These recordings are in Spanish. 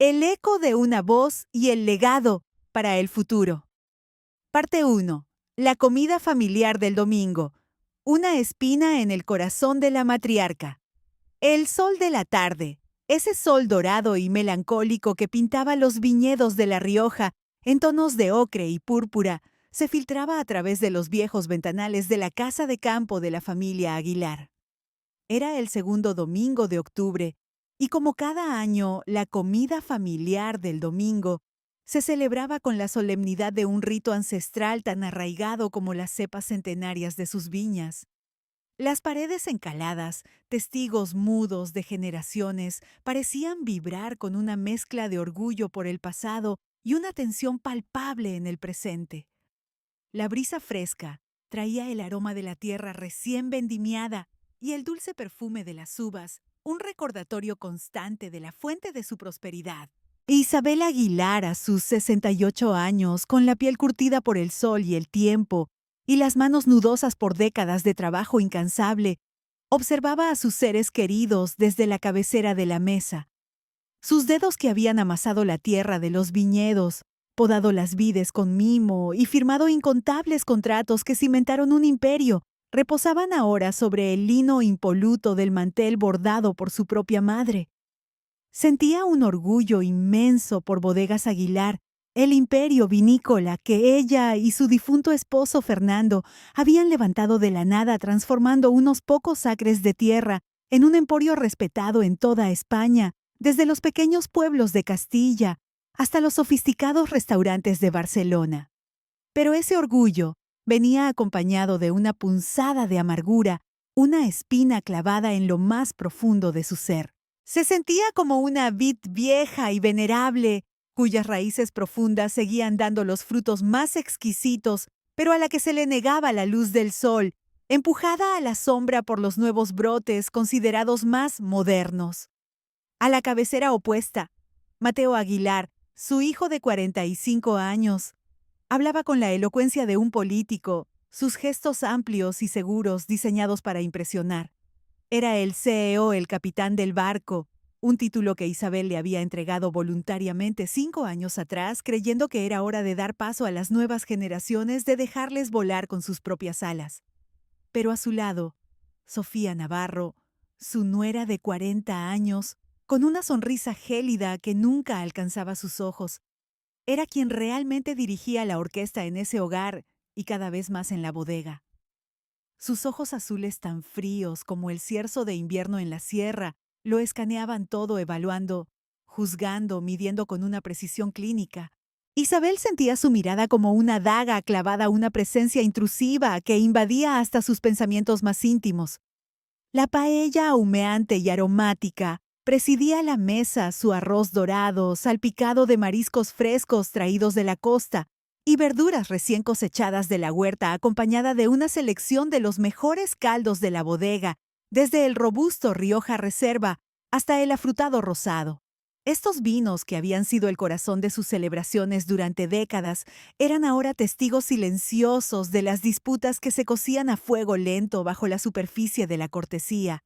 El eco de una voz y el legado para el futuro. Parte 1. La comida familiar del domingo. Una espina en el corazón de la matriarca. El sol de la tarde. Ese sol dorado y melancólico que pintaba los viñedos de La Rioja en tonos de ocre y púrpura, se filtraba a través de los viejos ventanales de la casa de campo de la familia Aguilar. Era el segundo domingo de octubre, y como cada año, la comida familiar del domingo se celebraba con la solemnidad de un rito ancestral tan arraigado como las cepas centenarias de sus viñas. Las paredes encaladas, testigos mudos de generaciones, parecían vibrar con una mezcla de orgullo por el pasado y una tensión palpable en el presente. La brisa fresca traía el aroma de la tierra recién vendimiada y el dulce perfume de las uvas, un recordatorio constante de la fuente de su prosperidad. Isabel Aguilar, a sus 68 años, con la piel curtida por el sol y el tiempo, y las manos nudosas por décadas de trabajo incansable, observaba a sus seres queridos desde la cabecera de la mesa. Sus dedos que habían amasado la tierra de los viñedos, podado las vides con mimo y firmado incontables contratos que cimentaron un imperio, reposaban ahora sobre el lino impoluto del mantel bordado por su propia madre. Sentía un orgullo inmenso por Bodegas Aguilar, el imperio vinícola que ella y su difunto esposo Fernando habían levantado de la nada, transformando unos pocos acres de tierra en un emporio respetado en toda España, desde los pequeños pueblos de Castilla hasta los sofisticados restaurantes de Barcelona. Pero ese orgullo venía acompañado de una punzada de amargura, una espina clavada en lo más profundo de su ser. Se sentía como una vid vieja y venerable, cuyas raíces profundas seguían dando los frutos más exquisitos, pero a la que se le negaba la luz del sol, empujada a la sombra por los nuevos brotes considerados más modernos. A la cabecera opuesta, Mateo Aguilar, su hijo de 45 años, hablaba con la elocuencia de un político, sus gestos amplios y seguros diseñados para impresionar. Era el CEO, el capitán del barco, un título que Isabel le había entregado voluntariamente 5 años atrás, creyendo que era hora de dar paso a las nuevas generaciones, de dejarles volar con sus propias alas. Pero a su lado, Sofía Navarro, su nuera de 40 años, con una sonrisa gélida que nunca alcanzaba sus ojos, era quien realmente dirigía la orquesta en ese hogar y cada vez más en la bodega. Sus ojos azules tan fríos como el cierzo de invierno en la sierra lo escaneaban todo, evaluando, juzgando, midiendo con una precisión clínica. Isabel sentía su mirada como una daga clavada a una presencia intrusiva que invadía hasta sus pensamientos más íntimos. La paella humeante y aromática presidía la mesa, su arroz dorado, salpicado de mariscos frescos traídos de la costa, y verduras recién cosechadas de la huerta, acompañada de una selección de los mejores caldos de la bodega, desde el robusto Rioja Reserva hasta el afrutado rosado. Estos vinos, que habían sido el corazón de sus celebraciones durante décadas, eran ahora testigos silenciosos de las disputas que se cocían a fuego lento bajo la superficie de la cortesía.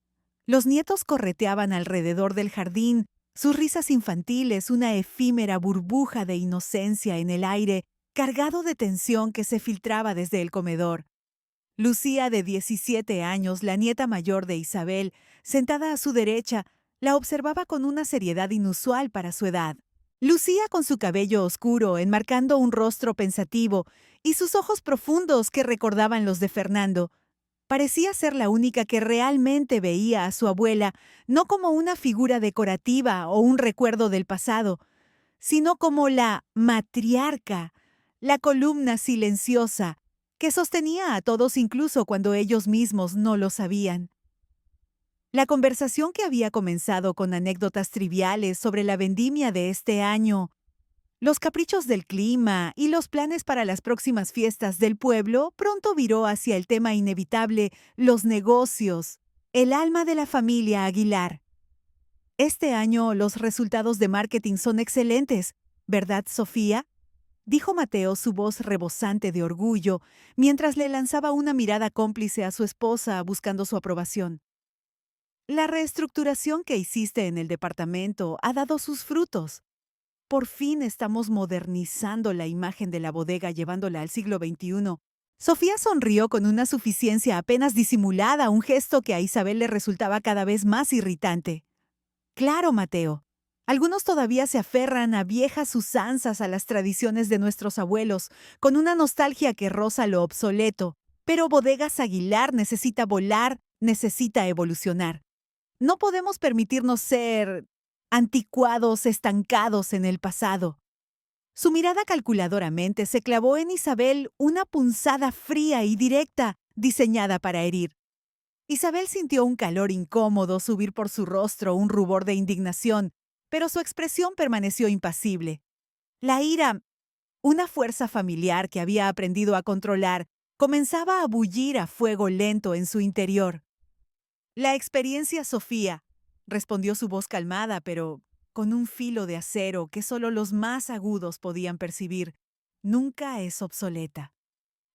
Los nietos correteaban alrededor del jardín, sus risas infantiles, una efímera burbuja de inocencia en el aire, cargado de tensión que se filtraba desde el comedor. Lucía, de 17 años, la nieta mayor de Isabel, sentada a su derecha, la observaba con una seriedad inusual para su edad. Lucía, con su cabello oscuro, enmarcando un rostro pensativo, y sus ojos profundos que recordaban los de Fernando, parecía ser la única que realmente veía a su abuela no como una figura decorativa o un recuerdo del pasado, sino como la matriarca, la columna silenciosa, que sostenía a todos incluso cuando ellos mismos no lo sabían. La conversación, que había comenzado con anécdotas triviales sobre la vendimia de este año, los caprichos del clima y los planes para las próximas fiestas del pueblo, pronto viró hacia el tema inevitable: los negocios, el alma de la familia Aguilar. Este año los resultados de marketing son excelentes, ¿verdad, Sofía?, dijo Mateo, su voz rebosante de orgullo, mientras le lanzaba una mirada cómplice a su esposa buscando su aprobación. La reestructuración que hiciste en el departamento ha dado sus frutos. Por fin estamos modernizando la imagen de la bodega llevándola al siglo XXI. Sofía sonrió con una suficiencia apenas disimulada, un gesto que a Isabel le resultaba cada vez más irritante. Claro, Mateo. Algunos todavía se aferran a viejas usanzas, a las tradiciones de nuestros abuelos, con una nostalgia que roza lo obsoleto. Pero Bodegas Aguilar necesita volar, necesita evolucionar. No podemos permitirnos ser anticuados, estancados en el pasado. Su mirada calculadoramente se clavó en Isabel, una punzada fría y directa, diseñada para herir. Isabel sintió un calor incómodo subir por su rostro, un rubor de indignación, pero su expresión permaneció impasible. La ira, una fuerza familiar que había aprendido a controlar, comenzaba a bullir a fuego lento en su interior. La experiencia, Sofía, respondió su voz calmada, pero con un filo de acero que solo los más agudos podían percibir, nunca es obsoleta.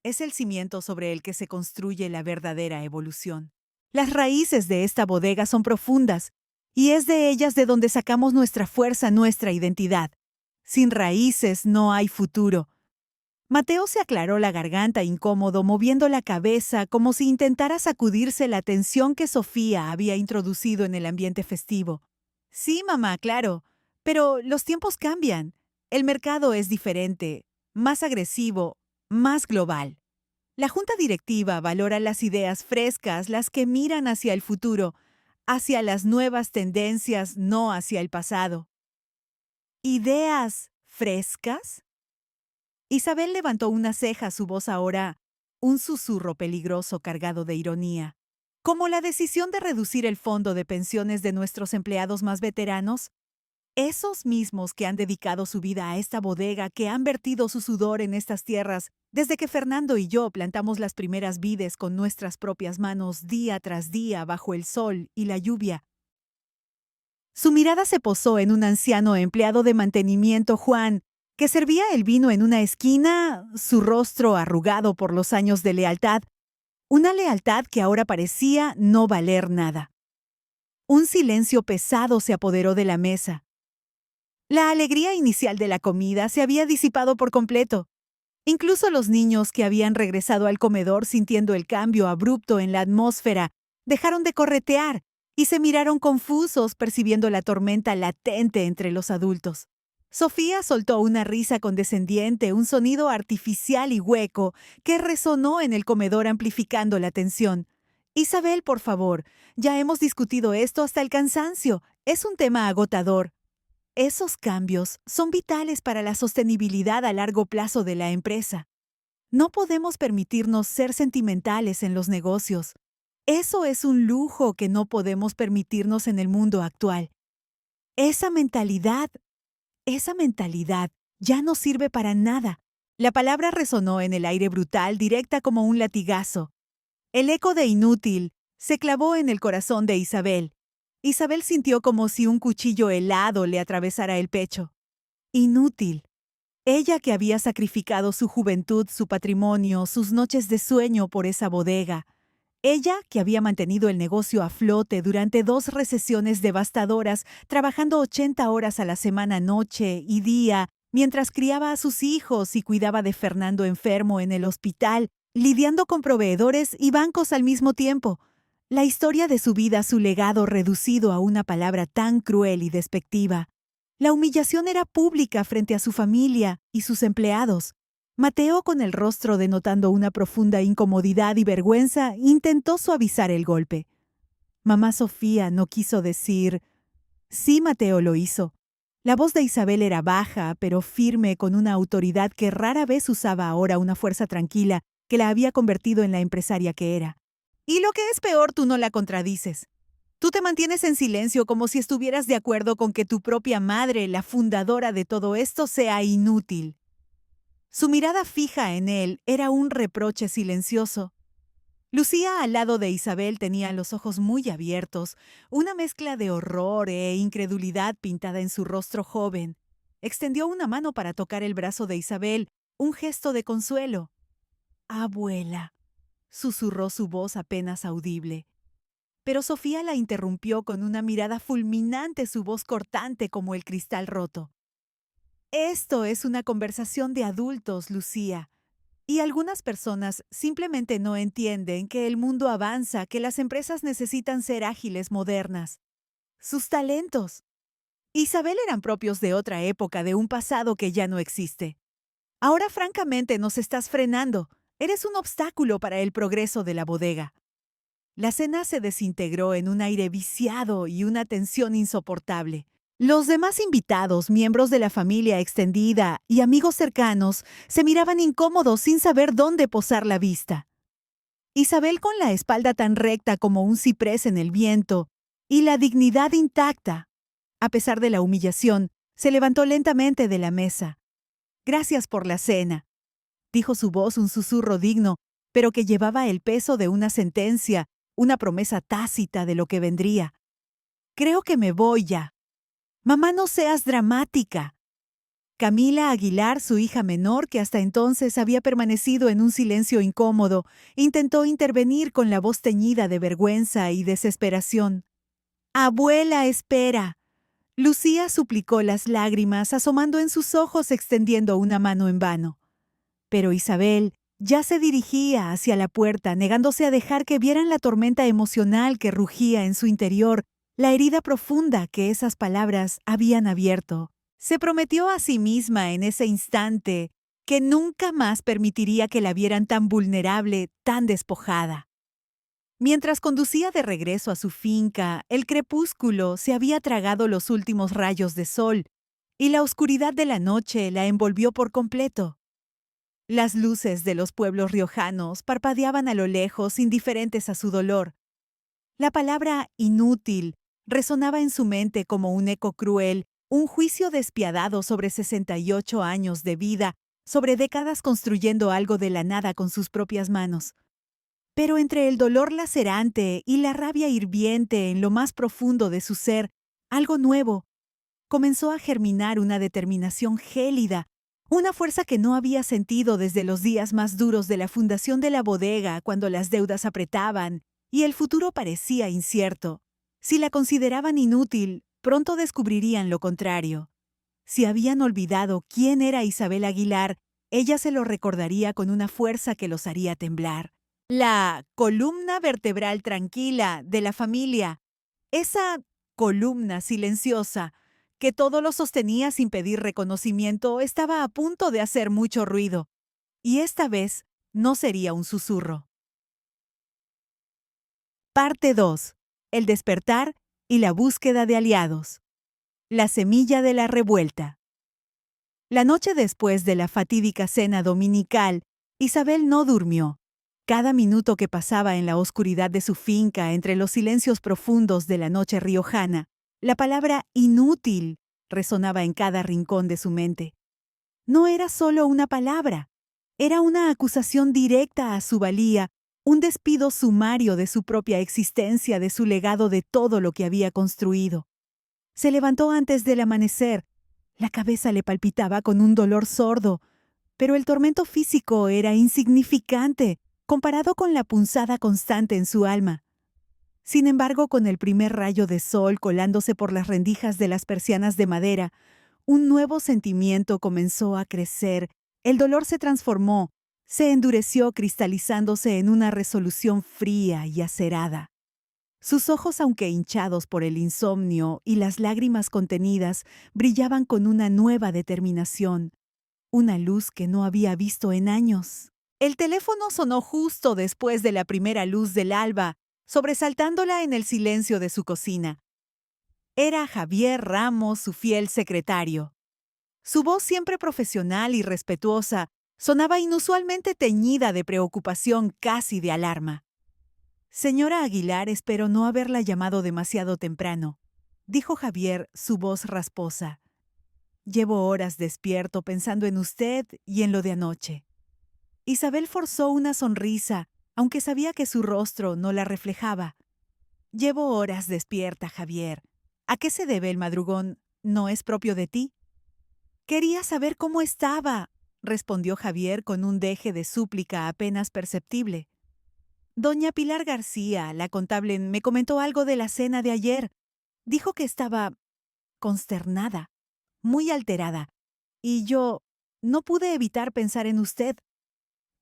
Es el cimiento sobre el que se construye la verdadera evolución. Las raíces de esta bodega son profundas, y es de ellas de donde sacamos nuestra fuerza, nuestra identidad. Sin raíces no hay futuro. Mateo se aclaró la garganta incómodo, moviendo la cabeza como si intentara sacudirse la tensión que Sofía había introducido en el ambiente festivo. Sí, mamá, claro, pero los tiempos cambian. El mercado es diferente, más agresivo, más global. La junta directiva valora las ideas frescas, las que miran hacia el futuro, hacia las nuevas tendencias, no hacia el pasado. ¿Ideas frescas? Isabel levantó una ceja, su voz ahora un susurro peligroso cargado de ironía. Como la decisión de reducir el fondo de pensiones de nuestros empleados más veteranos, esos mismos que han dedicado su vida a esta bodega, que han vertido su sudor en estas tierras, desde que Fernando y yo plantamos las primeras vides con nuestras propias manos día tras día bajo el sol y la lluvia. Su mirada se posó en un anciano empleado de mantenimiento, Juan, que servía el vino en una esquina, su rostro arrugado por los años de lealtad, una lealtad que ahora parecía no valer nada. Un silencio pesado se apoderó de la mesa. La alegría inicial de la comida se había disipado por completo. Incluso los niños que habían regresado al comedor sintiendo el cambio abrupto en la atmósfera dejaron de corretear y se miraron confusos percibiendo la tormenta latente entre los adultos. Sofía soltó una risa condescendiente, un sonido artificial y hueco que resonó en el comedor amplificando la tensión. Isabel, por favor, ya hemos discutido esto hasta el cansancio. Es un tema agotador. Esos cambios son vitales para la sostenibilidad a largo plazo de la empresa. No podemos permitirnos ser sentimentales en los negocios. Eso es un lujo que no podemos permitirnos en el mundo actual. Esa mentalidad ya no sirve para nada. La palabra resonó en el aire brutal, directa como un latigazo. El eco de inútil se clavó en el corazón de Isabel. Isabel sintió como si un cuchillo helado le atravesara el pecho. Inútil. Ella que había sacrificado su juventud, su patrimonio, sus noches de sueño por esa bodega. Ella que había mantenido el negocio a flote durante 2 recesiones devastadoras, trabajando 80 horas a la semana noche y día, mientras criaba a sus hijos y cuidaba de Fernando enfermo en el hospital, lidiando con proveedores y bancos al mismo tiempo. La historia de su vida, su legado reducido a una palabra tan cruel y despectiva. La humillación era pública frente a su familia y sus empleados. Mateo, con el rostro denotando una profunda incomodidad y vergüenza, intentó suavizar el golpe. Mamá Sofía no quiso decir. Sí, Mateo lo hizo. La voz de Isabel era baja, pero firme, con una autoridad que rara vez usaba ahora una fuerza tranquila que la había convertido en la empresaria que era. Y lo que es peor, tú no la contradices. Tú te mantienes en silencio como si estuvieras de acuerdo con que tu propia madre, la fundadora de todo esto, sea inútil. Su mirada fija en él era un reproche silencioso. Lucía, al lado de Isabel, tenía los ojos muy abiertos, una mezcla de horror e incredulidad pintada en su rostro joven. Extendió una mano para tocar el brazo de Isabel, un gesto de consuelo. «Abuela», susurró su voz apenas audible. Pero Sofía la interrumpió con una mirada fulminante, su voz cortante como el cristal roto. Esto es una conversación de adultos, Lucía. Y algunas personas simplemente no entienden que el mundo avanza, que las empresas necesitan ser ágiles, modernas. Sus talentos. Isabel eran propios de otra época, de un pasado que ya no existe. Ahora francamente nos estás frenando. Eres un obstáculo para el progreso de la bodega. La cena se desintegró en un aire viciado y una tensión insoportable. Los demás invitados, miembros de la familia extendida y amigos cercanos, se miraban incómodos sin saber dónde posar la vista. Isabel, con la espalda tan recta como un ciprés en el viento y la dignidad intacta, a pesar de la humillación, se levantó lentamente de la mesa. «Gracias por la cena», dijo su voz, un susurro digno, pero que llevaba el peso de una sentencia, una promesa tácita de lo que vendría. «Creo que me voy ya». «Mamá, no seas dramática». Camila Aguilar, su hija menor, que hasta entonces había permanecido en un silencio incómodo, intentó intervenir con la voz teñida de vergüenza y desesperación. «Abuela, espera». Lucía suplicó las lágrimas, asomando en sus ojos, extendiendo una mano en vano. Pero Isabel ya se dirigía hacia la puerta, negándose a dejar que vieran la tormenta emocional que rugía en su interior, la herida profunda que esas palabras habían abierto. Se prometió a sí misma en ese instante que nunca más permitiría que la vieran tan vulnerable, tan despojada. Mientras conducía de regreso a su finca, el crepúsculo se había tragado los últimos rayos de sol, y la oscuridad de la noche la envolvió por completo. Las luces de los pueblos riojanos parpadeaban a lo lejos, indiferentes a su dolor. La palabra inútil resonaba en su mente como un eco cruel, un juicio despiadado sobre 68 años de vida, sobre décadas construyendo algo de la nada con sus propias manos. Pero entre el dolor lacerante y la rabia hirviente en lo más profundo de su ser, algo nuevo. Comenzó a germinar una determinación gélida, una fuerza que no había sentido desde los días más duros de la fundación de la bodega, cuando las deudas apretaban y el futuro parecía incierto. Si la consideraban inútil, pronto descubrirían lo contrario. Si habían olvidado quién era Isabel Aguilar, ella se lo recordaría con una fuerza que los haría temblar. La columna vertebral tranquila de la familia, esa columna silenciosa que todo lo sostenía sin pedir reconocimiento, estaba a punto de hacer mucho ruido. Y esta vez no sería un susurro. Parte 2. El despertar y la búsqueda de aliados. La semilla de la revuelta. La noche después de la fatídica cena dominical, Isabel no durmió. Cada minuto que pasaba en la oscuridad de su finca, entre los silencios profundos de la noche riojana, la palabra inútil resonaba en cada rincón de su mente. No era solo una palabra, era una acusación directa a su valía, un despido sumario de su propia existencia, de su legado, de todo lo que había construido. Se levantó antes del amanecer. La cabeza le palpitaba con un dolor sordo, pero el tormento físico era insignificante comparado con la punzada constante en su alma. Sin embargo, con el primer rayo de sol colándose por las rendijas de las persianas de madera, un nuevo sentimiento comenzó a crecer. El dolor se transformó, se endureció, cristalizándose en una resolución fría y acerada. Sus ojos, aunque hinchados por el insomnio y las lágrimas contenidas, brillaban con una nueva determinación, una luz que no había visto en años. El teléfono sonó justo después de la primera luz del alba, sobresaltándola en el silencio de su cocina. Era Javier Ramos, su fiel secretario. Su voz, siempre profesional y respetuosa, sonaba inusualmente teñida de preocupación, casi de alarma. «Señora Aguilar, espero no haberla llamado demasiado temprano», dijo Javier, su voz rasposa. «Llevo horas despierto pensando en usted y en lo de anoche». Isabel forzó una sonrisa, aunque sabía que su rostro no la reflejaba. «Llevo horas despierta, Javier. ¿A qué se debe el madrugón? ¿No es propio de ti?» «Quería saber cómo estaba», respondió Javier con un deje de súplica apenas perceptible. «Doña Pilar García, la contable, me comentó algo de la cena de ayer. Dijo que estaba consternada, muy alterada. Y yo no pude evitar pensar en usted.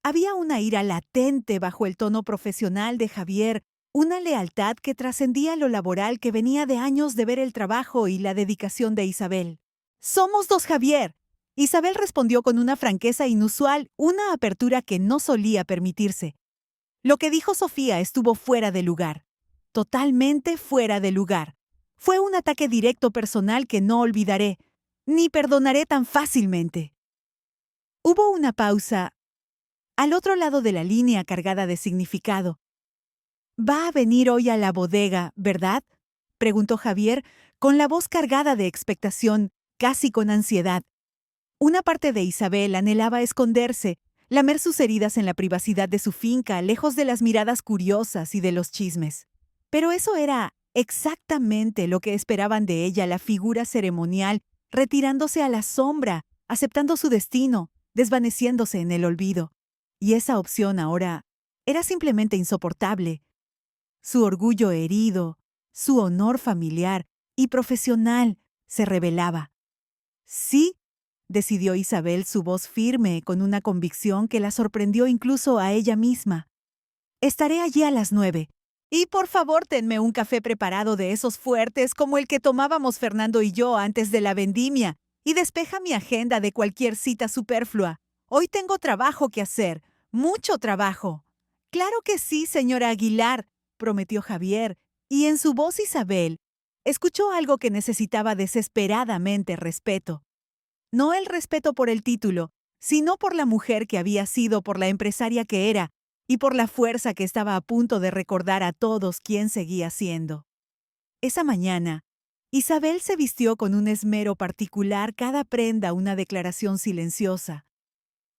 Había una ira latente bajo el tono profesional de Javier, una lealtad que trascendía lo laboral que venía de años de ver el trabajo y la dedicación de Isabel. «Somos dos, Javier». Isabel respondió con una franqueza inusual, una apertura que no solía permitirse. Lo que dijo Sofía estuvo fuera de lugar. Totalmente fuera de lugar. Fue un ataque directo personal que no olvidaré, ni perdonaré tan fácilmente. Hubo una pausa al otro lado de la línea cargada de significado. «Va a venir hoy a la bodega, ¿verdad?», preguntó Javier, con la voz cargada de expectación, casi con ansiedad. Una parte de Isabel anhelaba esconderse, lamer sus heridas en la privacidad de su finca, lejos de las miradas curiosas y de los chismes. Pero eso era exactamente lo que esperaban de ella la figura ceremonial, retirándose a la sombra, aceptando su destino, desvaneciéndose en el olvido. Y esa opción ahora era simplemente insoportable. Su orgullo herido, su honor familiar y profesional se rebelaba. «Sí», decidió Isabel, su voz firme, con una convicción que la sorprendió incluso a ella misma. «Estaré allí a las 9. Y por favor, tenme un café preparado de esos fuertes como el que tomábamos Fernando y yo antes de la vendimia, y despeja mi agenda de cualquier cita superflua. Hoy tengo trabajo que hacer, mucho trabajo». «Claro que sí, señora Aguilar», prometió Javier, y en su voz Isabel escuchó algo que necesitaba desesperadamente: respeto. No el respeto por el título, sino por la mujer que había sido, por la empresaria que era, y por la fuerza que estaba a punto de recordar a todos quién seguía siendo. Esa mañana, Isabel se vistió con un esmero particular, cada prenda una declaración silenciosa.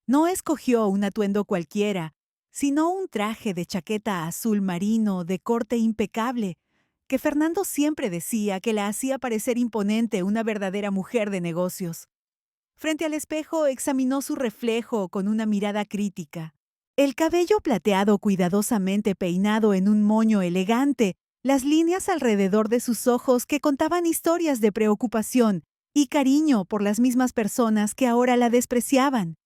No escogió un atuendo cualquiera, sino un traje de chaqueta azul marino de corte impecable, que Fernando siempre decía que la hacía parecer imponente, una verdadera mujer de negocios. Frente al espejo examinó su reflejo con una mirada crítica. El cabello plateado cuidadosamente peinado en un moño elegante, las líneas alrededor de sus ojos que contaban historias de preocupación y cariño por las mismas personas que ahora la despreciaban.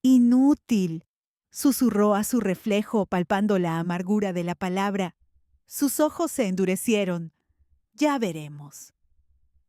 «Inútil», susurró a su reflejo palpando la amargura de la palabra. Sus ojos se endurecieron. «Ya veremos».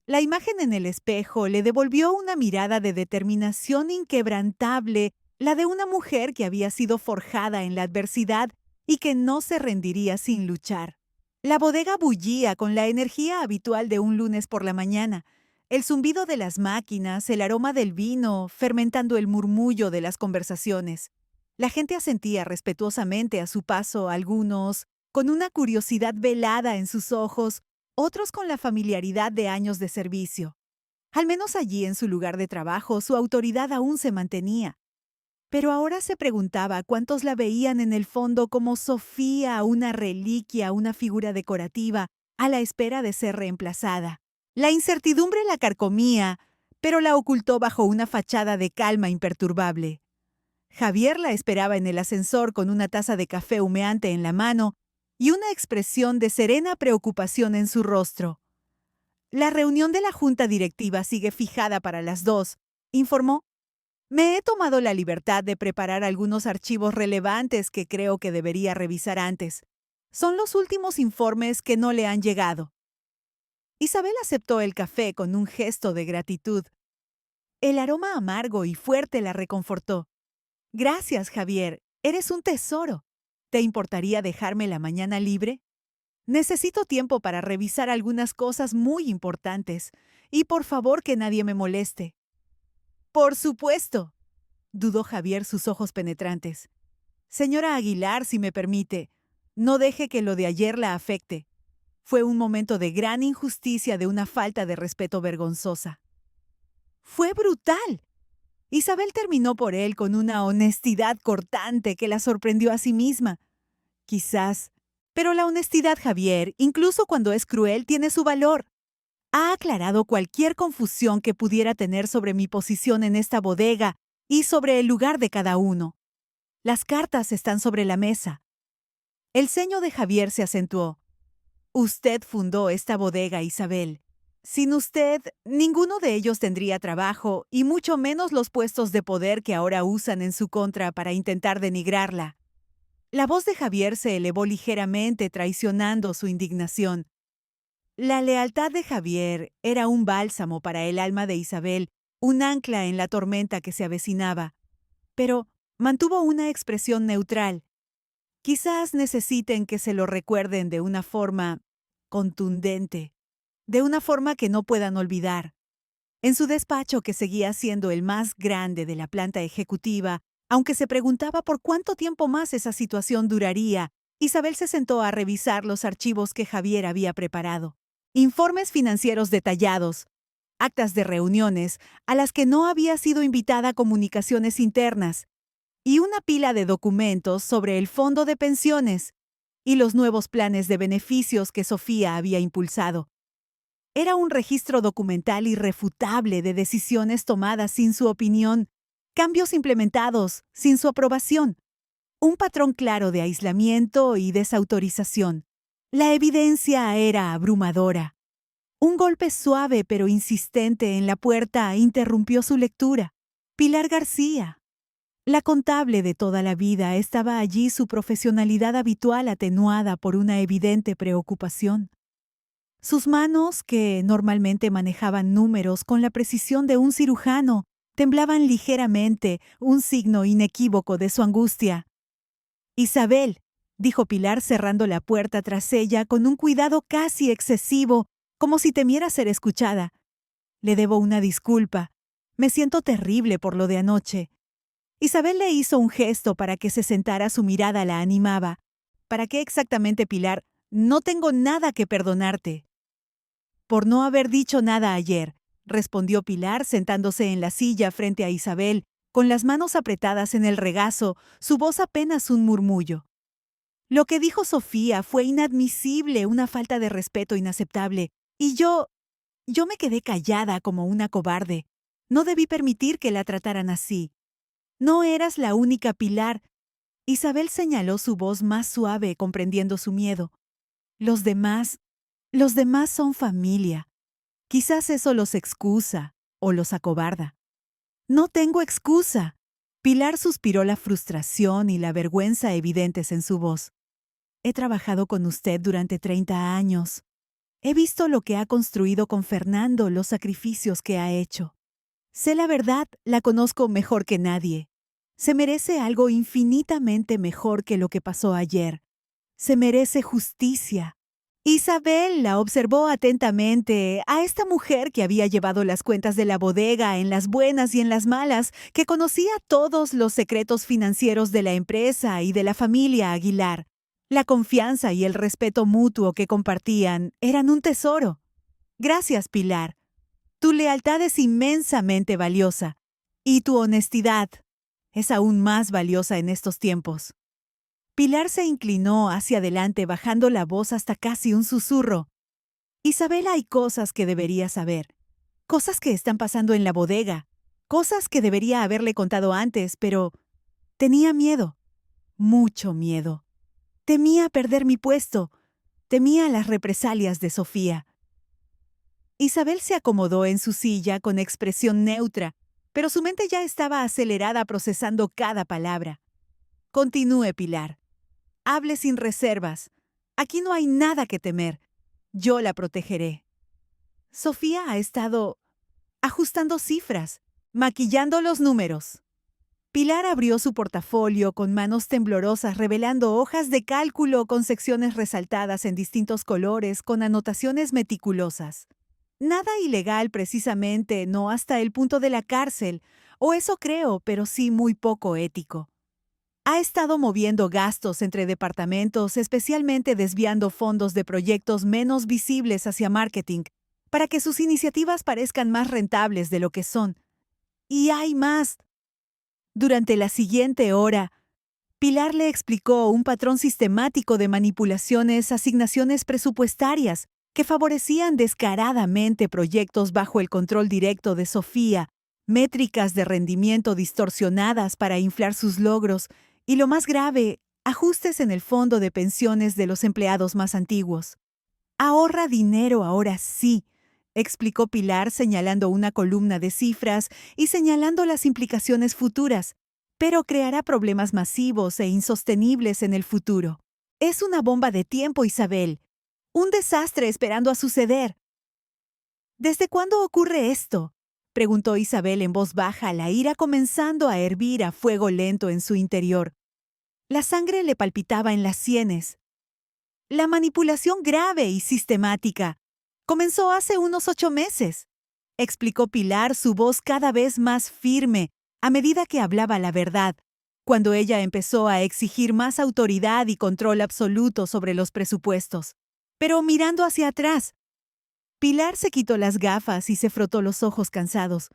La imagen en el espejo le devolvió una mirada de determinación inquebrantable, la de una mujer que había sido forjada en la adversidad y que no se rendiría sin luchar. La bodega bullía con la energía habitual de un lunes por la mañana, el zumbido de las máquinas, el aroma del vino, fermentando el murmullo de las conversaciones. La gente asentía respetuosamente a su paso, algunos con una curiosidad velada en sus ojos, otros con la familiaridad de años de servicio. Al menos allí en su lugar de trabajo su autoridad aún se mantenía. Pero ahora se preguntaba cuántos la veían en el fondo como Sofía, una reliquia, una figura decorativa, a la espera de ser reemplazada. La incertidumbre la carcomía, pero la ocultó bajo una fachada de calma imperturbable. Javier la esperaba en el ascensor con una taza de café humeante en la mano y una expresión de serena preocupación en su rostro. «La reunión de la junta directiva sigue fijada para las 2», informó. «Me he tomado la libertad de preparar algunos archivos relevantes que creo que debería revisar antes. Son los últimos informes que no le han llegado». Isabel aceptó el café con un gesto de gratitud. El aroma amargo y fuerte la reconfortó. «Gracias, Javier. Eres un tesoro. ¿Te importaría dejarme la mañana libre? Necesito tiempo para revisar algunas cosas muy importantes. Y por favor que nadie me moleste». «Por supuesto», dudó Javier, sus ojos penetrantes. «Señora Aguilar, si me permite, no deje que lo de ayer la afecte. Fue un momento de gran injusticia, de una falta de respeto vergonzosa». «Fue brutal». Isabel terminó por él con una honestidad cortante que la sorprendió a sí misma. «Quizás, pero la honestidad, Javier, incluso cuando es cruel, tiene su valor. Ha aclarado cualquier confusión que pudiera tener sobre mi posición en esta bodega y sobre el lugar de cada uno. Las cartas están sobre la mesa». El ceño de Javier se acentuó. «Usted fundó esta bodega, Isabel. Sin usted, ninguno de ellos tendría trabajo y mucho menos los puestos de poder que ahora usan en su contra para intentar denigrarla. La voz de Javier se elevó ligeramente, traicionando su indignación. La lealtad de Javier era un bálsamo para el alma de Isabel, un ancla en la tormenta que se avecinaba. Pero mantuvo una expresión neutral. Quizás necesiten que se lo recuerden de una forma contundente, de una forma que no puedan olvidar. En su despacho, que seguía siendo el más grande de la planta ejecutiva, aunque se preguntaba por cuánto tiempo más esa situación duraría, Isabel se sentó a revisar los archivos que Javier había preparado. Informes financieros detallados, actas de reuniones a las que no había sido invitada a comunicaciones internas, y una pila de documentos sobre el fondo de pensiones y los nuevos planes de beneficios que Sofía había impulsado. Era un registro documental irrefutable de decisiones tomadas sin su opinión, cambios implementados sin su aprobación, un patrón claro de aislamiento y desautorización. La evidencia era abrumadora. Un golpe suave pero insistente en la puerta interrumpió su lectura. Pilar García, la contable de toda la vida, estaba allí, su profesionalidad habitual atenuada por una evidente preocupación. Sus manos, que normalmente manejaban números con la precisión de un cirujano, temblaban ligeramente, un signo inequívoco de su angustia. «Isabel», dijo Pilar cerrando la puerta tras ella con un cuidado casi excesivo, como si temiera ser escuchada. «Le debo una disculpa. Me siento terrible por lo de anoche». Isabel le hizo un gesto para que se sentara, su mirada la animaba. «¿Para qué exactamente, Pilar? No tengo nada que perdonarte». «Por no haber dicho nada ayer», respondió Pilar, sentándose en la silla frente a Isabel, con las manos apretadas en el regazo, su voz apenas un murmullo. «Lo que dijo Sofía fue inadmisible, una falta de respeto inaceptable, y yo me quedé callada como una cobarde. No debí permitir que la trataran así. No eras la única, Pilar». Isabel señaló, su voz más suave, comprendiendo su miedo. Los demás son familia. Quizás eso los excusa o los acobarda». «No tengo excusa». Pilar suspiró, la frustración y la vergüenza evidentes en su voz. «He trabajado con usted durante 30 años. He visto lo que ha construido con Fernando, los sacrificios que ha hecho. Sé la verdad, la conozco mejor que nadie. Se merece algo infinitamente mejor que lo que pasó ayer. Se merece justicia». Isabel la observó atentamente, a esta mujer que había llevado las cuentas de la bodega en las buenas y en las malas, que conocía todos los secretos financieros de la empresa y de la familia Aguilar. La confianza y el respeto mutuo que compartían eran un tesoro. «Gracias, Pilar. Tu lealtad es inmensamente valiosa, y tu honestidad es aún más valiosa en estos tiempos». Pilar se inclinó hacia adelante, bajando la voz hasta casi un susurro. «Isabel, hay cosas que debería saber. Cosas que están pasando en la bodega. Cosas que debería haberle contado antes, pero tenía miedo. Mucho miedo. Temía perder mi puesto. Temía las represalias de Sofía». Isabel se acomodó en su silla con expresión neutra, pero su mente ya estaba acelerada, procesando cada palabra. «Continúe, Pilar. Hable sin reservas. Aquí no hay nada que temer. Yo la protegeré». «Sofía ha estado ajustando cifras, maquillando los números». Pilar abrió su portafolio con manos temblorosas, revelando hojas de cálculo con secciones resaltadas en distintos colores, con anotaciones meticulosas. Nada ilegal precisamente, no hasta el punto de la cárcel, o eso creo, pero sí muy poco ético. Ha estado moviendo gastos entre departamentos, especialmente desviando fondos de proyectos menos visibles hacia marketing, para que sus iniciativas parezcan más rentables de lo que son. Y hay más. Durante la siguiente hora, Pilar le explicó un patrón sistemático de manipulaciones, asignaciones presupuestarias, que favorecían descaradamente proyectos bajo el control directo de Sofía, métricas de rendimiento distorsionadas para inflar sus logros, y lo más grave, ajustes en el fondo de pensiones de los empleados más antiguos. «Ahorra dinero ahora sí», explicó Pilar señalando una columna de cifras y señalando las implicaciones futuras, pero creará problemas masivos e insostenibles en el futuro. Es una bomba de tiempo, Isabel. Un desastre esperando a suceder. ¿Desde cuándo ocurre esto?, preguntó Isabel en voz baja, la ira comenzando a hervir a fuego lento en su interior. La sangre le palpitaba en las sienes. La manipulación grave y sistemática comenzó hace unos 8 meses, explicó Pilar, su voz cada vez más firme a medida que hablaba la verdad, cuando ella empezó a exigir más autoridad y control absoluto sobre los presupuestos. Pero mirando hacia atrás, Pilar se quitó las gafas y se frotó los ojos cansados.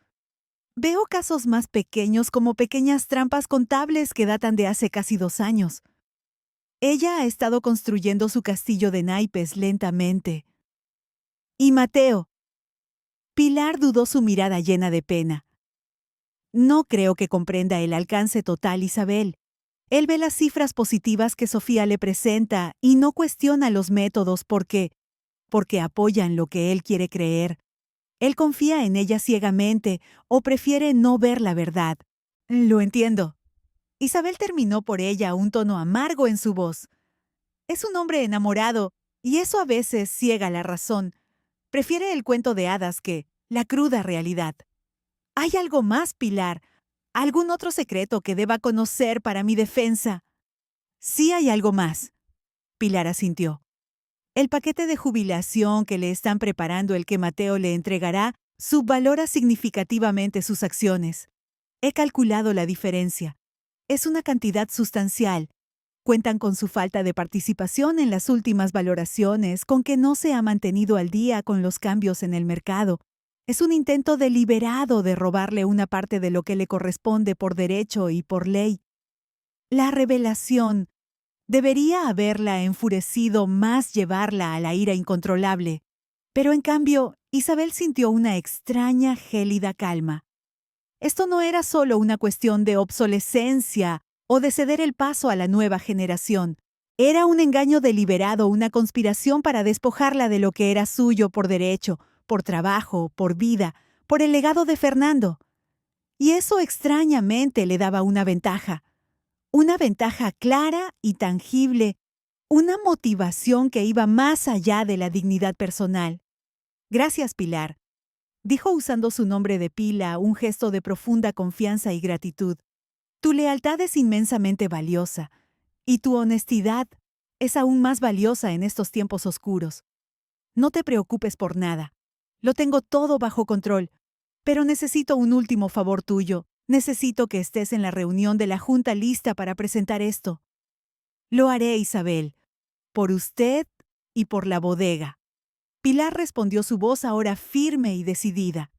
Veo casos más pequeños como pequeñas trampas contables que datan de hace casi 2 años. Ella ha estado construyendo su castillo de naipes lentamente. Y Mateo. Pilar dudó, su mirada llena de pena. No creo que comprenda el alcance total, Isabel. Él ve las cifras positivas que Sofía le presenta y no cuestiona los métodos porque apoyan lo que él quiere creer. Él confía en ella ciegamente o prefiere no ver la verdad. Lo entiendo. Isabel terminó por ella un tono amargo en su voz. Es un hombre enamorado, y eso a veces ciega la razón. Prefiere el cuento de hadas que la cruda realidad. ¿Hay algo más, Pilar? ¿Algún otro secreto que deba conocer para mi defensa? Sí hay algo más. Pilar asintió. El paquete de jubilación que le están preparando, el que Mateo le entregará, subvalora significativamente sus acciones. He calculado la diferencia. Es una cantidad sustancial. Cuentan con su falta de participación en las últimas valoraciones, con que no se ha mantenido al día con los cambios en el mercado. Es un intento deliberado de robarle una parte de lo que le corresponde por derecho y por ley. La revelación debería haberla enfurecido más, llevarla a la ira incontrolable. Pero en cambio, Isabel sintió una extraña, gélida calma. Esto no era solo una cuestión de obsolescencia o de ceder el paso a la nueva generación. Era un engaño deliberado, una conspiración para despojarla de lo que era suyo por derecho, por trabajo, por vida, por el legado de Fernando. Y eso extrañamente le daba una ventaja clara y tangible, una motivación que iba más allá de la dignidad personal. Gracias, Pilar, dijo usando su nombre de pila, un gesto de profunda confianza y gratitud. Tu lealtad es inmensamente valiosa, y tu honestidad es aún más valiosa en estos tiempos oscuros. No te preocupes por nada. Lo tengo todo bajo control, pero necesito un último favor tuyo. Necesito que estés en la reunión de la Junta lista para presentar esto. Lo haré, Isabel, por usted y por la bodega. Pilar respondió, su voz ahora firme y decidida.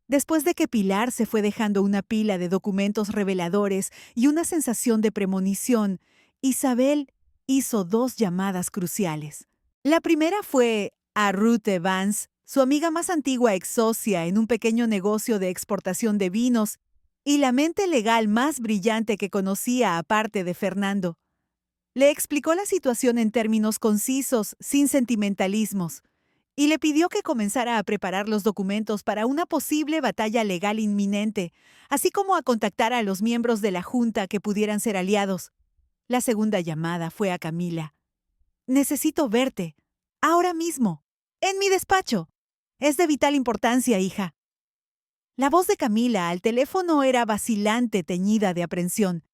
Después de que Pilar se fue dejando una pila de documentos reveladores y una sensación de premonición, Isabel hizo 2 llamadas cruciales. La primera fue a Ruth Evans, su amiga más antigua ex socia en un pequeño negocio de exportación de vinos y la mente legal más brillante que conocía aparte de Fernando. Le explicó la situación en términos concisos, sin sentimentalismos, y le pidió que comenzara a preparar los documentos para una posible batalla legal inminente, así como a contactar a los miembros de la Junta que pudieran ser aliados. La segunda llamada fue a Camila. Necesito verte, ahora mismo, en mi despacho. Es de vital importancia, hija. La voz de Camila al teléfono era vacilante, teñida de aprensión.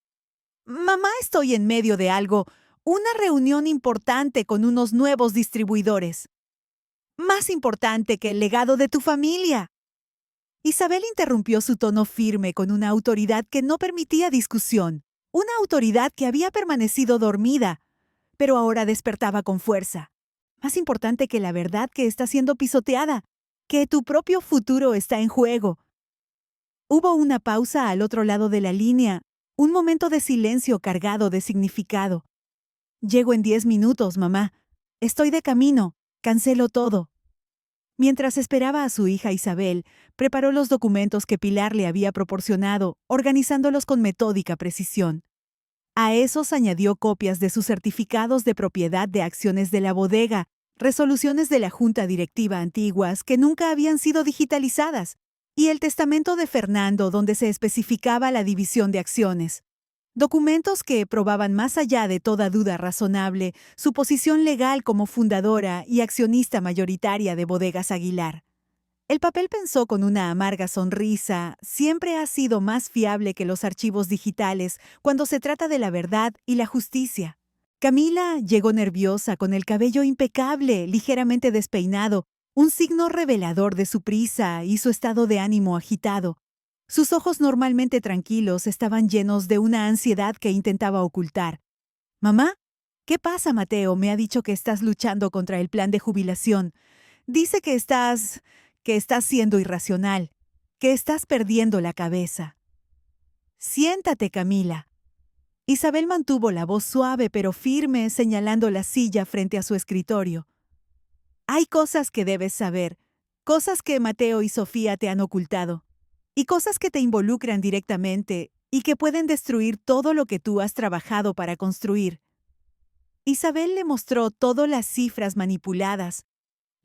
Mamá, estoy en medio de algo, una reunión importante con unos nuevos distribuidores. Más importante que el legado de tu familia. Isabel interrumpió su tono firme con una autoridad que no permitía discusión, una autoridad que había permanecido dormida, pero ahora despertaba con fuerza. Más importante que la verdad que está siendo pisoteada, que tu propio futuro está en juego. Hubo una pausa al otro lado de la línea, un momento de silencio cargado de significado. Llego en 10 minutos, mamá. Estoy de camino. Cancelo todo. Mientras esperaba a su hija Isabel, preparó los documentos que Pilar le había proporcionado, organizándolos con metódica precisión. A esos añadió copias de sus certificados de propiedad de acciones de la bodega, resoluciones de la junta directiva antiguas que nunca habían sido digitalizadas, y el testamento de Fernando donde se especificaba la división de acciones. Documentos que probaban más allá de toda duda razonable su posición legal como fundadora y accionista mayoritaria de Bodegas Aguilar. El papel pensó con una amarga sonrisa, siempre ha sido más fiable que los archivos digitales cuando se trata de la verdad y la justicia. Camila llegó nerviosa, con el cabello impecable, ligeramente despeinado, un signo revelador de su prisa y su estado de ánimo agitado. Sus ojos normalmente tranquilos estaban llenos de una ansiedad que intentaba ocultar. «Mamá, ¿qué pasa, Mateo? Me ha dicho que estás luchando contra el plan de jubilación. Dice que estás siendo irracional, que estás perdiendo la cabeza». «Siéntate, Camila». Isabel mantuvo la voz suave pero firme, señalando la silla frente a su escritorio. «Hay cosas que debes saber, cosas que Mateo y Sofía te han ocultado, y cosas que te involucran directamente y que pueden destruir todo lo que tú has trabajado para construir». Isabel le mostró todas las cifras manipuladas,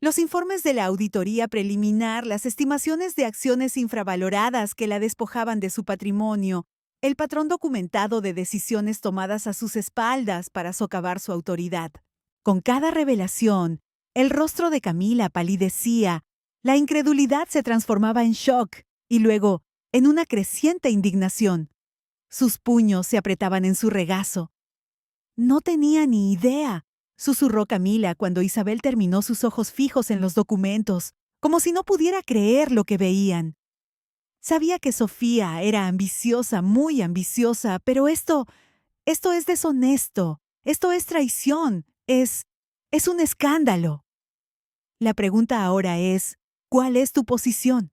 los informes de la auditoría preliminar, las estimaciones de acciones infravaloradas que la despojaban de su patrimonio, el patrón documentado de decisiones tomadas a sus espaldas para socavar su autoridad. Con cada revelación, el rostro de Camila palidecía, la incredulidad se transformaba en shock y luego en una creciente indignación. Sus puños se apretaban en su regazo. «No tenía ni idea», susurró Camila cuando Isabel terminó, sus ojos fijos en los documentos, como si no pudiera creer lo que veían. Sabía que Sofía era ambiciosa, muy ambiciosa, pero esto es deshonesto, esto es traición, es un escándalo. La pregunta ahora es, ¿cuál es tu posición?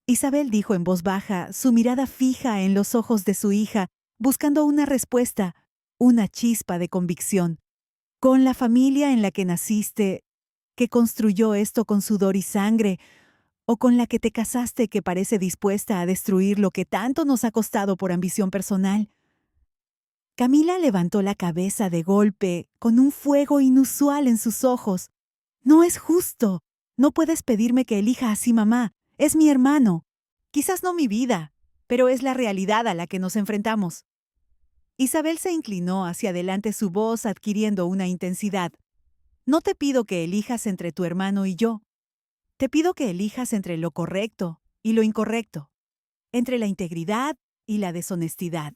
Isabel dijo en voz baja, su mirada fija en los ojos de su hija, buscando una respuesta, una chispa de convicción. ¿Con la familia en la que naciste, que construyó esto con sudor y sangre, o con la que te casaste, que parece dispuesta a destruir lo que tanto nos ha costado por ambición personal? Camila levantó la cabeza de golpe, con un fuego inusual en sus ojos. «No es justo. No puedes pedirme que elija así, mamá. Es mi hermano. Quizás no mi vida, pero es la realidad a la que nos enfrentamos». Isabel se inclinó hacia adelante, su voz adquiriendo una intensidad. «No te pido que elijas entre tu hermano y yo. Te pido que elijas entre lo correcto y lo incorrecto, entre la integridad y la deshonestidad,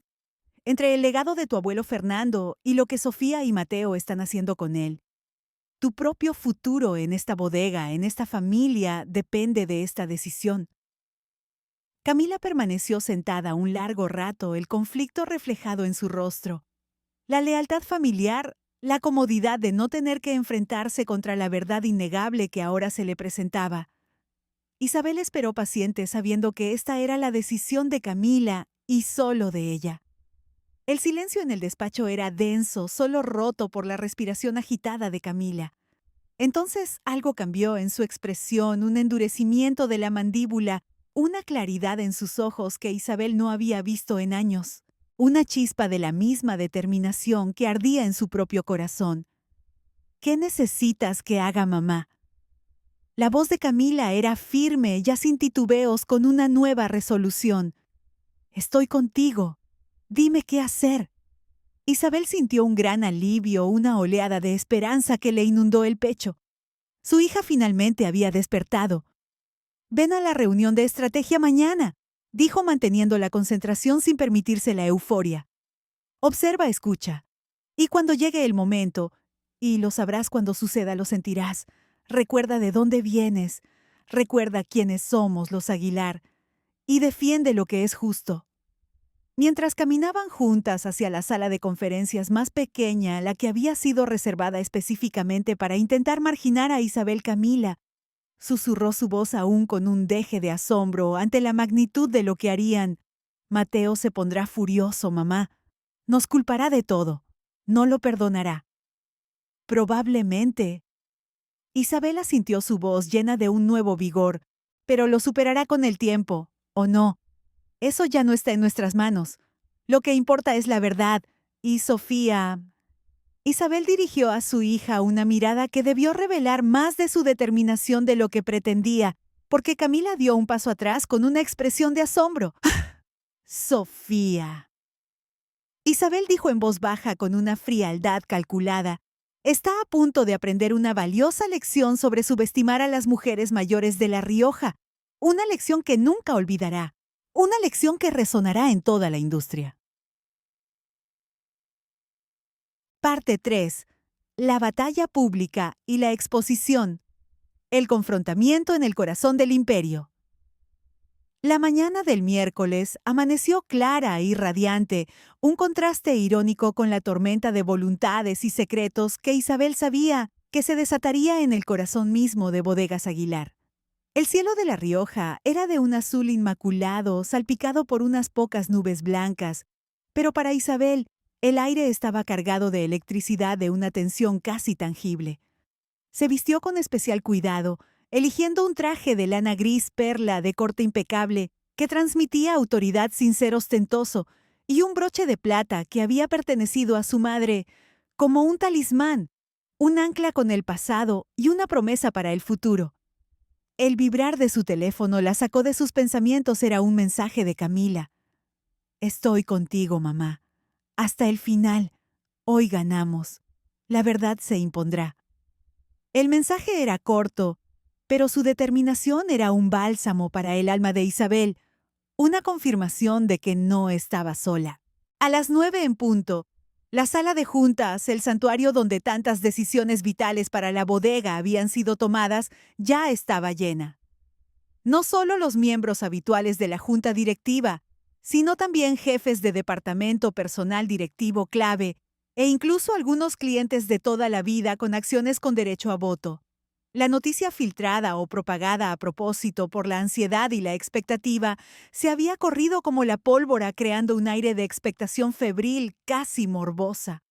entre el legado de tu abuelo Fernando y lo que Sofía y Mateo están haciendo con él. Tu propio futuro en esta bodega, en esta familia, depende de esta decisión». Camila permaneció sentada un largo rato, el conflicto reflejado en su rostro. La lealtad familiar, la comodidad de no tener que enfrentarse contra la verdad innegable que ahora se le presentaba. Isabel esperó paciente, sabiendo que esta era la decisión de Camila y solo de ella. El silencio en el despacho era denso, solo roto por la respiración agitada de Camila. Entonces algo cambió en su expresión, un endurecimiento de la mandíbula, una claridad en sus ojos que Isabel no había visto en años, una chispa de la misma determinación que ardía en su propio corazón. «¿Qué necesitas que haga, mamá?». La voz de Camila era firme, ya sin titubeos, con una nueva resolución. «Estoy contigo. Dime qué hacer». Isabel sintió un gran alivio, una oleada de esperanza que le inundó el pecho. Su hija finalmente había despertado. «Ven a la reunión de estrategia mañana», dijo, manteniendo la concentración sin permitirse la euforia. «Observa, escucha. Y cuando llegue el momento, y lo sabrás cuando suceda, lo sentirás, recuerda de dónde vienes, recuerda quiénes somos los Aguilar, y defiende lo que es justo». Mientras caminaban juntas hacia la sala de conferencias más pequeña, la que había sido reservada específicamente para intentar marginar a Isabel, Camila susurró su voz aún con un deje de asombro ante la magnitud de lo que harían. «Mateo se pondrá furioso, mamá. Nos culpará de todo. No lo perdonará». «Probablemente». Isabela sintió su voz llena de un nuevo vigor. «Pero lo superará con el tiempo, ¿o no? Eso ya no está en nuestras manos. Lo que importa es la verdad. Y Sofía Isabel dirigió a su hija una mirada que debió revelar más de su determinación de lo que pretendía, porque Camila dio un paso atrás con una expresión de asombro. Sofía. Isabel dijo en voz baja con una frialdad calculada. Está a punto de aprender una valiosa lección sobre subestimar a las mujeres mayores de La Rioja. Una lección que nunca olvidará. Una lección que resonará en toda la industria. Parte 3. La batalla pública y la exposición. El confrontamiento en el corazón del imperio. La mañana del miércoles amaneció clara y radiante, un contraste irónico con la tormenta de voluntades y secretos que Isabel sabía que se desataría en el corazón mismo de Bodegas Aguilar. El cielo de La Rioja era de un azul inmaculado, salpicado por unas pocas nubes blancas, pero para Isabel el aire estaba cargado de electricidad de una tensión casi tangible. Se vistió con especial cuidado, eligiendo un traje de lana gris perla de corte impecable que transmitía autoridad sin ser ostentoso, y un broche de plata que había pertenecido a su madre como un talismán, un ancla con el pasado y una promesa para el futuro. El vibrar de su teléfono la sacó de sus pensamientos. Era un mensaje de Camila. Estoy contigo, mamá. Hasta el final. Hoy ganamos. La verdad se impondrá. El mensaje era corto, pero su determinación era un bálsamo para el alma de Isabel, una confirmación de que no estaba sola. A las 9 en punto, la sala de juntas, el santuario donde tantas decisiones vitales para la bodega habían sido tomadas, ya estaba llena. No solo los miembros habituales de la junta directiva, sino también jefes de departamento, personal directivo clave, e incluso algunos clientes de toda la vida con acciones con derecho a voto. La noticia filtrada o propagada a propósito por la ansiedad y la expectativa se había corrido como la pólvora, creando un aire de expectación febril, casi morbosa.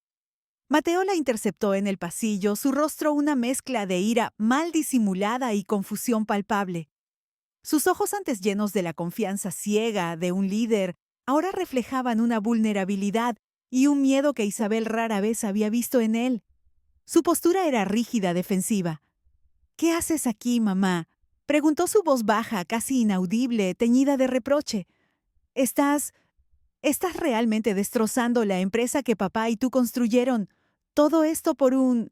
Mateo la interceptó en el pasillo, su rostro una mezcla de ira mal disimulada y confusión palpable. Sus ojos, antes llenos de la confianza ciega de un líder, ahora reflejaban una vulnerabilidad y un miedo que Isabel rara vez había visto en él. Su postura era rígida, defensiva. «¿Qué haces aquí, mamá?», preguntó su voz baja, casi inaudible, teñida de reproche. «¿Estás realmente destrozando la empresa que papá y tú construyeron? Todo esto por un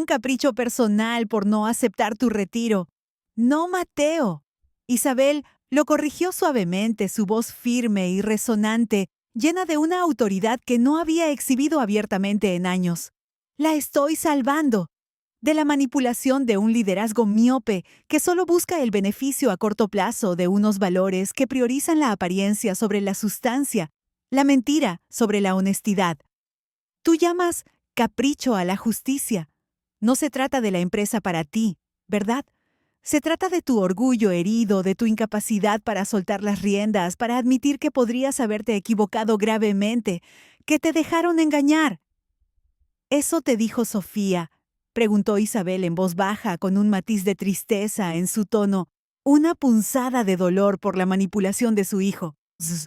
capricho personal, por no aceptar tu retiro». «No, Mateo». Isabel lo corrigió suavemente, su voz firme y resonante, llena de una autoridad que no había exhibido abiertamente en años. «La estoy salvando de la manipulación de un liderazgo miope que solo busca el beneficio a corto plazo, de unos valores que priorizan la apariencia sobre la sustancia, la mentira sobre la honestidad. Tú llamas capricho a la justicia. No se trata de la empresa para ti, ¿verdad? Se trata de tu orgullo herido, de tu incapacidad para soltar las riendas, para admitir que podrías haberte equivocado gravemente, que te dejaron engañar». «¿Eso te dijo Sofía?», preguntó Isabel en voz baja, con un matiz de tristeza en su tono, una punzada de dolor por la manipulación de su hijo. «Zzz,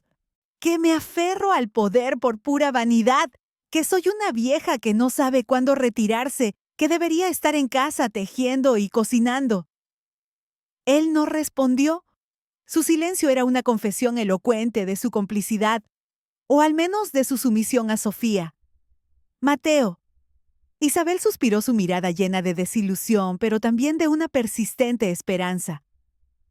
que me aferro al poder por pura vanidad, que soy una vieja que no sabe cuándo retirarse, que debería estar en casa tejiendo y cocinando». Él no respondió. Su silencio era una confesión elocuente de su complicidad, o al menos de su sumisión a Sofía. «Mateo». Isabel suspiró, su mirada llena de desilusión, pero también de una persistente esperanza.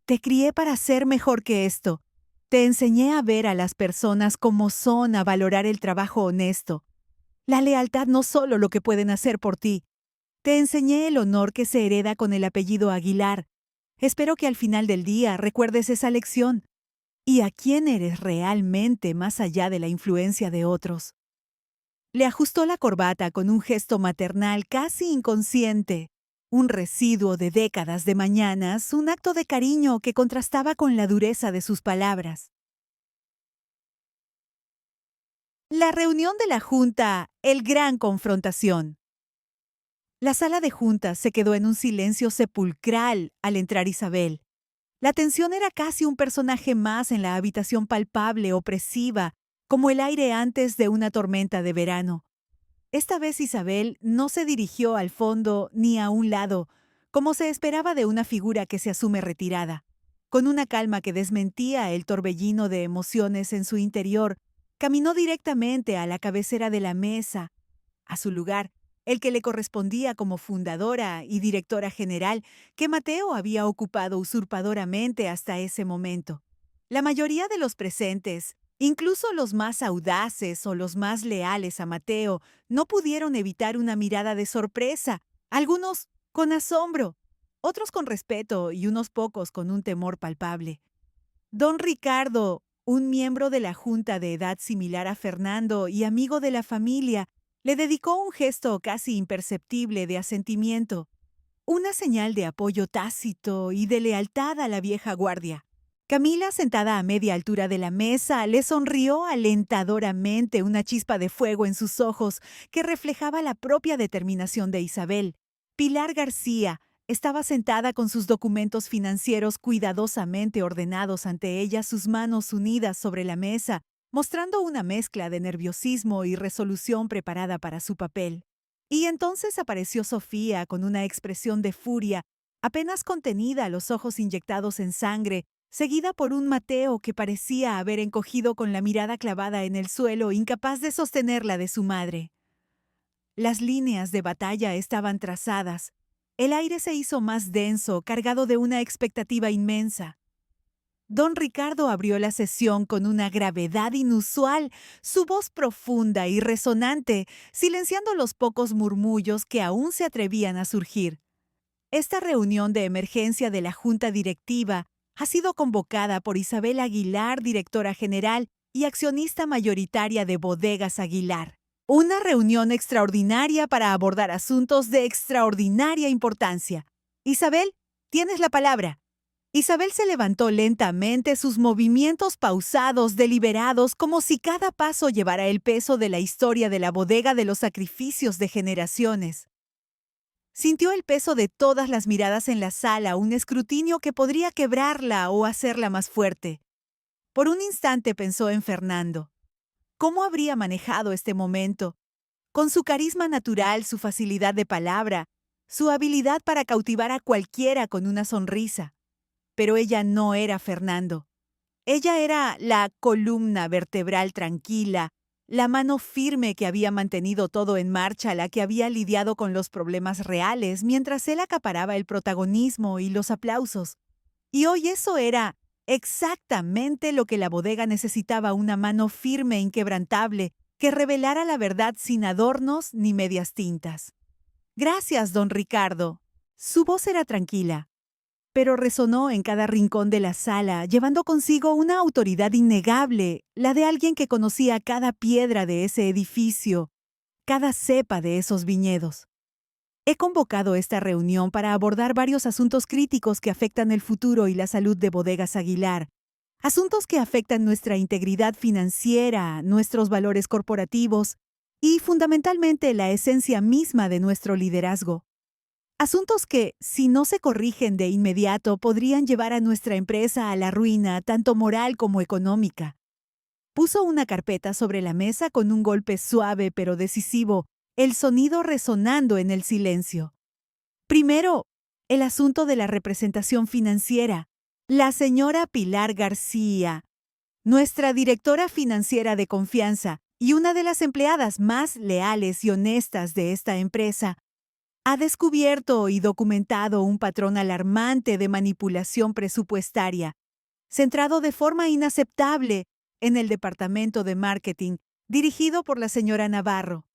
«Te crié para ser mejor que esto. Te enseñé a ver a las personas como son, a valorar el trabajo honesto. La lealtad, no solo lo que pueden hacer por ti. Te enseñé el honor que se hereda con el apellido Aguilar. Espero que al final del día recuerdes esa lección y a quién eres realmente más allá de la influencia de otros». Le ajustó la corbata con un gesto maternal casi inconsciente, un residuo de décadas de mañanas, un acto de cariño que contrastaba con la dureza de sus palabras. La reunión de la Junta, el gran confrontación. La sala de juntas se quedó en un silencio sepulcral al entrar Isabel. La tensión era casi un personaje más en la habitación, palpable, opresiva, como el aire antes de una tormenta de verano. Esta vez Isabel no se dirigió al fondo ni a un lado, como se esperaba de una figura que se asume retirada. Con una calma que desmentía el torbellino de emociones en su interior, caminó directamente a la cabecera de la mesa, a su lugar, el que le correspondía como fundadora y directora general, que Mateo había ocupado usurpadoramente hasta ese momento. La mayoría de los presentes, incluso los más audaces o los más leales a Mateo, no pudieron evitar una mirada de sorpresa, algunos con asombro, otros con respeto y unos pocos con un temor palpable. Don Ricardo, un miembro de la junta de edad similar a Fernando y amigo de la familia, le dedicó un gesto casi imperceptible de asentimiento, una señal de apoyo tácito y de lealtad a la vieja guardia. Camila, sentada a media altura de la mesa, le sonrió alentadoramente, una chispa de fuego en sus ojos que reflejaba la propia determinación de Isabel. Pilar García estaba sentada con sus documentos financieros cuidadosamente ordenados ante ella, sus manos unidas sobre la mesa, mostrando una mezcla de nerviosismo y resolución preparada para su papel. Y entonces apareció Sofía con una expresión de furia, apenas contenida, los ojos inyectados en sangre, seguida por un Mateo que parecía haber encogido con la mirada clavada en el suelo, incapaz de sostenerla de su madre. Las líneas de batalla estaban trazadas. El aire se hizo más denso, cargado de una expectativa inmensa. Don Ricardo abrió la sesión con una gravedad inusual, su voz profunda y resonante, silenciando los pocos murmullos que aún se atrevían a surgir. Esta reunión de emergencia de la Junta Directiva ha sido convocada por Isabel Aguilar, directora general y accionista mayoritaria de Bodegas Aguilar. Una reunión extraordinaria para abordar asuntos de extraordinaria importancia. Isabel, tienes la palabra. Isabel se levantó lentamente, sus movimientos pausados, deliberados, como si cada paso llevara el peso de la historia de la bodega, de los sacrificios de generaciones. Sintió el peso de todas las miradas en la sala, un escrutinio que podría quebrarla o hacerla más fuerte. Por un instante pensó en Fernando. ¿Cómo habría manejado este momento? Con su carisma natural, su facilidad de palabra, su habilidad para cautivar a cualquiera con una sonrisa. Pero ella no era Fernando. Ella era la columna vertebral tranquila, la mano firme que había mantenido todo en marcha, la que había lidiado con los problemas reales mientras él acaparaba el protagonismo y los aplausos. Y hoy eso era exactamente lo que la bodega necesitaba: una mano firme, inquebrantable, que revelara la verdad sin adornos ni medias tintas. Gracias, don Ricardo. Su voz era tranquila, pero resonó en cada rincón de la sala, llevando consigo una autoridad innegable, la de alguien que conocía cada piedra de ese edificio, cada cepa de esos viñedos. He convocado esta reunión para abordar varios asuntos críticos que afectan el futuro y la salud de Bodegas Aguilar, asuntos que afectan nuestra integridad financiera, nuestros valores corporativos y, fundamentalmente, la esencia misma de nuestro liderazgo. Asuntos que, si no se corrigen de inmediato, podrían llevar a nuestra empresa a la ruina, tanto moral como económica. Puso una carpeta sobre la mesa con un golpe suave pero decisivo, el sonido resonando en el silencio. Primero, el asunto de la representación financiera. La señora Pilar García, nuestra directora financiera de confianza y una de las empleadas más leales y honestas de esta empresa, ha descubierto y documentado un patrón alarmante de manipulación presupuestaria, centrado de forma inaceptable en el departamento de marketing, dirigido por la señora Navarro.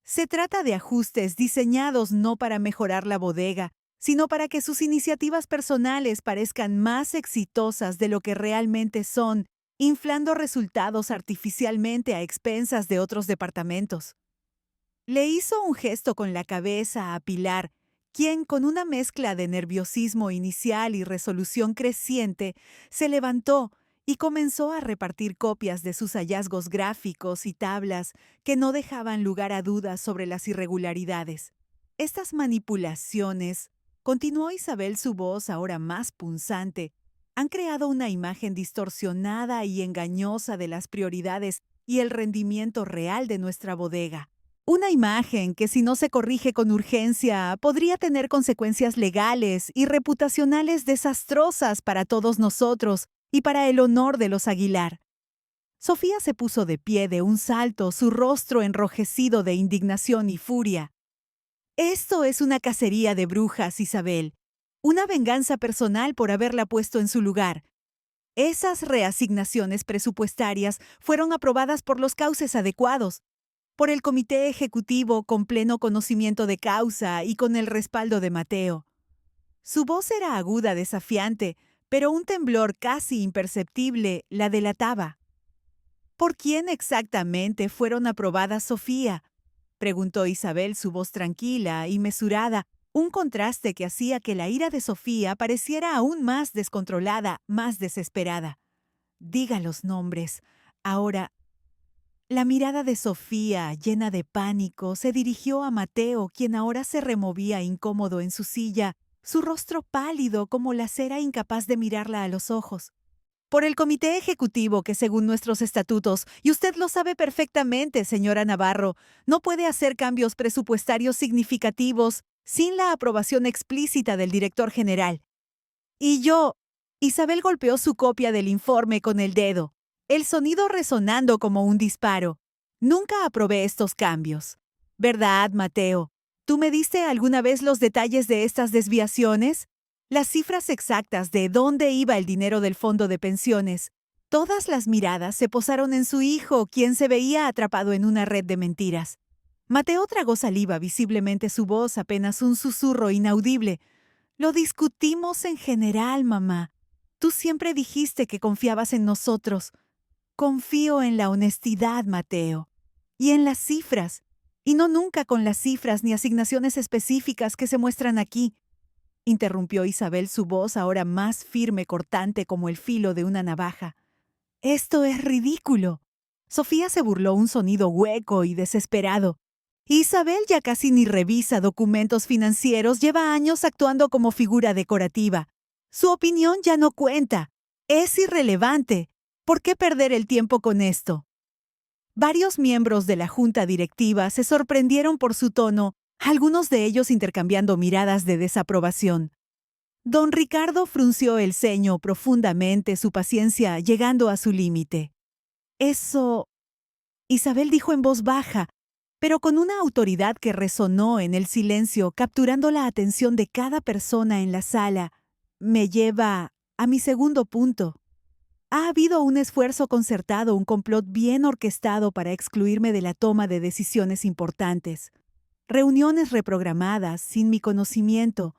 Se trata de ajustes diseñados no para mejorar la bodega, sino para que sus iniciativas personales parezcan más exitosas de lo que realmente son, inflando resultados artificialmente a expensas de otros departamentos. Le hizo un gesto con la cabeza a Pilar, quien, con una mezcla de nerviosismo inicial y resolución creciente, se levantó y comenzó a repartir copias de sus hallazgos gráficos y tablas que no dejaban lugar a dudas sobre las irregularidades. Estas manipulaciones, continuó Isabel, su voz ahora más punzante, han creado una imagen distorsionada y engañosa de las prioridades y el rendimiento real de nuestra bodega. Una imagen que, si no se corrige con urgencia, podría tener consecuencias legales y reputacionales desastrosas para todos nosotros y para el honor de los Aguilar. Sofía se puso de pie de un salto, su rostro enrojecido de indignación y furia. Esto es una cacería de brujas, Isabel. Una venganza personal por haberla puesto en su lugar. Esas reasignaciones presupuestarias fueron aprobadas por los cauces adecuados, por el comité ejecutivo con pleno conocimiento de causa y con el respaldo de Mateo. Su voz era aguda, desafiante, pero un temblor casi imperceptible la delataba. ¿Por quién exactamente fueron aprobadas, Sofía?, preguntó Isabel, su voz tranquila y mesurada, un contraste que hacía que la ira de Sofía pareciera aún más descontrolada, más desesperada. Diga los nombres. Ahora. La mirada de Sofía, llena de pánico, se dirigió a Mateo, quien ahora se removía incómodo en su silla, su rostro pálido como la cera, incapaz de mirarla a los ojos. Por el comité ejecutivo que, según nuestros estatutos, y usted lo sabe perfectamente, señora Navarro, no puede hacer cambios presupuestarios significativos sin la aprobación explícita del director general. Y yo. Isabel golpeó su copia del informe con el dedo, el sonido resonando como un disparo. Nunca aprobé estos cambios. ¿Verdad, Mateo? ¿Tú me diste alguna vez los detalles de estas desviaciones? Las cifras exactas de dónde iba el dinero del fondo de pensiones. Todas las miradas se posaron en su hijo, quien se veía atrapado en una red de mentiras. Mateo tragó saliva, visiblemente su voz apenas un susurro inaudible. Lo discutimos en general, mamá. Tú siempre dijiste que confiabas en nosotros. Confío en la honestidad, Mateo. Y en las cifras. Y no nunca con las cifras ni asignaciones específicas que se muestran aquí. Interrumpió Isabel, su voz ahora más firme, cortante como el filo de una navaja. Esto es ridículo. Sofía se burló, un sonido hueco y desesperado. Isabel ya casi ni revisa documentos financieros, lleva años actuando como figura decorativa. Su opinión ya no cuenta. Es irrelevante. ¿Por qué perder el tiempo con esto? Varios miembros de la junta directiva se sorprendieron por su tono, algunos de ellos intercambiando miradas de desaprobación. Don Ricardo frunció el ceño profundamente, su paciencia llegando a su límite. Eso. Isabel dijo en voz baja, pero con una autoridad que resonó en el silencio, capturando la atención de cada persona en la sala, me lleva a mi segundo punto. Ha habido un esfuerzo concertado, un complot bien orquestado para excluirme de la toma de decisiones importantes. Reuniones reprogramadas, sin mi conocimiento.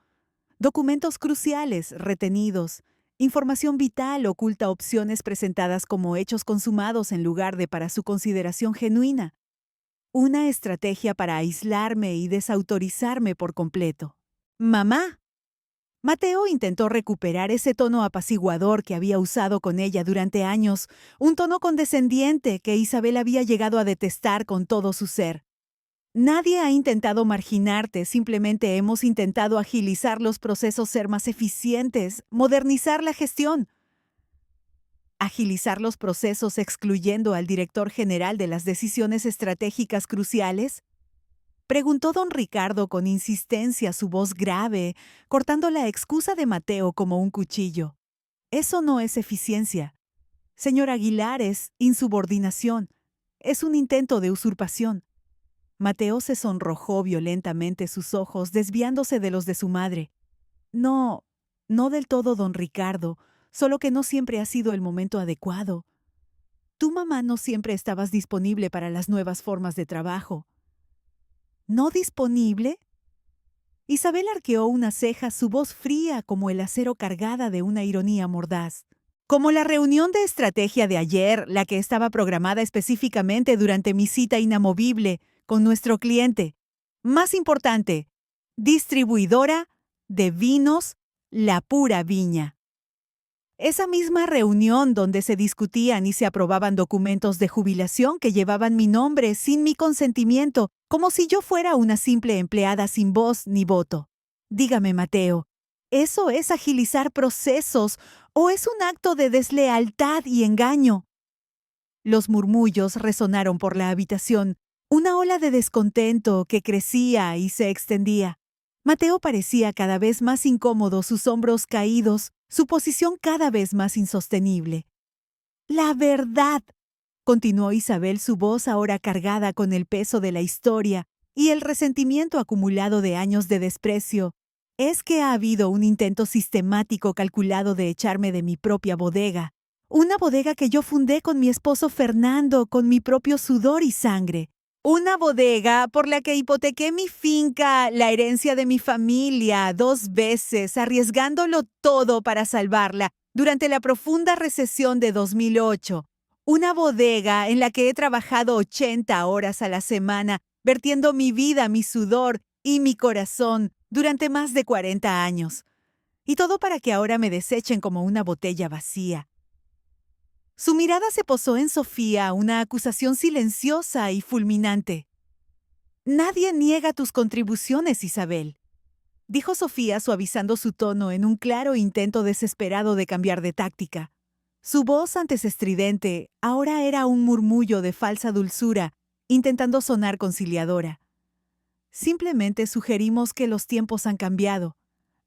Documentos cruciales retenidos. Información vital oculta, opciones presentadas como hechos consumados en lugar de para su consideración genuina. Una estrategia para aislarme y desautorizarme por completo. ¡Mamá! Mateo intentó recuperar ese tono apaciguador que había usado con ella durante años, un tono condescendiente que Isabel había llegado a detestar con todo su ser. Nadie ha intentado marginarte, simplemente hemos intentado agilizar los procesos, ser más eficientes, modernizar la gestión. ¿Agilizar los procesos excluyendo al director general de las decisiones estratégicas cruciales? Preguntó don Ricardo con insistencia, su voz grave, cortando la excusa de Mateo como un cuchillo. Eso no es eficiencia. Señor Aguilar, es insubordinación. Es un intento de usurpación. Mateo se sonrojó violentamente, sus ojos desviándose de los de su madre. No del todo, don Ricardo, solo que no siempre ha sido el momento adecuado. Tu mamá no siempre estabas disponible para las nuevas formas de trabajo. ¿No disponible? Isabel arqueó una ceja, su voz fría como el acero, cargada de una ironía mordaz. Como la reunión de estrategia de ayer, la que estaba programada específicamente durante mi cita inamovible con nuestro cliente. Más importante, distribuidora de vinos La Pura Viña. Esa misma reunión donde se discutían y se aprobaban documentos de jubilación que llevaban mi nombre sin mi consentimiento, como si yo fuera una simple empleada sin voz ni voto. Dígame, Mateo, ¿eso es agilizar procesos o es un acto de deslealtad y engaño? Los murmullos resonaron por la habitación. Una ola de descontento que crecía y se extendía. Mateo parecía cada vez más incómodo, sus hombros caídos, su posición cada vez más insostenible. La verdad, continuó Isabel, su voz ahora cargada con el peso de la historia y el resentimiento acumulado de años de desprecio, es que ha habido un intento sistemático calculado de echarme de mi propia bodega. Una bodega que yo fundé con mi esposo Fernando, con mi propio sudor y sangre. Una bodega por la que hipotequé mi finca, la herencia de mi familia, 2 veces, arriesgándolo todo para salvarla durante la profunda recesión de 2008. Una bodega en la que he trabajado 80 horas a la semana, vertiendo mi vida, mi sudor y mi corazón durante más de 40 años. Y todo para que ahora me desechen como una botella vacía. Su mirada se posó en Sofía, una acusación silenciosa y fulminante. «Nadie niega tus contribuciones, Isabel», dijo Sofía suavizando su tono en un claro intento desesperado de cambiar de táctica. Su voz antes estridente ahora era un murmullo de falsa dulzura, intentando sonar conciliadora. «Simplemente sugerimos que los tiempos han cambiado.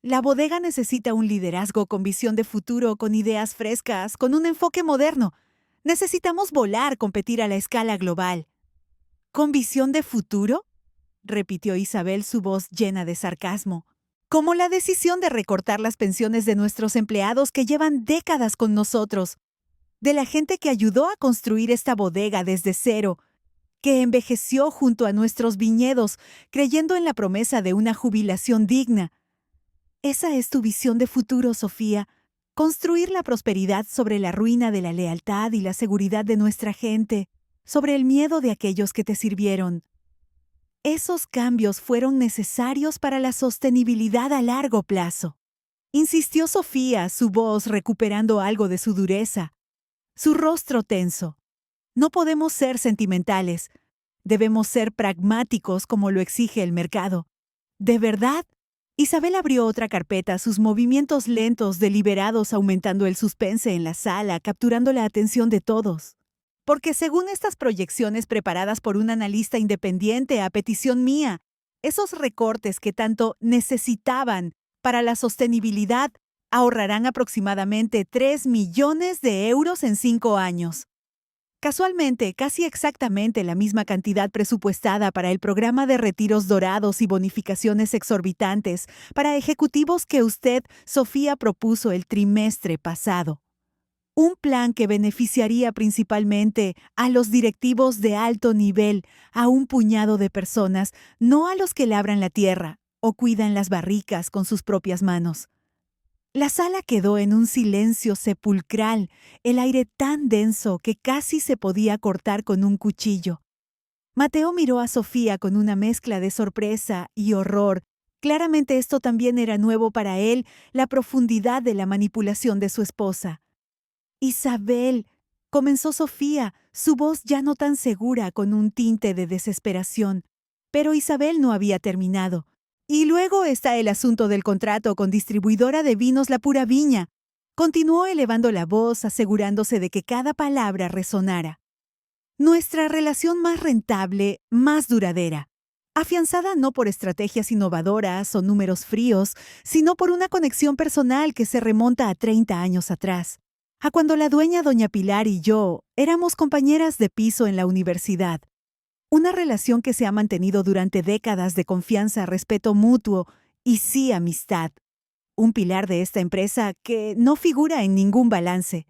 La bodega necesita un liderazgo con visión de futuro, con ideas frescas, con un enfoque moderno. Necesitamos volar, competir a la escala global». «¿Con visión de futuro?», repitió Isabel, su voz llena de sarcasmo. «Como la decisión de recortar las pensiones de nuestros empleados que llevan décadas con nosotros, de la gente que ayudó a construir esta bodega desde cero, que envejeció junto a nuestros viñedos, creyendo en la promesa de una jubilación digna. Esa es tu visión de futuro, Sofía. Construir la prosperidad sobre la ruina de la lealtad y la seguridad de nuestra gente, sobre el miedo de aquellos que te sirvieron. Esos cambios fueron necesarios para la sostenibilidad a largo plazo», insistió Sofía, su voz recuperando algo de su dureza, su rostro tenso. «No podemos ser sentimentales. Debemos ser pragmáticos como lo exige el mercado». «¿De verdad?». Isabel abrió otra carpeta, sus movimientos lentos, deliberados, aumentando el suspense en la sala, capturando la atención de todos. «Porque según estas proyecciones preparadas por un analista independiente a petición mía, esos recortes que tanto necesitaban para la sostenibilidad ahorrarán aproximadamente 3 millones de euros en 5 años. Casualmente, casi exactamente la misma cantidad presupuestada para el programa de retiros dorados y bonificaciones exorbitantes para ejecutivos que usted, Sofía, propuso el trimestre pasado. Un plan que beneficiaría principalmente a los directivos de alto nivel, a un puñado de personas, no a los que labran la tierra o cuidan las barricas con sus propias manos». La sala quedó en un silencio sepulcral, el aire tan denso que casi se podía cortar con un cuchillo. Mateo miró a Sofía con una mezcla de sorpresa y horror. Claramente esto también era nuevo para él, la profundidad de la manipulación de su esposa. «Isabel», comenzó Sofía, su voz ya no tan segura, con un tinte de desesperación. Pero Isabel no había terminado. «Y luego está el asunto del contrato con distribuidora de vinos La Pura Viña», continuó elevando la voz, asegurándose de que cada palabra resonara. «Nuestra relación más rentable, más duradera, afianzada no por estrategias innovadoras o números fríos, sino por una conexión personal que se remonta a 30 años atrás, a cuando la dueña doña Pilar y yo éramos compañeras de piso en la universidad. Una relación que se ha mantenido durante décadas de confianza, respeto mutuo y sí amistad. Un pilar de esta empresa que no figura en ningún balance».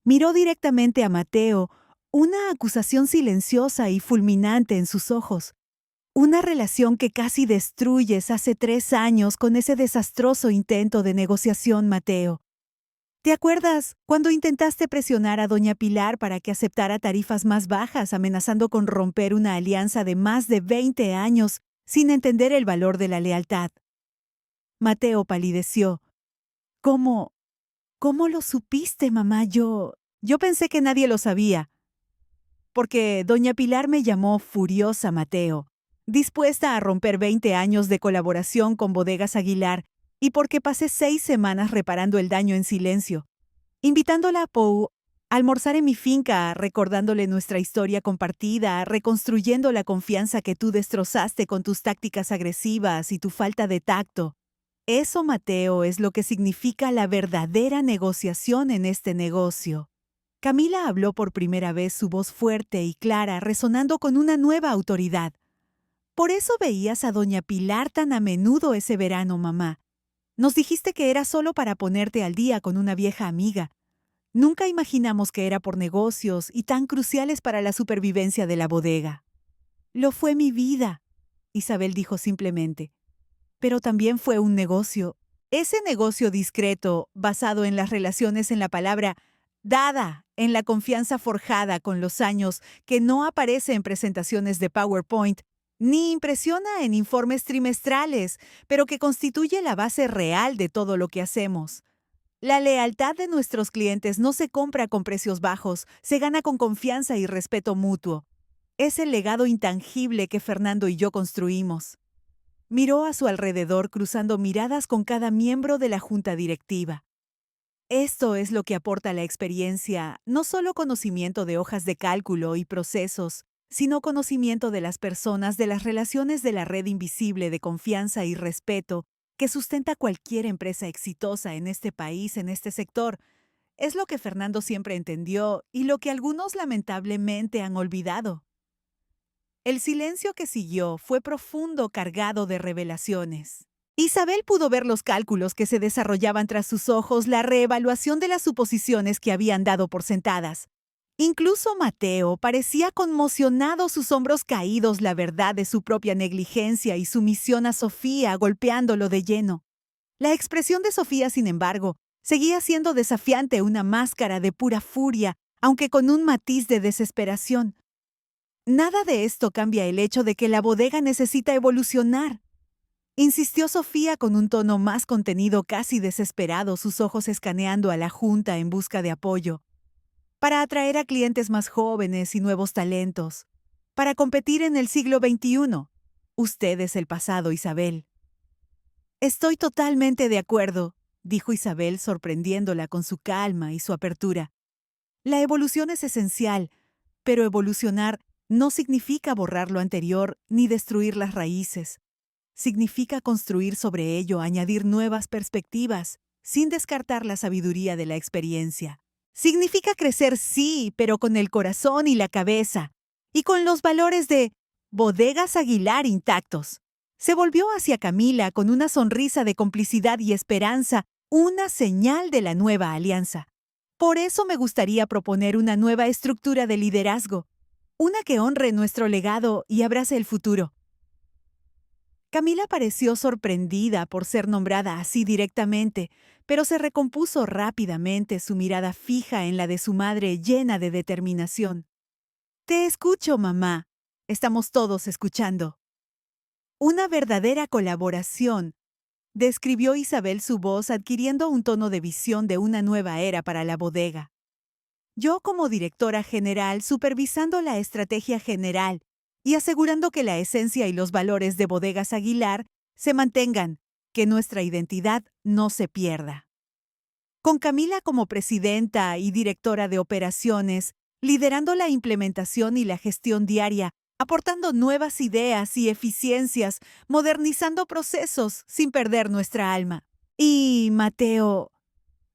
Miró directamente a Mateo, una acusación silenciosa y fulminante en sus ojos. «Una relación que casi destruyes hace 3 años con ese desastroso intento de negociación, Mateo. ¿Te acuerdas cuando intentaste presionar a doña Pilar para que aceptara tarifas más bajas, amenazando con romper una alianza de más de 20 años sin entender el valor de la lealtad?» Mateo palideció. «¿Cómo lo supiste, mamá? Yo pensé que nadie lo sabía». «Porque doña Pilar me llamó furiosa, Mateo, dispuesta a romper 20 años de colaboración con Bodegas Aguilar, y porque pasé 6 semanas reparando el daño en silencio, invitándola a Almorzar en mi finca, recordándole nuestra historia compartida, reconstruyendo la confianza que tú destrozaste con tus tácticas agresivas y tu falta de tacto. Eso, Mateo, es lo que significa la verdadera negociación en este negocio. Camila habló por primera vez, su voz fuerte y clara, resonando con una nueva autoridad. Por eso veías a doña Pilar tan a menudo ese verano, mamá. Nos dijiste que era solo para ponerte al día con una vieja amiga. Nunca imaginamos que era por negocios y tan cruciales para la supervivencia de la bodega. Lo fue mi vida, Isabel dijo simplemente. Pero también fue un negocio. Ese negocio discreto, basado en las relaciones en la palabra dada, en la confianza forjada con los años, que no aparece en presentaciones de PowerPoint, ni impresiona en informes trimestrales, pero que constituye la base real de todo lo que hacemos. La lealtad de nuestros clientes no se compra con precios bajos, se gana con confianza y respeto mutuo. Es el legado intangible que Fernando y yo construimos. Miró a su alrededor cruzando miradas con cada miembro de la junta directiva. Esto es lo que aporta la experiencia, no solo conocimiento de hojas de cálculo y procesos, sino conocimiento de las personas, de las relaciones de la red invisible de confianza y respeto que sustenta cualquier empresa exitosa en este país, en este sector. Es lo que Fernando siempre entendió y lo que algunos lamentablemente han olvidado. El silencio que siguió fue profundo, cargado de revelaciones. Isabel pudo ver los cálculos que se desarrollaban tras sus ojos, la reevaluación de las suposiciones que habían dado por sentadas. Incluso Mateo parecía conmocionado, sus hombros caídos, la verdad de su propia negligencia y sumisión a Sofía golpeándolo de lleno. La expresión de Sofía, sin embargo, seguía siendo desafiante, una máscara de pura furia, aunque con un matiz de desesperación. Nada de esto cambia el hecho de que la bodega necesita evolucionar, insistió Sofía con un tono más contenido, casi desesperado, sus ojos escaneando a la junta en busca de apoyo. Para atraer a clientes más jóvenes y nuevos talentos. Para competir en el siglo XXI. Usted es el pasado, Isabel. Estoy totalmente de acuerdo, dijo Isabel, sorprendiéndola con su calma y su apertura. La evolución es esencial, pero evolucionar no significa borrar lo anterior ni destruir las raíces. Significa construir sobre ello, añadir nuevas perspectivas, sin descartar la sabiduría de la experiencia. Significa crecer, sí, pero con el corazón y la cabeza, y con los valores de Bodegas Aguilar intactos. Se volvió hacia Camila con una sonrisa de complicidad y esperanza, una señal de la nueva alianza. Por eso me gustaría proponer una nueva estructura de liderazgo, una que honre nuestro legado y abrace el futuro. Camila pareció sorprendida por ser nombrada así directamente, pero se recompuso rápidamente, su mirada fija en la de su madre llena de determinación. Te escucho, mamá. Estamos todos escuchando. Una verdadera colaboración, describió Isabel, su voz adquiriendo un tono de visión de una nueva era para la bodega. Yo como directora general supervisando la estrategia general y asegurando que la esencia y los valores de Bodegas Aguilar se mantengan, que nuestra identidad no se pierda. Con Camila como presidenta y directora de operaciones, liderando la implementación y la gestión diaria, aportando nuevas ideas y eficiencias, modernizando procesos sin perder nuestra alma. Y Mateo...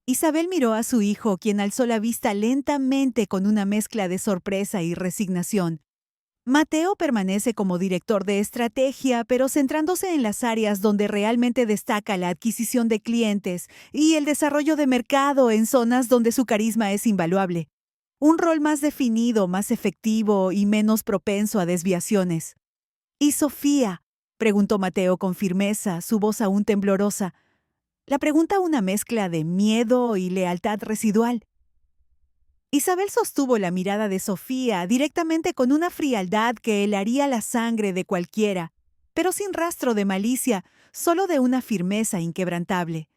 Isabel miró a su hijo, quien alzó la vista lentamente con una mezcla de sorpresa y resignación. Mateo permanece como director de estrategia, pero centrándose en las áreas donde realmente destaca la adquisición de clientes y el desarrollo de mercado en zonas donde su carisma es invaluable. Un rol más definido, más efectivo y menos propenso a desviaciones. ¿Y Sofía? Preguntó Mateo con firmeza, su voz aún temblorosa. La pregunta una mezcla de miedo y lealtad residual. Isabel sostuvo la mirada de Sofía directamente con una frialdad que helaría la sangre de cualquiera, pero sin rastro de malicia, solo de una firmeza inquebrantable.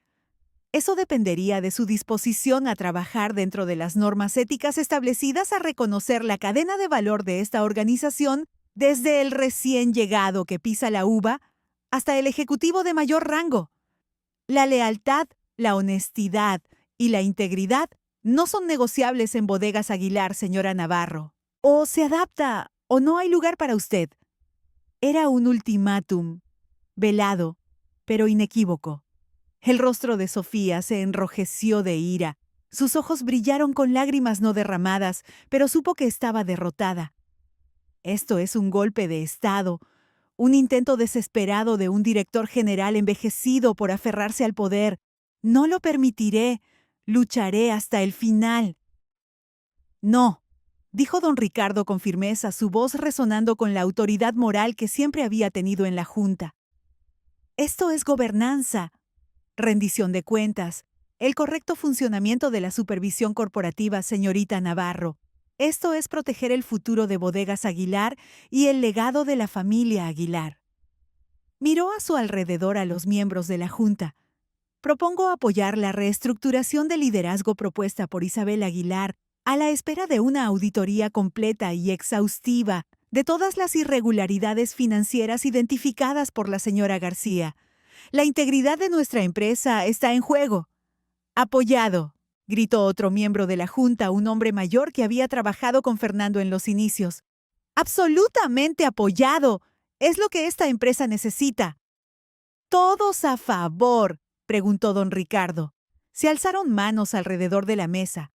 Eso dependería de su disposición a trabajar dentro de las normas éticas establecidas, a reconocer la cadena de valor de esta organización, desde el recién llegado que pisa la uva hasta el ejecutivo de mayor rango. La lealtad, la honestidad y la integridad No son negociables en Bodegas Aguilar, señora Navarro. O se adapta, o no hay lugar para usted. Era un ultimátum, velado, pero inequívoco. El rostro de Sofía se enrojeció de ira. Sus ojos brillaron con lágrimas no derramadas, pero supo que estaba derrotada. Esto es un golpe de Estado, un intento desesperado de un director general envejecido por aferrarse al poder. No lo permitiré. Lucharé hasta el final. No, dijo don Ricardo con firmeza, su voz resonando con la autoridad moral que siempre había tenido en la Junta. Esto es gobernanza, rendición de cuentas, el correcto funcionamiento de la supervisión corporativa, señorita Navarro. Esto es proteger el futuro de Bodegas Aguilar y el legado de la familia Aguilar. Miró a su alrededor a los miembros de la Junta. Propongo apoyar la reestructuración del liderazgo propuesta por Isabel Aguilar a la espera de una auditoría completa y exhaustiva de todas las irregularidades financieras identificadas por la señora García. La integridad de nuestra empresa está en juego. Apoyado, gritó otro miembro de la Junta, un hombre mayor que había trabajado con Fernando en los inicios. Absolutamente apoyado. Es lo que esta empresa necesita. Todos a favor, preguntó don Ricardo. Se alzaron manos alrededor de la mesa.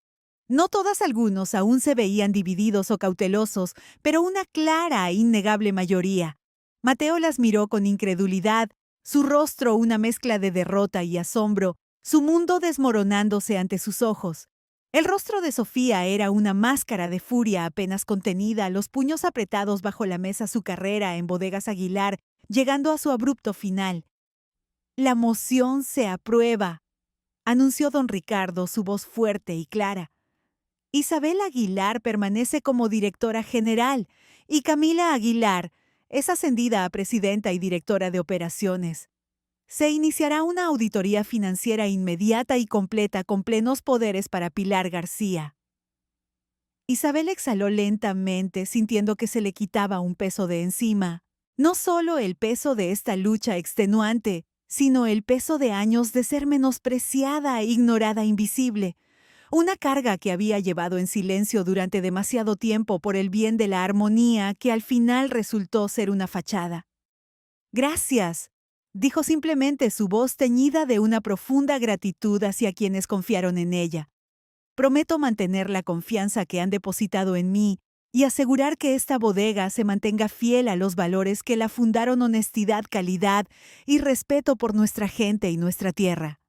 No todas, algunos aún se veían divididos o cautelosos, pero una clara e innegable mayoría. Mateo las miró con incredulidad, su rostro una mezcla de derrota y asombro, su mundo desmoronándose ante sus ojos. El rostro de Sofía era una máscara de furia apenas contenida, los puños apretados bajo la mesa, su carrera en Bodegas Aguilar, llegando a su abrupto final. La moción se aprueba, anunció don Ricardo, su voz fuerte y clara. Isabel Aguilar permanece como directora general y Camila Aguilar es ascendida a presidenta y directora de operaciones. Se iniciará una auditoría financiera inmediata y completa con plenos poderes para Pilar García. Isabel exhaló lentamente, sintiendo que se le quitaba un peso de encima. No solo el peso de esta lucha extenuante, sino el peso de años de ser menospreciada, ignorada, invisible. Una carga que había llevado en silencio durante demasiado tiempo por el bien de la armonía que al final resultó ser una fachada. Gracias, dijo simplemente, su voz teñida de una profunda gratitud hacia quienes confiaron en ella. Prometo mantener la confianza que han depositado en mí y asegurar que esta bodega se mantenga fiel a los valores que la fundaron: honestidad, calidad y respeto por nuestra gente y nuestra tierra.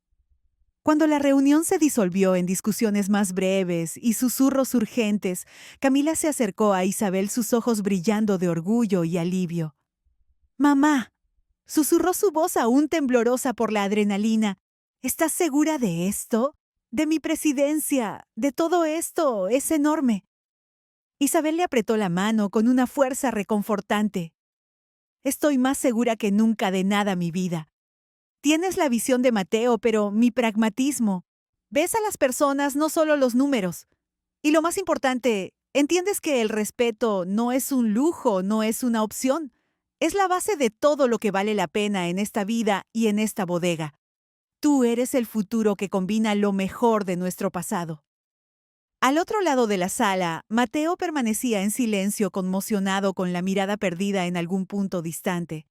Cuando la reunión se disolvió en discusiones más breves y susurros urgentes, Camila se acercó a Isabel, sus ojos brillando de orgullo y alivio. «Mamá», susurró su voz aún temblorosa por la adrenalina, «¿estás segura de esto? De mi presidencia, de todo esto, es enorme». Isabel le apretó la mano con una fuerza reconfortante. «Estoy más segura que nunca de nada, mi vida. Tienes la visión de Mateo, pero mi pragmatismo. Ves a las personas, no solo los números. Y lo más importante, entiendes que el respeto no es un lujo, no es una opción. Es la base de todo lo que vale la pena en esta vida y en esta bodega. Tú eres el futuro que combina lo mejor de nuestro pasado». Al otro lado de la sala, Mateo permanecía en silencio, conmocionado, con la mirada perdida en algún punto distante.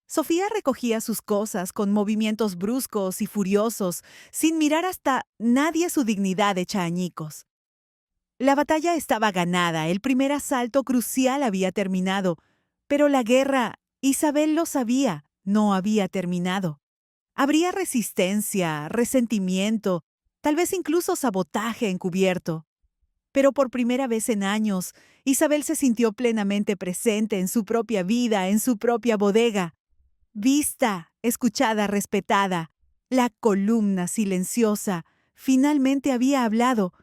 Sofía recogía sus cosas con movimientos bruscos y furiosos, sin mirar hasta nadie, su dignidad hecha añicos. La batalla estaba ganada, el primer asalto crucial había terminado, pero la guerra, Isabel lo sabía, no había terminado. Habría resistencia, resentimiento, tal vez incluso sabotaje encubierto. Pero por primera vez en años, Isabel se sintió plenamente presente en su propia vida, en su propia bodega. Vista, escuchada, respetada, la columna silenciosa finalmente había hablado,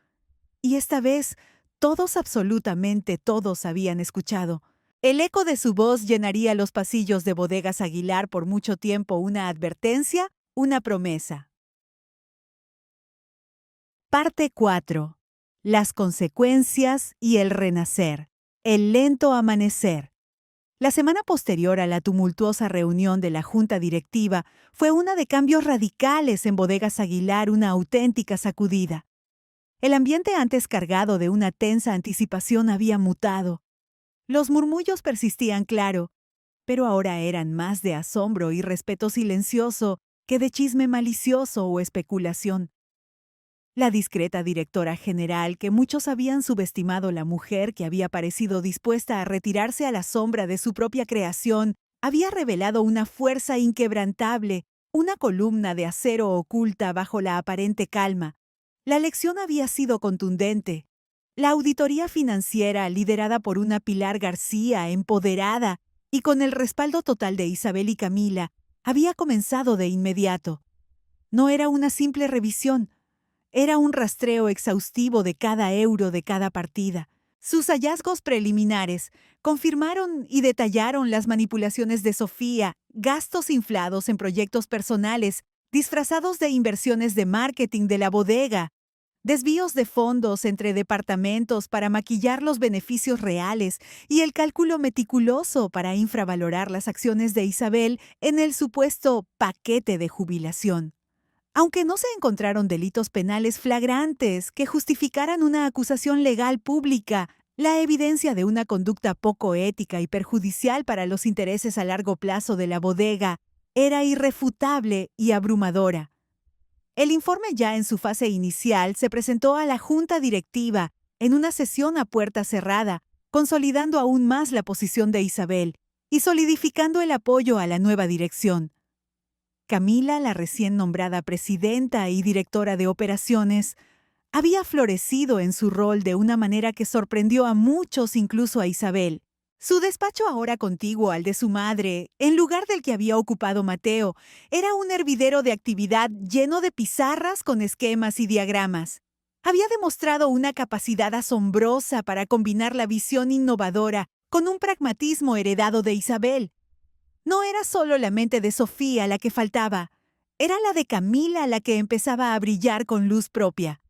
y esta vez todos, absolutamente todos, habían escuchado. El eco de su voz llenaría los pasillos de Bodegas Aguilar por mucho tiempo, una advertencia, una promesa. Parte 4. Las consecuencias y el renacer. El lento amanecer. La semana posterior a la tumultuosa reunión de la Junta Directiva fue una de cambios radicales en Bodegas Aguilar, una auténtica sacudida. El ambiente antes cargado de una tensa anticipación había mutado. Los murmullos persistían, claro, pero ahora eran más de asombro y respeto silencioso que de chisme malicioso o especulación. La discreta directora general, que muchos habían subestimado la mujer que había parecido dispuesta a retirarse a la sombra de su propia creación, había revelado una fuerza inquebrantable, una columna de acero oculta bajo la aparente calma. La lección había sido contundente. La auditoría financiera, liderada por una Pilar García, empoderada y con el respaldo total de Isabel y Camila, había comenzado de inmediato. No era una simple revisión. Era un rastreo exhaustivo de cada euro de cada partida. Sus hallazgos preliminares confirmaron y detallaron las manipulaciones de Sofía, gastos inflados en proyectos personales, disfrazados de inversiones de marketing de la bodega, desvíos de fondos entre departamentos para maquillar los beneficios reales y el cálculo meticuloso para infravalorar las acciones de Isabel en el supuesto paquete de jubilación. Aunque no se encontraron delitos penales flagrantes que justificaran una acusación legal pública, la evidencia de una conducta poco ética y perjudicial para los intereses a largo plazo de la bodega era irrefutable y abrumadora. El informe, ya en su fase inicial, se presentó a la junta directiva en una sesión a puerta cerrada, consolidando aún más la posición de Isabel y solidificando el apoyo a la nueva dirección. Camila, la recién nombrada presidenta y directora de operaciones, había florecido en su rol de una manera que sorprendió a muchos, incluso a Isabel. Su despacho, ahora contiguo al de su madre, en lugar del que había ocupado Mateo, era un hervidero de actividad lleno de pizarras con esquemas y diagramas. Había demostrado una capacidad asombrosa para combinar la visión innovadora con un pragmatismo heredado de Isabel. No era solo la mente de Sofía la que faltaba, era la de Camila la que empezaba a brillar con luz propia.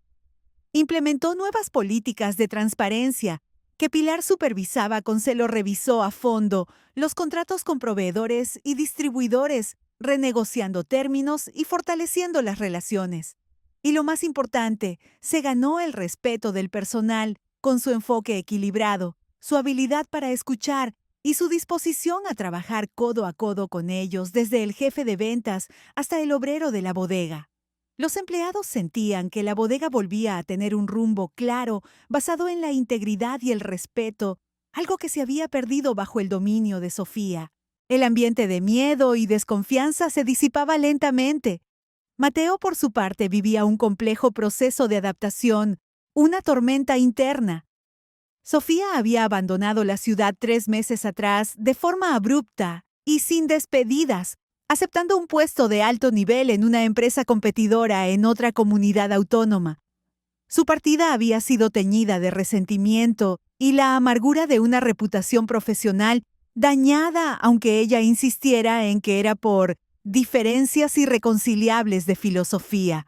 Implementó nuevas políticas de transparencia, que Pilar supervisaba con celo. Revisó a fondo los contratos con proveedores y distribuidores, renegociando términos y fortaleciendo las relaciones. Y lo más importante, se ganó el respeto del personal con su enfoque equilibrado, su habilidad para escuchar y su disposición a trabajar codo a codo con ellos, desde el jefe de ventas hasta el obrero de la bodega. Los empleados sentían que la bodega volvía a tener un rumbo claro, basado en la integridad y el respeto, algo que se había perdido bajo el dominio de Sofía. El ambiente de miedo y desconfianza se disipaba lentamente. Mateo, por su parte, vivía un complejo proceso de adaptación, una tormenta interna. Sofía había abandonado la ciudad 3 meses atrás de forma abrupta y sin despedidas, aceptando un puesto de alto nivel en una empresa competidora en otra comunidad autónoma. Su partida había sido teñida de resentimiento y la amargura de una reputación profesional dañada, aunque ella insistiera en que era por diferencias irreconciliables de filosofía.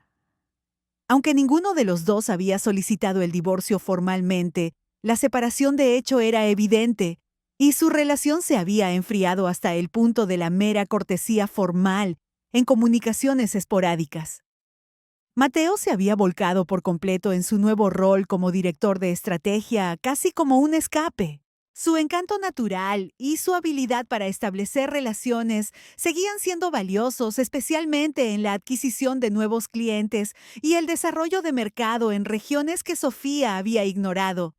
Aunque ninguno de los dos había solicitado el divorcio formalmente, la separación de hecho era evidente, y su relación se había enfriado hasta el punto de la mera cortesía formal, en comunicaciones esporádicas. Mateo se había volcado por completo en su nuevo rol como director de estrategia, casi como un escape. Su encanto natural y su habilidad para establecer relaciones seguían siendo valiosos, especialmente en la adquisición de nuevos clientes y el desarrollo de mercado en regiones que Sofía había ignorado.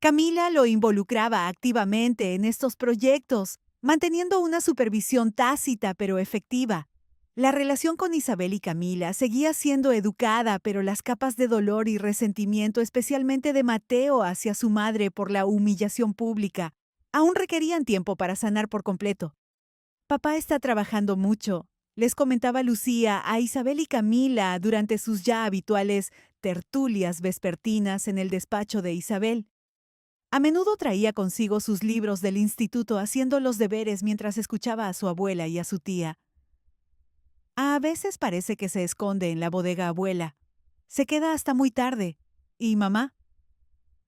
Camila lo involucraba activamente en estos proyectos, manteniendo una supervisión tácita pero efectiva. La relación con Isabel y Camila seguía siendo educada, pero las capas de dolor y resentimiento, especialmente de Mateo hacia su madre por la humillación pública, aún requerían tiempo para sanar por completo. «Papá está trabajando mucho», les comentaba Lucía a Isabel y Camila durante sus ya habituales tertulias vespertinas en el despacho de Isabel. A menudo traía consigo sus libros del instituto, haciendo los deberes mientras escuchaba a su abuela y a su tía. A veces parece que se esconde en la bodega, abuela. Se queda hasta muy tarde. ¿Y mamá?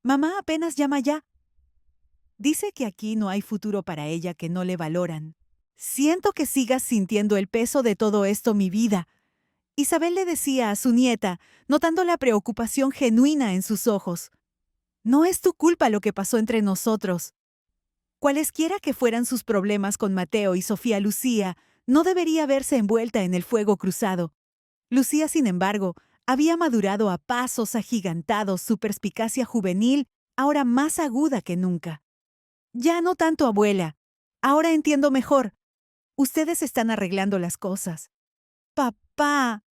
Mamá apenas llama ya. Dice que aquí no hay futuro para ella, que no le valoran. Siento que sigas sintiendo el peso de todo esto, mi vida. Isabel le decía a su nieta, notando la preocupación genuina en sus ojos: «No es tu culpa lo que pasó entre nosotros. Cualesquiera que fueran sus problemas con Mateo y Sofía Lucía, no debería verse envuelta en el fuego cruzado». Lucía, sin embargo, había madurado a pasos agigantados su perspicacia juvenil, ahora más aguda que nunca. «Ya no tanto, abuela. Ahora entiendo mejor. Ustedes están arreglando las cosas». «Papá».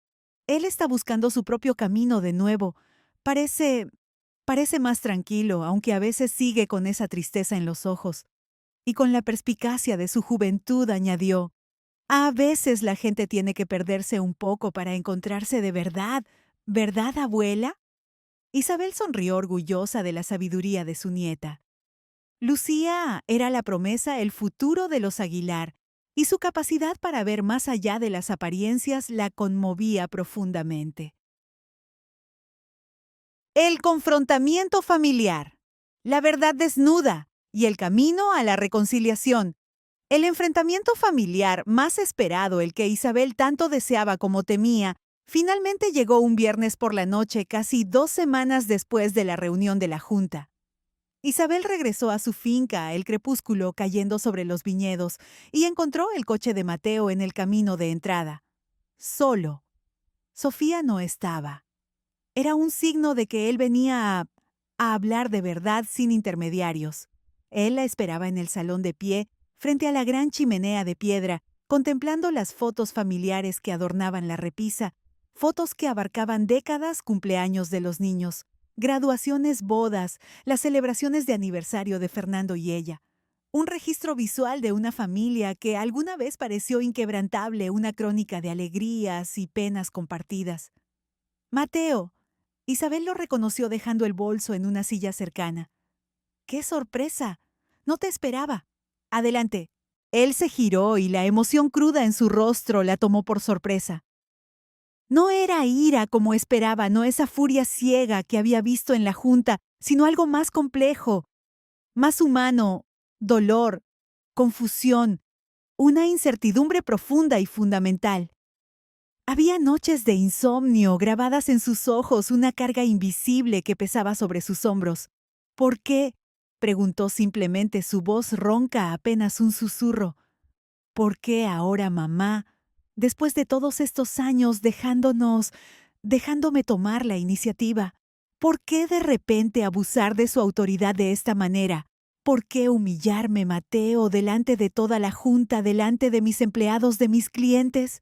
Él está buscando su propio camino de nuevo. Parece más tranquilo, aunque a veces sigue con esa tristeza en los ojos. Y con la perspicacia de su juventud añadió: «A veces la gente tiene que perderse un poco para encontrarse de verdad. ¿Verdad, abuela?». Isabel sonrió orgullosa de la sabiduría de su nieta. Lucía era la promesa, el futuro de los Aguilar, y su capacidad para ver más allá de las apariencias la conmovía profundamente. El confrontamiento familiar, la verdad desnuda y el camino a la reconciliación. El enfrentamiento familiar más esperado, el que Isabel tanto deseaba como temía, finalmente llegó un viernes por la noche, casi 2 semanas después de la reunión de la Junta. Isabel regresó a su finca, el crepúsculo cayendo sobre los viñedos, y encontró el coche de Mateo en el camino de entrada. Solo. Sofía no estaba. Era un signo de que él venía a hablar de verdad sin intermediarios. Él la esperaba en el salón de pie, frente a la gran chimenea de piedra, contemplando las fotos familiares que adornaban la repisa, fotos que abarcaban décadas, cumpleaños de los niños, graduaciones, bodas, las celebraciones de aniversario de Fernando y ella. Un registro visual de una familia que alguna vez pareció inquebrantable, una crónica de alegrías y penas compartidas. «Mateo». Isabel lo reconoció dejando el bolso en una silla cercana. «¡Qué sorpresa! No te esperaba. Adelante». Él se giró y la emoción cruda en su rostro la tomó por sorpresa. No era ira como esperaba, no esa furia ciega que había visto en la Junta, sino algo más complejo, más humano: dolor, confusión, una incertidumbre profunda y fundamental. Había noches de insomnio grabadas en sus ojos, una carga invisible que pesaba sobre sus hombros. «¿Por qué?», preguntó simplemente, su voz ronca, apenas un susurro. «¿Por qué ahora, mamá? Después de todos estos años dejándome tomar la iniciativa. ¿Por qué de repente abusar de su autoridad de esta manera? ¿Por qué humillarme, Mateo, delante de toda la Junta, delante de mis empleados, de mis clientes?»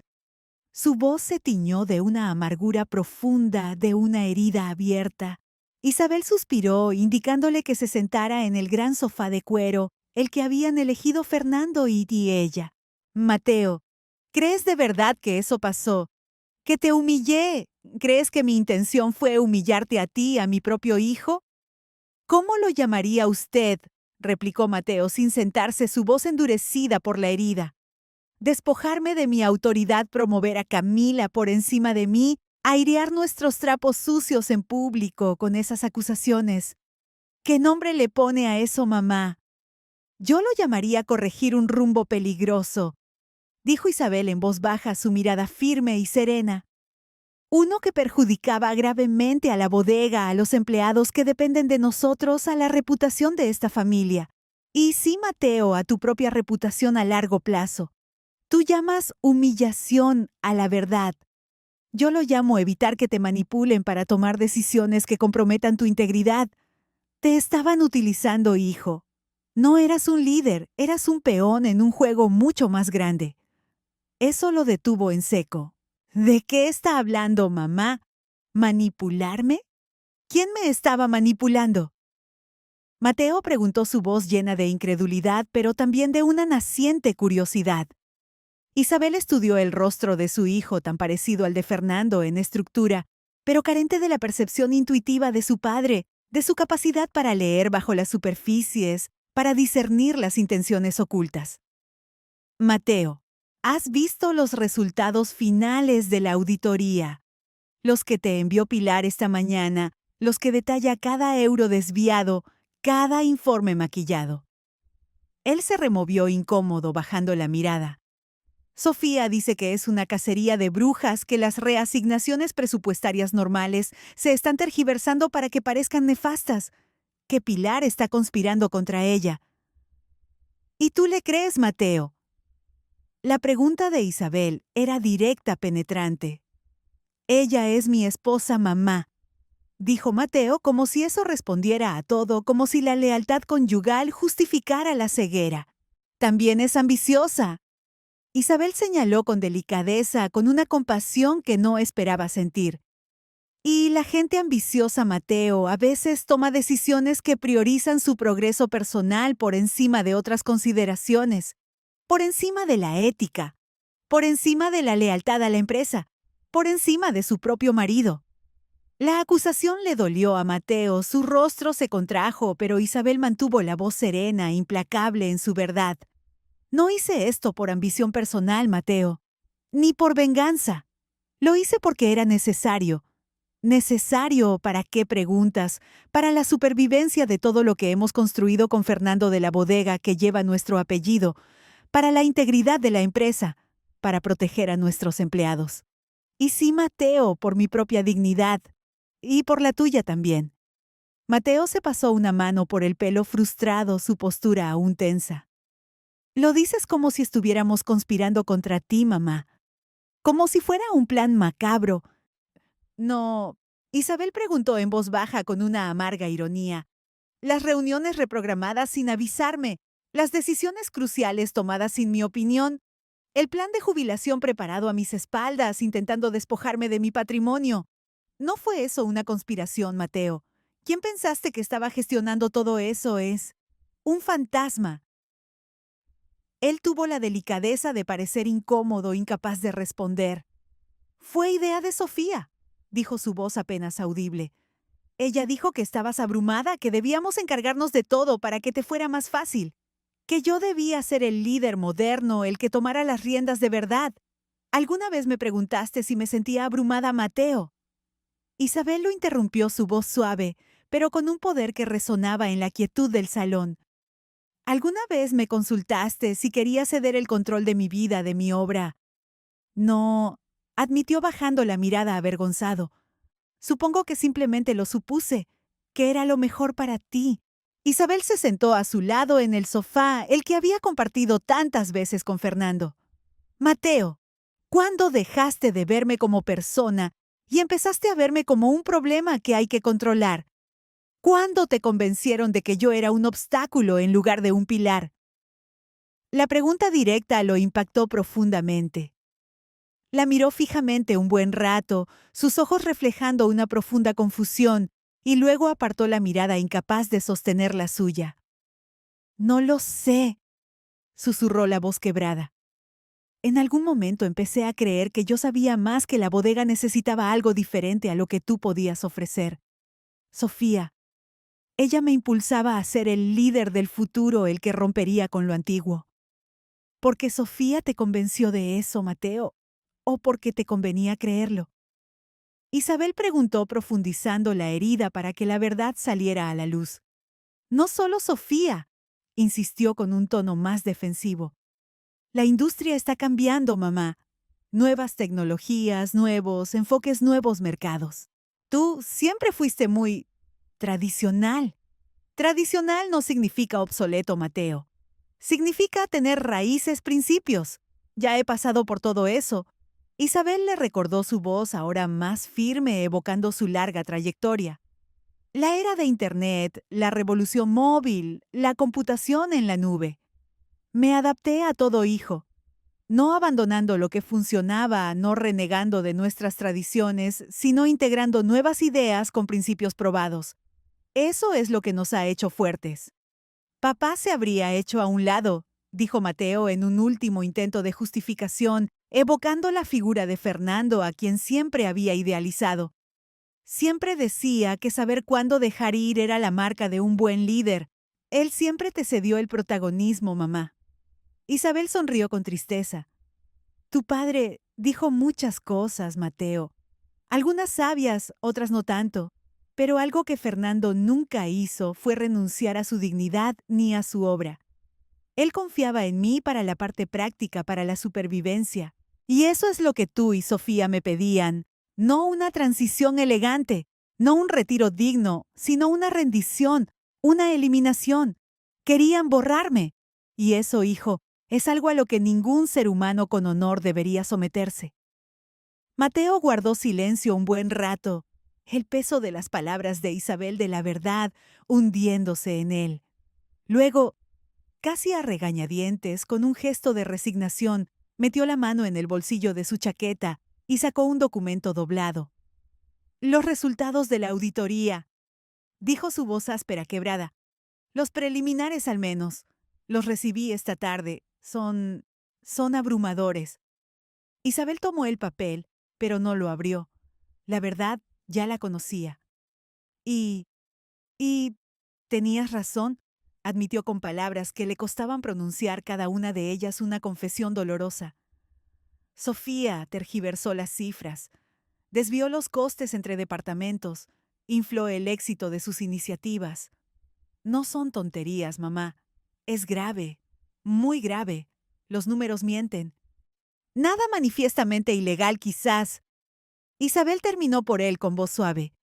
Su voz se tiñó de una amargura profunda, de una herida abierta. Isabel suspiró, indicándole que se sentara en el gran sofá de cuero, el que habían elegido Fernando y ella. «Mateo, ¿crees de verdad que eso pasó? ¿Que te humillé? ¿Crees que mi intención fue humillarte a ti, a mi propio hijo?» «¿Cómo lo llamaría usted?», replicó Mateo, sin sentarse, su voz endurecida por la herida. «¿Despojarme de mi autoridad, promover a Camila por encima de mí, airear nuestros trapos sucios en público con esas acusaciones? ¿Qué nombre le pone a eso, mamá?» «Yo lo llamaría corregir un rumbo peligroso», dijo Isabel en voz baja, su mirada firme y serena. «Uno que perjudicaba gravemente a la bodega, a los empleados que dependen de nosotros, a la reputación de esta familia. Y sí, Mateo, a tu propia reputación a largo plazo. Tú llamas humillación a la verdad. Yo lo llamo evitar que te manipulen para tomar decisiones que comprometan tu integridad. Te estaban utilizando, hijo. No eras un líder, eras un peón en un juego mucho más grande». Eso lo detuvo en seco. «¿De qué está hablando, mamá? ¿Manipularme? ¿Quién me estaba manipulando?». Mateo preguntó, su voz llena de incredulidad, pero también de una naciente curiosidad. Isabel estudió el rostro de su hijo, tan parecido al de Fernando en estructura, pero carente de la percepción intuitiva de su padre, de su capacidad para leer bajo las superficies, para discernir las intenciones ocultas. «Mateo, ¿has visto los resultados finales de la auditoría? Los que te envió Pilar esta mañana, los que detalla cada euro desviado, cada informe maquillado». Él se removió incómodo, bajando la mirada. Sofía dice que es una cacería de brujas, que las reasignaciones presupuestarias normales se están tergiversando para que parezcan nefastas, que Pilar está conspirando contra ella. ¿Y tú le crees, Mateo? La pregunta de Isabel era directa, penetrante. Ella es mi esposa mamá, dijo Mateo como si eso respondiera a todo, como si la lealtad conyugal justificara la ceguera. También es ambiciosa. Isabel señaló con delicadeza, con una compasión que no esperaba sentir. Y la gente ambiciosa, Mateo, a veces toma decisiones que priorizan su progreso personal por encima de otras consideraciones, por encima de la ética, por encima de la lealtad a la empresa, por encima de su propio marido. La acusación le dolió a Mateo, su rostro se contrajo, pero Isabel mantuvo la voz serena, implacable en su verdad. No hice esto por ambición personal, Mateo, ni por venganza. Lo hice porque era necesario. ¿Necesario para qué preguntas? Para la supervivencia de todo lo que hemos construido con Fernando de la bodega que lleva nuestro apellido, para la integridad de la empresa, para proteger a nuestros empleados. Y sí, Mateo, por mi propia dignidad, y por la tuya también. Mateo se pasó una mano por el pelo frustrado, su postura aún tensa. Lo dices como si estuviéramos conspirando contra ti, mamá. Como si fuera un plan macabro. No. Isabel preguntó en voz baja con una amarga ironía. Las reuniones reprogramadas sin avisarme, las decisiones cruciales tomadas sin mi opinión, el plan de jubilación preparado a mis espaldas intentando despojarme de mi patrimonio. ¿No fue eso una conspiración, Mateo? ¿Quién pensaste que estaba gestionando todo eso es? Un fantasma. Él tuvo la delicadeza de parecer incómodo, incapaz de responder. Fue idea de Sofía, dijo su voz apenas audible. Ella dijo que estabas abrumada, que debíamos encargarnos de todo para que te fuera más fácil, que yo debía ser el líder moderno, el que tomara las riendas de verdad. ¿Alguna vez me preguntaste si me sentía abrumada, Mateo? Isabel lo interrumpió su voz suave, pero con un poder que resonaba en la quietud del salón. ¿Alguna vez me consultaste si quería ceder el control de mi vida, de mi obra? No, admitió bajando la mirada avergonzado. Supongo que simplemente lo supuse, que era lo mejor para ti. Isabel se sentó a su lado en el sofá, el que había compartido tantas veces con Fernando. Mateo, ¿cuándo dejaste de verme como persona y empezaste a verme como un problema que hay que controlar? ¿Cuándo te convencieron de que yo era un obstáculo en lugar de un pilar? La pregunta directa lo impactó profundamente. La miró fijamente un buen rato, sus ojos reflejando una profunda confusión, y luego apartó la mirada incapaz de sostener la suya. No lo sé, susurró la voz quebrada. En algún momento empecé a creer que yo sabía más, que la bodega necesitaba algo diferente a lo que tú podías ofrecer. Sofía. Ella me impulsaba a ser el líder del futuro, el que rompería con lo antiguo. ¿Porque Sofía te convenció de eso, Mateo? ¿O porque te convenía creerlo? Isabel preguntó, profundizando la herida para que la verdad saliera a la luz. No solo Sofía, insistió con un tono más defensivo. La industria está cambiando, mamá. Nuevas tecnologías, nuevos enfoques, nuevos mercados. Tú siempre fuiste muy tradicional. Tradicional no significa obsoleto, Mateo. Significa tener raíces, principios. Ya he pasado por todo eso. Isabel le recordó su voz ahora más firme, evocando su larga trayectoria. La era de Internet, la revolución móvil, la computación en la nube. Me adapté a todo, hijo. No abandonando lo que funcionaba, no renegando de nuestras tradiciones, sino integrando nuevas ideas con principios probados. Eso es lo que nos ha hecho fuertes. Papá se habría hecho a un lado, dijo Mateo en un último intento de justificación, evocando la figura de Fernando, a quien siempre había idealizado. Siempre decía que saber cuándo dejar ir era la marca de un buen líder. Él siempre te cedió el protagonismo, mamá. Isabel sonrió con tristeza. Tu padre dijo muchas cosas, Mateo. Algunas sabias, otras no tanto. Pero algo que Fernando nunca hizo fue renunciar a su dignidad ni a su obra. Él confiaba en mí para la parte práctica, para la supervivencia. Y eso es lo que tú y Sofía me pedían. No una transición elegante, no un retiro digno, sino una rendición, una eliminación. Querían borrarme. Y eso, hijo, es algo a lo que ningún ser humano con honor debería someterse. Mateo guardó silencio un buen rato, el peso de las palabras de Isabel de la verdad hundiéndose en él. Luego, casi a regañadientes, con un gesto de resignación, metió la mano en el bolsillo de su chaqueta y sacó un documento doblado. Los resultados de la auditoría, dijo su voz áspera, quebrada. Los preliminares al menos. Los recibí esta tarde. Son abrumadores. Isabel tomó el papel, pero no lo abrió. La verdad, ya la conocía. Y tenías razón, admitió con palabras que le costaban pronunciar cada una de ellas una confesión dolorosa. Sofía tergiversó las cifras, desvió los costes entre departamentos, infló el éxito de sus iniciativas. No son tonterías, mamá. Es grave, muy grave. Los números mienten. Nada manifiestamente ilegal, quizás. Isabel terminó por él con voz suave.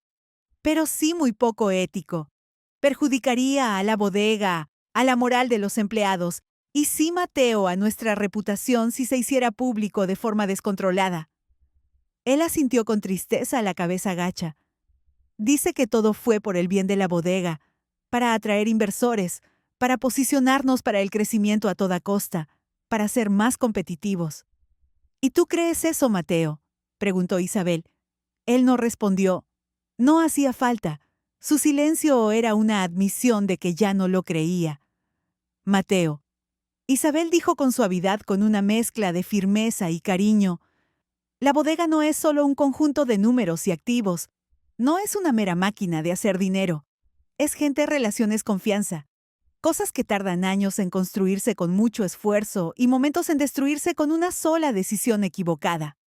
Pero sí muy poco ético. Perjudicaría a la bodega, a la moral de los empleados, y sí, Mateo, a nuestra reputación si se hiciera público de forma descontrolada. Él asintió con tristeza, la cabeza gacha. Dice que todo fue por el bien de la bodega, para atraer inversores, para posicionarnos para el crecimiento a toda costa, para ser más competitivos. ¿Y tú crees eso, Mateo?, preguntó Isabel. Él no respondió. No hacía falta. Su silencio era una admisión de que ya no lo creía. Mateo. Isabel dijo con suavidad, con una mezcla de firmeza y cariño. La bodega no es solo un conjunto de números y activos. No es una mera máquina de hacer dinero. Es gente, relaciones, confianza. Cosas que tardan años en construirse con mucho esfuerzo y momentos en destruirse con una sola decisión equivocada.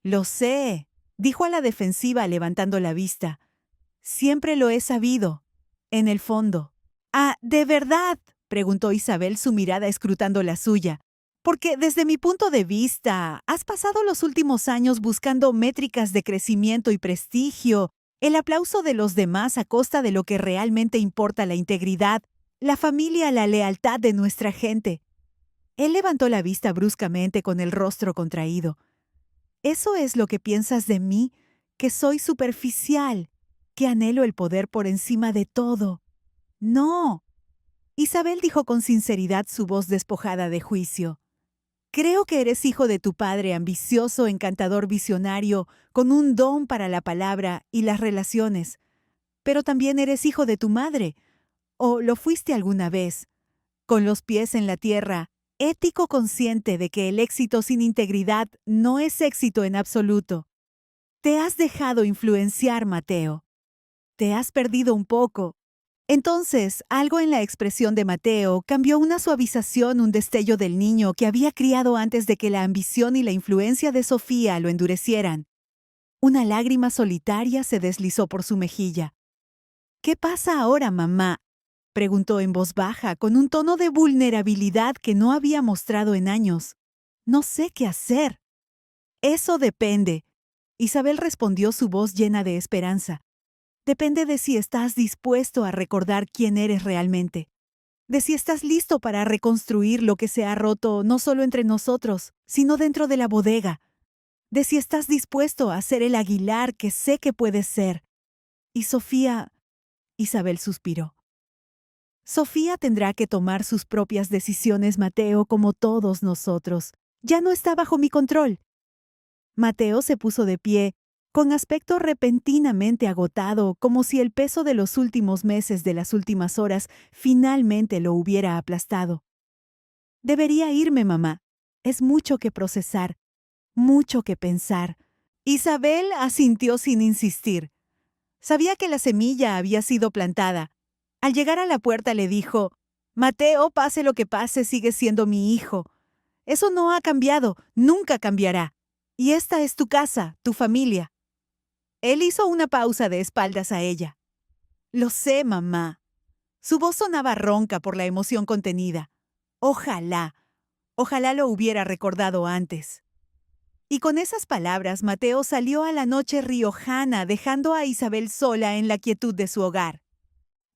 Lo sé, dijo a la defensiva levantando la vista. Siempre lo he sabido, en el fondo. Ah, ¿de verdad?, preguntó Isabel, su mirada escrutando la suya. Porque desde mi punto de vista, has pasado los últimos años buscando métricas de crecimiento y prestigio, el aplauso de los demás a costa de lo que realmente importa: la integridad, la familia, la lealtad de nuestra gente. Él levantó la vista bruscamente con el rostro contraído. ¿Eso es lo que piensas de mí? ¿Que soy superficial? ¿Que anhelo el poder por encima de todo? No. Isabel dijo con sinceridad, su voz despojada de juicio. Creo que eres hijo de tu padre, ambicioso, encantador, visionario, con un don para la palabra y las relaciones. Pero también eres hijo de tu madre, o lo fuiste alguna vez, con los pies en la tierra, ético, consciente de que el éxito sin integridad no es éxito en absoluto. Te has dejado influenciar, Mateo. Te has perdido un poco. Entonces, algo en la expresión de Mateo cambió, una suavización, un destello del niño que había criado antes de que la ambición y la influencia de Sofía lo endurecieran. Una lágrima solitaria se deslizó por su mejilla. ¿Qué pasa ahora, mamá?, preguntó en voz baja, con un tono de vulnerabilidad que no había mostrado en años. No sé qué hacer. Eso depende. Isabel respondió, su voz llena de esperanza. Depende de si estás dispuesto a recordar quién eres realmente. De si estás listo para reconstruir lo que se ha roto no solo entre nosotros, sino dentro de la bodega. De si estás dispuesto a ser el Aguilar que sé que puedes ser. Y Sofía... Isabel suspiró. Sofía tendrá que tomar sus propias decisiones, Mateo, como todos nosotros. Ya no está bajo mi control. Mateo se puso de pie, con aspecto repentinamente agotado, como si el peso de los últimos meses, de las últimas horas, finalmente lo hubiera aplastado. Debería irme, mamá. Es mucho que procesar, mucho que pensar. Isabel asintió sin insistir. Sabía que la semilla había sido plantada. Al llegar a la puerta le dijo: Mateo, pase lo que pase, sigue siendo mi hijo. Eso no ha cambiado, nunca cambiará. Y esta es tu casa, tu familia. Él hizo una pausa de espaldas a ella. Lo sé, mamá. Su voz sonaba ronca por la emoción contenida. Ojalá, ojalá lo hubiera recordado antes. Y con esas palabras, Mateo salió a la noche riojana, dejando a Isabel sola en la quietud de su hogar.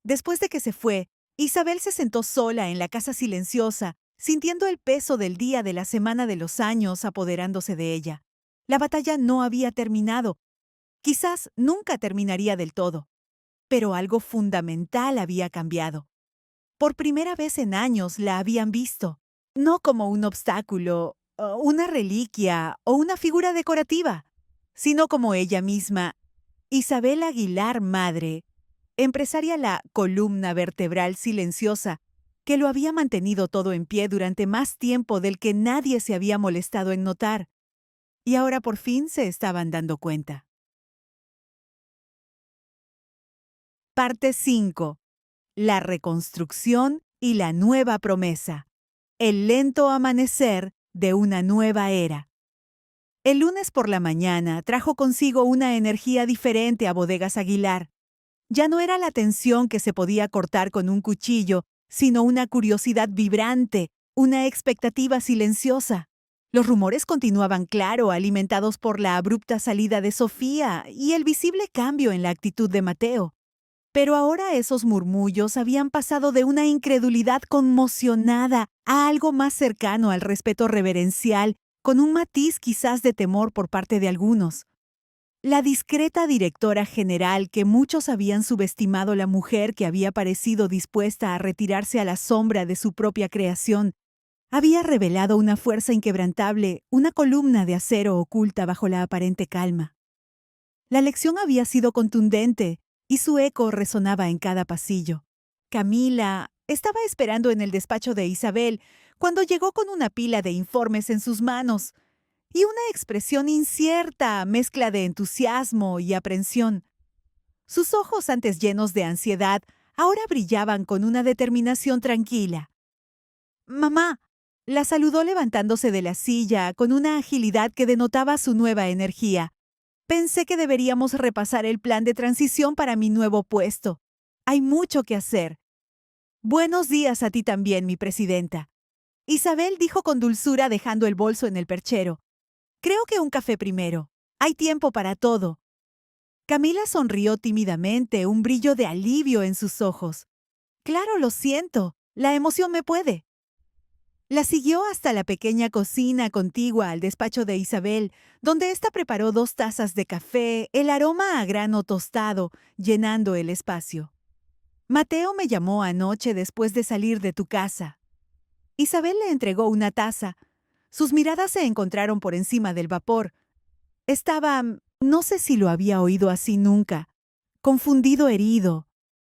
Después de que se fue, Isabel se sentó sola en la casa silenciosa, sintiendo el peso del día de la semana de los años apoderándose de ella. La batalla no había terminado. Quizás nunca terminaría del todo. Pero algo fundamental había cambiado. Por primera vez en años la habían visto, no como un obstáculo, o una reliquia o una figura decorativa, sino como ella misma, Isabel Aguilar madre, empresaria, la columna vertebral silenciosa que lo había mantenido todo en pie durante más tiempo del que nadie se había molestado en notar, y ahora por fin se estaban dando cuenta. Parte 5. La reconstrucción y la nueva promesa. El lento amanecer de una nueva era. El lunes por la mañana trajo consigo una energía diferente a Bodegas Aguilar. Ya no era la tensión que se podía cortar con un cuchillo, sino una curiosidad vibrante, una expectativa silenciosa. Los rumores continuaban, claro, alimentados por la abrupta salida de Sofía y el visible cambio en la actitud de Mateo. Pero ahora esos murmullos habían pasado de una incredulidad conmocionada a algo más cercano al respeto reverencial, con un matiz quizás de temor por parte de algunos. La discreta directora general, que muchos habían subestimado, la mujer que había parecido dispuesta a retirarse a la sombra de su propia creación, había revelado una fuerza inquebrantable, una columna de acero oculta bajo la aparente calma. La lección había sido contundente, y su eco resonaba en cada pasillo. Camila estaba esperando en el despacho de Isabel cuando llegó con una pila de informes en sus manos y una expresión incierta, mezcla de entusiasmo y aprensión. Sus ojos, antes llenos de ansiedad, ahora brillaban con una determinación tranquila. «Mamá», la saludó levantándose de la silla con una agilidad que denotaba su nueva energía. «Pensé que deberíamos repasar el plan de transición para mi nuevo puesto. Hay mucho que hacer». «Buenos días a ti también, mi presidenta», Isabel dijo con dulzura, dejando el bolso en el perchero. «Creo que un café primero. Hay tiempo para todo». Camila sonrió tímidamente, un brillo de alivio en sus ojos. «Claro, lo siento. La emoción me puede». La siguió hasta la pequeña cocina contigua al despacho de Isabel, donde ésta preparó 2 tazas de café, el aroma a grano tostado, llenando el espacio. «Mateo me llamó anoche después de salir de tu casa». Isabel le entregó una taza. Sus miradas se encontraron por encima del vapor. Estaba, no sé si lo había oído así nunca, confundido, herido.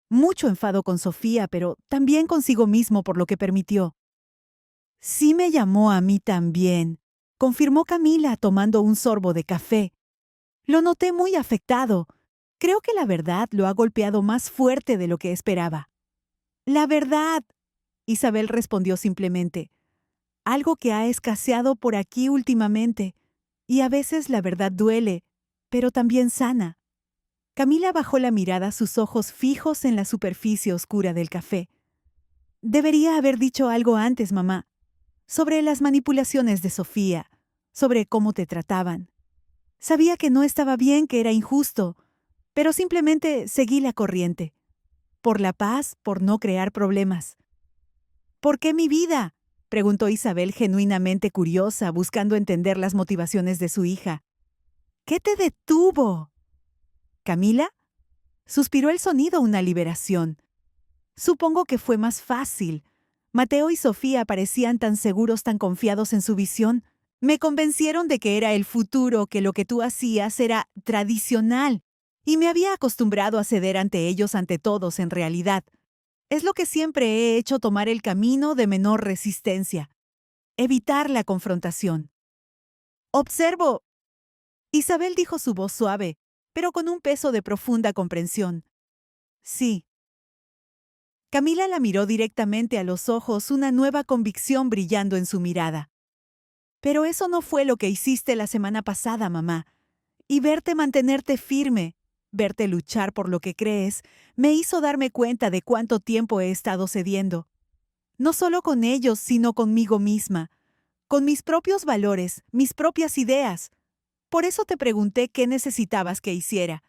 Mucho enfado con Sofía, pero también consigo mismo por lo que permitió. «Sí me llamó a mí también», confirmó Camila tomando un sorbo de café. «Lo noté muy afectado. Creo que la verdad lo ha golpeado más fuerte de lo que esperaba». «La verdad», Isabel respondió simplemente. «Algo que ha escaseado por aquí últimamente. Y a veces la verdad duele, pero también sana». Camila bajó la mirada, sus ojos fijos en la superficie oscura del café. «Debería haber dicho algo antes, mamá. Sobre las manipulaciones de Sofía, sobre cómo te trataban. Sabía que no estaba bien, que era injusto, pero simplemente seguí la corriente. Por la paz, por no crear problemas». «¿Por qué mi vida?», preguntó Isabel, genuinamente curiosa, buscando entender las motivaciones de su hija. «¿Qué te detuvo?». «¿Camila?», suspiró el sonido, una liberación. «Supongo que fue más fácil. Mateo y Sofía parecían tan seguros, tan confiados en su visión. Me convencieron de que era el futuro, que lo que tú hacías era tradicional, y me había acostumbrado a ceder ante ellos, ante todos, en realidad. Es lo que siempre he hecho, tomar el camino de menor resistencia. Evitar la confrontación». «Observo», Isabel dijo, su voz suave, pero con un peso de profunda comprensión. «Sí». Camila la miró directamente a los ojos, una nueva convicción brillando en su mirada. «Pero eso no fue lo que hiciste la semana pasada, mamá. Y verte mantenerte firme, verte luchar por lo que crees, me hizo darme cuenta de cuánto tiempo he estado cediendo. No solo con ellos, sino conmigo misma, con mis propios valores, mis propias ideas. Por eso te pregunté qué necesitabas que hiciera.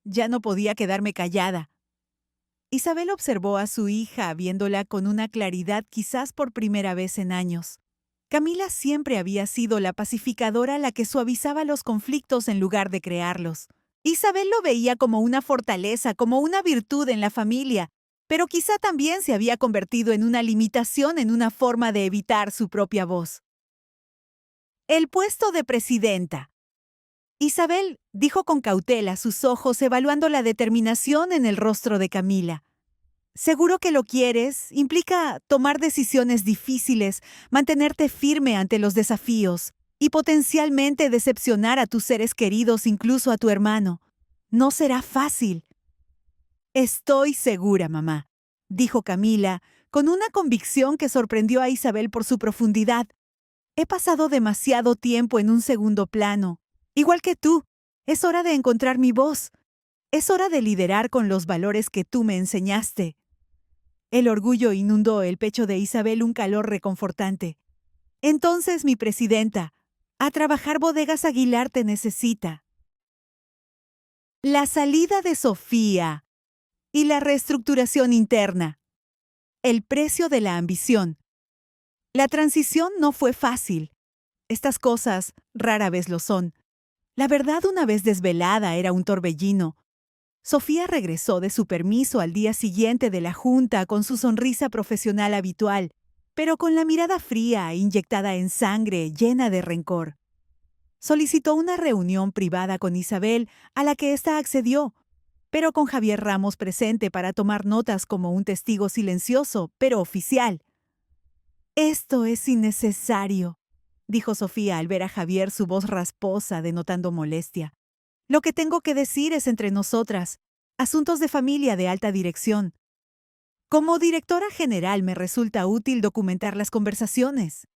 Ya no podía quedarme callada. Isabel observó a su hija, viéndola con una claridad quizás por primera vez en años. Camila siempre había sido la pacificadora, la que suavizaba los conflictos en lugar de crearlos. Isabel lo veía como una fortaleza, como una virtud en la familia, pero quizá también se había convertido en una limitación, en una forma de evitar su propia voz. El puesto de presidenta. Isabel dijo con cautela, sus ojos evaluando la determinación en el rostro de Camila. Seguro que lo quieres, implica tomar decisiones difíciles, mantenerte firme ante los desafíos y potencialmente decepcionar a tus seres queridos, incluso a tu hermano. No será fácil. Estoy segura, mamá, dijo Camila, con una convicción que sorprendió a Isabel por su profundidad. He pasado demasiado tiempo en un segundo plano. Igual que tú, es hora de encontrar mi voz. Es hora de liderar con los valores que tú me enseñaste. El orgullo inundó el pecho de Isabel, un calor reconfortante. Entonces, mi presidenta, a trabajar Bodegas Aguilar te necesita. La salida de Sofía y la reestructuración interna. El precio de la ambición. La transición no fue fácil. Estas cosas rara vez lo son. La verdad, una vez desvelada, era un torbellino. Sofía regresó de su permiso al día siguiente de la junta con su sonrisa profesional habitual, pero con la mirada fría, inyectada en sangre, llena de rencor. Solicitó una reunión privada con Isabel, a la que ésta accedió, pero con Javier Ramos presente para tomar notas como un testigo silencioso, pero oficial. «Esto es innecesario», dijo Sofía al ver a Javier, su voz rasposa, denotando molestia. «Lo que tengo que decir es entre nosotras. Asuntos de familia de alta dirección. Como directora general me resulta útil documentar las conversaciones».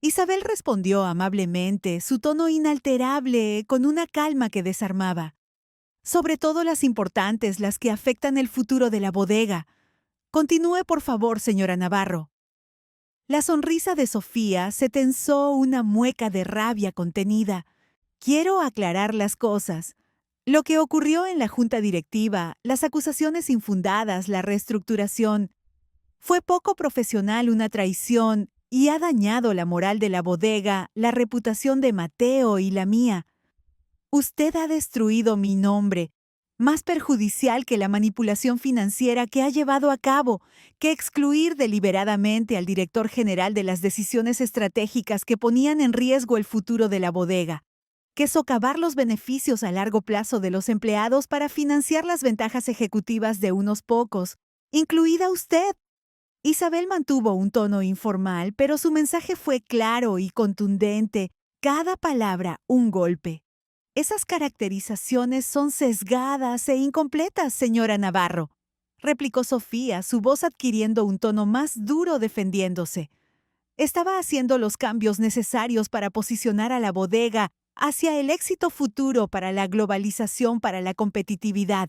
Isabel respondió amablemente, su tono inalterable, con una calma que desarmaba. «Sobre todo las importantes, las que afectan el futuro de la bodega. Continúe, por favor, señora Navarro». La sonrisa de Sofía se tensó, una mueca de rabia contenida. «Quiero aclarar las cosas. Lo que ocurrió en la junta directiva, las acusaciones infundadas, la reestructuración, fue poco profesional, una traición, y ha dañado la moral de la bodega, la reputación de Mateo y la mía. Usted ha destruido mi nombre, más perjudicial que la manipulación financiera que ha llevado a cabo, que excluir deliberadamente al director general de las decisiones estratégicas que ponían en riesgo el futuro de la bodega, que socavar los beneficios a largo plazo de los empleados para financiar las ventajas ejecutivas de unos pocos, incluida usted». Isabel mantuvo un tono informal, pero su mensaje fue claro y contundente, cada palabra un golpe. «Esas caracterizaciones son sesgadas e incompletas, señora Navarro», replicó Sofía, su voz adquiriendo un tono más duro, defendiéndose. Estaba haciendo los cambios necesarios para posicionar a la bodega hacia el éxito futuro, para la globalización, para la competitividad.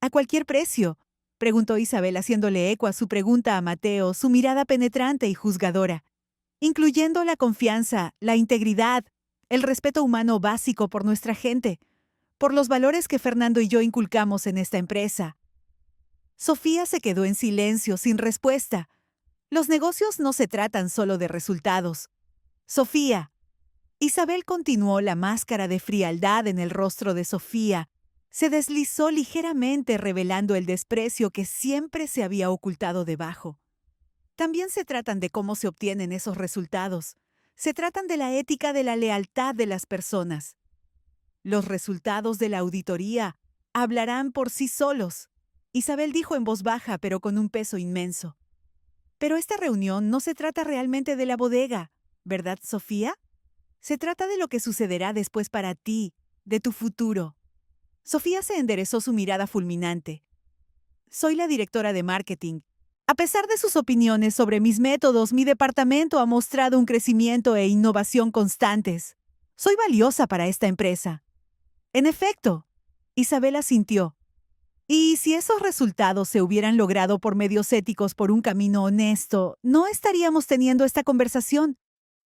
«¿A cualquier precio?», preguntó Isabel, haciéndole eco a su pregunta a Mateo, su mirada penetrante y juzgadora. «Incluyendo la confianza, la integridad, el respeto humano básico por nuestra gente, por los valores que Fernando y yo inculcamos en esta empresa». Sofía se quedó en silencio, sin respuesta. Los negocios no se tratan solo de resultados. «Sofía». Isabel continuó, la máscara de frialdad en el rostro de Sofía se deslizó ligeramente, revelando el desprecio que siempre se había ocultado debajo. «También se tratan de cómo se obtienen esos resultados. Se tratan de la ética, de la lealtad de las personas. Los resultados de la auditoría hablarán por sí solos», Isabel dijo en voz baja, pero con un peso inmenso. «Pero esta reunión no se trata realmente de la bodega, ¿verdad, Sofía? Se trata de lo que sucederá después para ti, de tu futuro». Sofía se enderezó, su mirada fulminante. «Soy la directora de marketing. A pesar de sus opiniones sobre mis métodos, mi departamento ha mostrado un crecimiento e innovación constantes. Soy valiosa para esta empresa». «En efecto», Isabel asintió. Y si esos resultados se hubieran logrado por medios éticos por un camino honesto, no estaríamos teniendo esta conversación.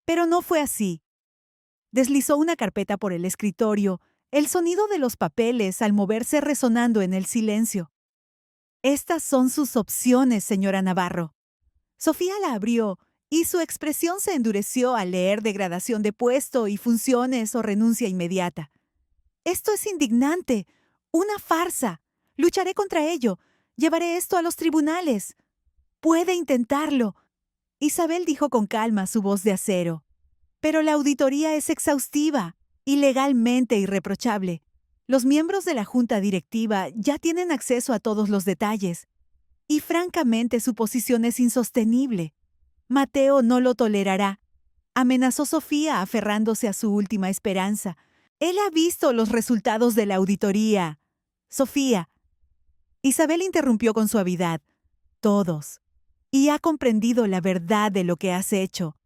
Pero no fue así. Deslizó una carpeta por el escritorio, el sonido de los papeles al moverse resonando en el silencio. Estas son sus opciones, señora Navarro. Sofía la abrió y su expresión se endureció al leer degradación de puesto y funciones o renuncia inmediata. Esto es indignante, una farsa. Lucharé contra ello. Llevaré esto a los tribunales. Puede intentarlo. Isabel dijo con calma, su voz de acero. Pero la auditoría es exhaustiva y legalmente irreprochable. Los miembros de la junta directiva ya tienen acceso a todos los detalles. Y francamente su posición es insostenible. Mateo no lo tolerará. Amenazó Sofía aferrándose a su última esperanza. Él ha visto los resultados de la auditoría. Sofía. Isabel interrumpió con suavidad. Todos. Y ha comprendido la verdad de lo que has hecho.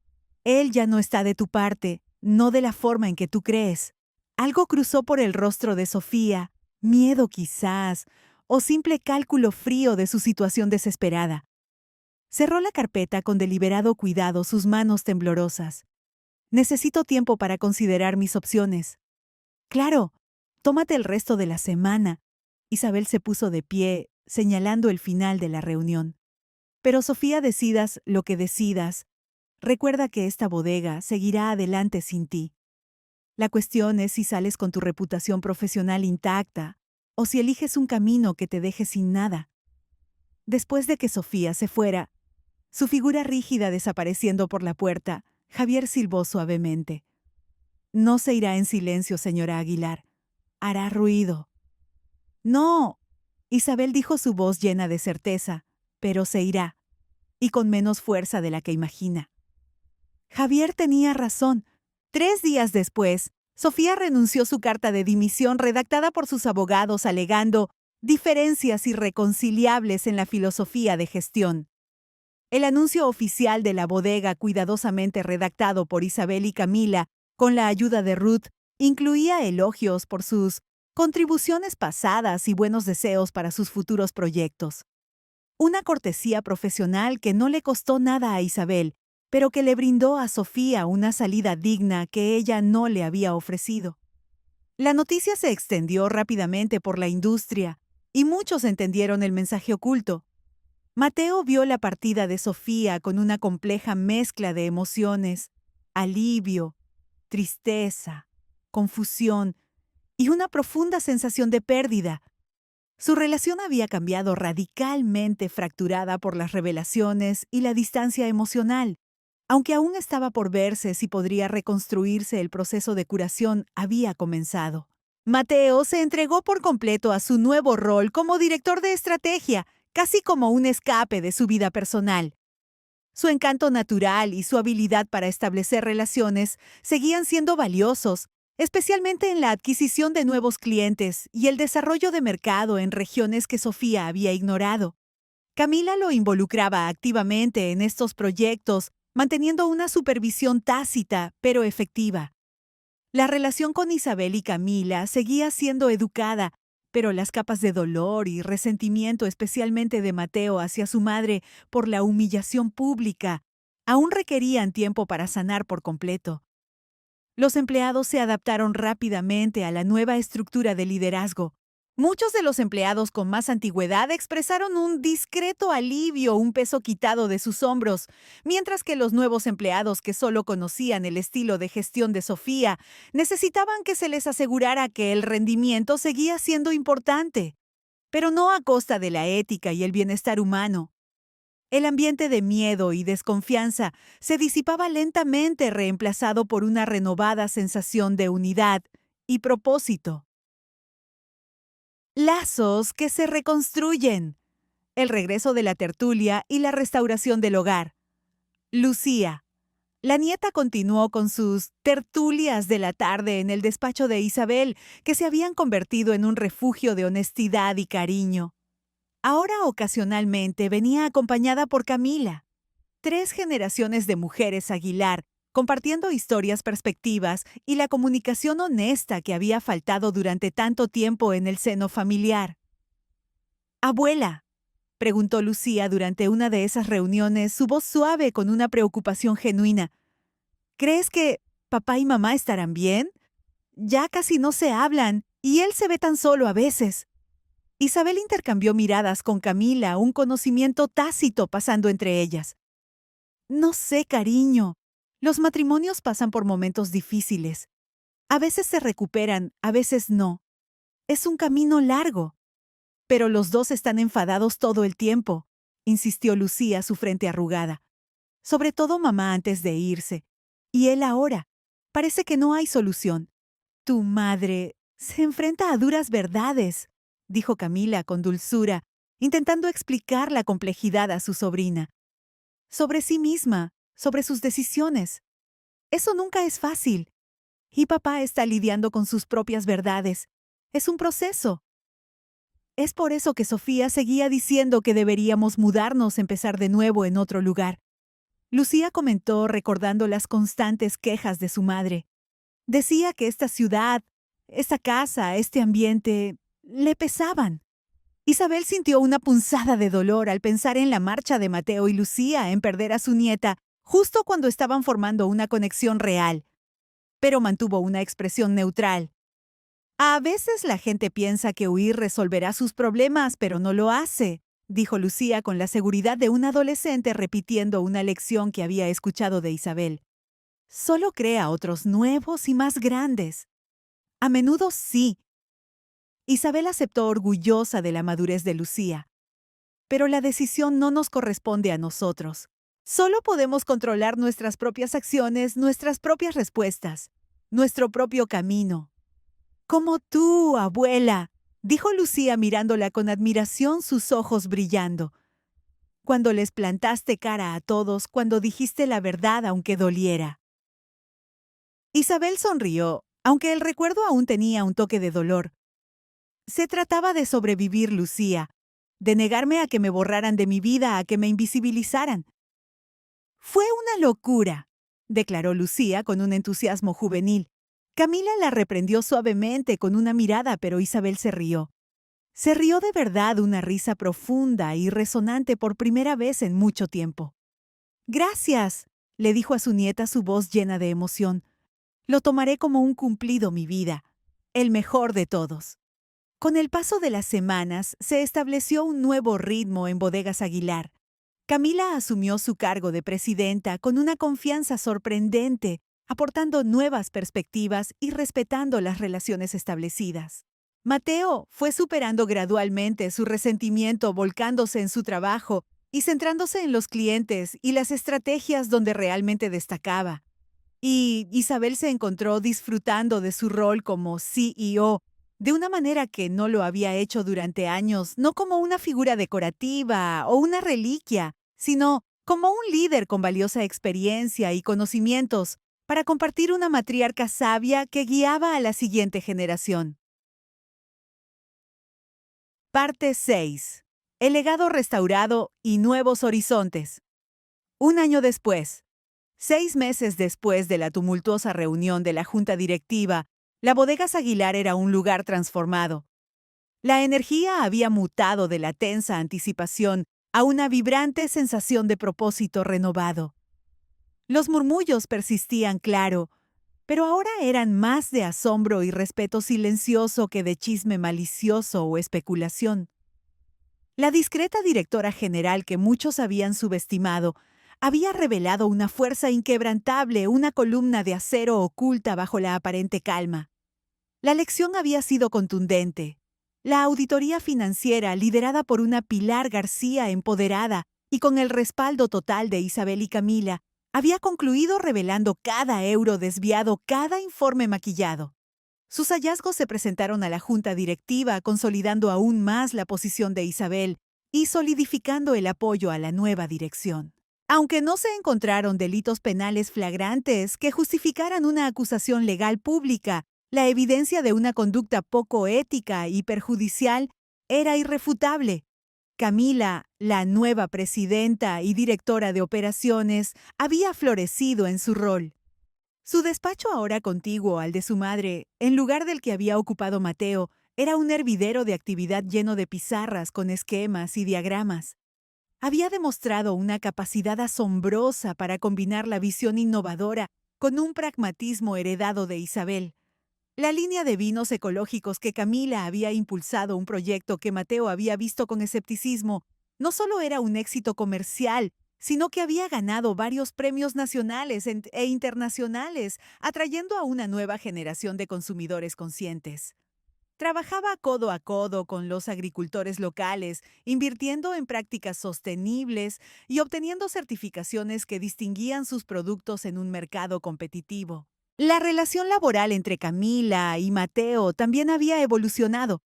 Él ya no está de tu parte, no de la forma en que tú crees. Algo cruzó por el rostro de Sofía, miedo quizás, o simple cálculo frío de su situación desesperada. Cerró la carpeta con deliberado cuidado, sus manos temblorosas. Necesito tiempo para considerar mis opciones. Claro, tómate el resto de la semana. Isabel se puso de pie, señalando el final de la reunión. Pero Sofía, decidas lo que decidas, recuerda que esta bodega seguirá adelante sin ti. La cuestión es si sales con tu reputación profesional intacta o si eliges un camino que te deje sin nada. Después de que Sofía se fuera, su figura rígida desapareciendo por la puerta, Javier silbó suavemente. No se irá en silencio, señora Aguilar. Hará ruido. No, Isabel dijo, su voz llena de certeza, pero se irá, y con menos fuerza de la que imagina. Javier tenía razón. 3 días después, Sofía renunció su carta de dimisión redactada por sus abogados alegando diferencias irreconciliables en la filosofía de gestión. El anuncio oficial de la bodega, cuidadosamente redactado por Isabel y Camila, con la ayuda de Ruth, incluía elogios por sus contribuciones pasadas y buenos deseos para sus futuros proyectos. Una cortesía profesional que no le costó nada a Isabel, pero que le brindó a Sofía una salida digna que ella no le había ofrecido. La noticia se extendió rápidamente por la industria, y muchos entendieron el mensaje oculto. Mateo vio la partida de Sofía con una compleja mezcla de emociones: alivio, tristeza, confusión y una profunda sensación de pérdida. Su relación había cambiado radicalmente, fracturada por las revelaciones y la distancia emocional. Aunque aún estaba por verse si podría reconstruirse, el proceso de curación había comenzado. Mateo se entregó por completo a su nuevo rol como director de estrategia, casi como un escape de su vida personal. Su encanto natural y su habilidad para establecer relaciones seguían siendo valiosos, especialmente en la adquisición de nuevos clientes y el desarrollo de mercado en regiones que Sofía había ignorado. Camila lo involucraba activamente en estos proyectos, manteniendo una supervisión tácita pero efectiva. La relación con Isabel y Camila seguía siendo educada, pero las capas de dolor y resentimiento, especialmente de Mateo hacia su madre por la humillación pública, aún requerían tiempo para sanar por completo. Los empleados se adaptaron rápidamente a la nueva estructura de liderazgo. Muchos de los empleados con más antigüedad expresaron un discreto alivio, un peso quitado de sus hombros, mientras que los nuevos empleados, que solo conocían el estilo de gestión de Sofía, necesitaban que se les asegurara que el rendimiento seguía siendo importante, pero no a costa de la ética y el bienestar humano. El ambiente de miedo y desconfianza se disipaba lentamente, reemplazado por una renovada sensación de unidad y propósito. Lazos que se reconstruyen. El regreso de la tertulia y la restauración del hogar. Lucía. La nieta continuó con sus tertulias de la tarde en el despacho de Isabel, que se habían convertido en un refugio de honestidad y cariño. Ahora ocasionalmente venía acompañada por Camila. 3 generaciones de mujeres Aguilar, compartiendo historias, perspectivas y la comunicación honesta que había faltado durante tanto tiempo en el seno familiar. Abuela, preguntó Lucía durante una de esas reuniones, su voz suave con una preocupación genuina. ¿Crees que papá y mamá estarán bien? Ya casi no se hablan, y él se ve tan solo a veces. Isabel intercambió miradas con Camila, un conocimiento tácito pasando entre ellas. No sé, cariño. Los matrimonios pasan por momentos difíciles. A veces se recuperan, a veces no. Es un camino largo. Pero los dos están enfadados todo el tiempo, insistió Lucía, su frente arrugada. Sobre todo mamá antes de irse. Y él ahora. Parece que no hay solución. Tu madre se enfrenta a duras verdades, dijo Camila con dulzura, intentando explicar la complejidad a su sobrina. Sobre sí misma, sobre sus decisiones. Eso nunca es fácil. Y papá está lidiando con sus propias verdades. Es un proceso. Es por eso que Sofía seguía diciendo que deberíamos mudarnos, empezar de nuevo en otro lugar. Lucía comentó recordando las constantes quejas de su madre. Decía que esta ciudad, esta casa, este ambiente, le pesaban. Isabel sintió una punzada de dolor al pensar en la marcha de Mateo y Lucía en perder a su nieta justo cuando estaban formando una conexión real, pero mantuvo una expresión neutral. A veces la gente piensa que huir resolverá sus problemas, pero no lo hace, dijo Lucía con la seguridad de un adolescente repitiendo una lección que había escuchado de Isabel. Solo crea otros nuevos y más grandes. A menudo sí. Isabel aceptó orgullosa de la madurez de Lucía. Pero la decisión no nos corresponde a nosotros. Solo podemos controlar nuestras propias acciones, nuestras propias respuestas, nuestro propio camino. Como tú, abuela, dijo Lucía mirándola con admiración, sus ojos brillando. Cuando les plantaste cara a todos, cuando dijiste la verdad aunque doliera. Isabel sonrió, aunque el recuerdo aún tenía un toque de dolor. Se trataba de sobrevivir, Lucía, de negarme a que me borraran de mi vida, a que me invisibilizaran. Fue una locura, declaró Lucía con un entusiasmo juvenil. Camila la reprendió suavemente con una mirada, pero Isabel se rió. Se rió de verdad, una risa profunda y resonante por primera vez en mucho tiempo. Gracias, le dijo a su nieta, su voz llena de emoción. Lo tomaré como un cumplido, mi vida, el mejor de todos. Con el paso de las semanas, se estableció un nuevo ritmo en Bodegas Aguilar. Camila asumió su cargo de presidenta con una confianza sorprendente, aportando nuevas perspectivas y respetando las relaciones establecidas. Mateo fue superando gradualmente su resentimiento, volcándose en su trabajo y centrándose en los clientes y las estrategias donde realmente destacaba. Y Isabel se encontró disfrutando de su rol como CEO, de una manera que no lo había hecho durante años, no como una figura decorativa o una reliquia, sino como un líder con valiosa experiencia y conocimientos para compartir una matriarca sabia que guiaba a la siguiente generación. Parte 6. El legado restaurado y nuevos horizontes. Un año después. 6 meses después de la tumultuosa reunión de la junta directiva, la Bodegas Aguilar era un lugar transformado. La energía había mutado de la tensa anticipación a una vibrante sensación de propósito renovado. Los murmullos persistían, claro, pero ahora eran más de asombro y respeto silencioso que de chisme malicioso o especulación. La discreta directora general que muchos habían subestimado había revelado una fuerza inquebrantable, una columna de acero oculta bajo la aparente calma. La lección había sido contundente. La auditoría financiera, liderada por una Pilar García empoderada y con el respaldo total de Isabel y Camila, había concluido revelando cada euro desviado, cada informe maquillado. Sus hallazgos se presentaron a la junta directiva, consolidando aún más la posición de Isabel y solidificando el apoyo a la nueva dirección. Aunque no se encontraron delitos penales flagrantes que justificaran una acusación legal pública, la evidencia de una conducta poco ética y perjudicial era irrefutable. Camila, la nueva presidenta y directora de operaciones, había florecido en su rol. Su despacho, ahora contiguo al de su madre, en lugar del que había ocupado Mateo, Era un hervidero de actividad lleno de pizarras con esquemas y diagramas. Había demostrado una capacidad asombrosa para combinar la visión innovadora con un pragmatismo heredado de Isabel. La línea de vinos ecológicos que Camila había impulsado, un proyecto que Mateo había visto con escepticismo, no solo era un éxito comercial, sino que había ganado varios premios nacionales e internacionales, atrayendo a una nueva generación de consumidores conscientes. Trabajaba codo a codo con los agricultores locales, invirtiendo en prácticas sostenibles y obteniendo certificaciones que distinguían sus productos en un mercado competitivo. La relación laboral entre Camila y Mateo también había evolucionado.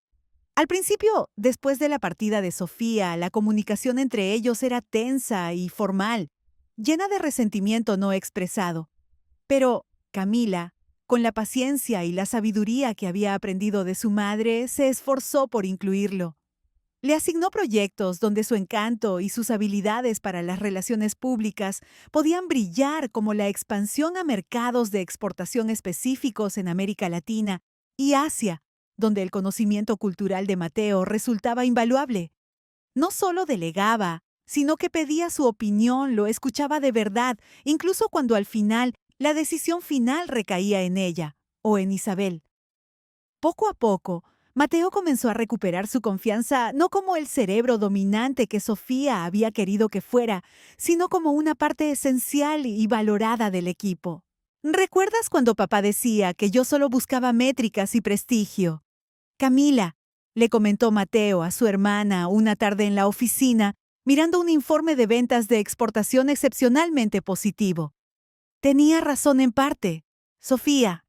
Al principio, después de la partida de Sofía, la comunicación entre ellos era tensa y formal, llena de resentimiento no expresado. Pero Camila, con la paciencia y la sabiduría que había aprendido de su madre, se esforzó por incluirlo. Le asignó proyectos donde su encanto y sus habilidades para las relaciones públicas podían brillar, como la expansión a mercados de exportación específicos en América Latina y Asia, donde el conocimiento cultural de Mateo resultaba invaluable. No solo delegaba, sino que pedía su opinión, lo escuchaba de verdad, incluso cuando al final la decisión final recaía en ella o en Isabel. Poco a poco, Mateo comenzó a recuperar su confianza no como el cerebro dominante que Sofía había querido que fuera, sino como una parte esencial y valorada del equipo. ¿Recuerdas cuando papá decía que yo solo buscaba métricas y prestigio? Camila, le comentó Mateo a su hermana una tarde en la oficina, mirando un informe de ventas de exportación excepcionalmente positivo. Tenía razón en parte. Sofía,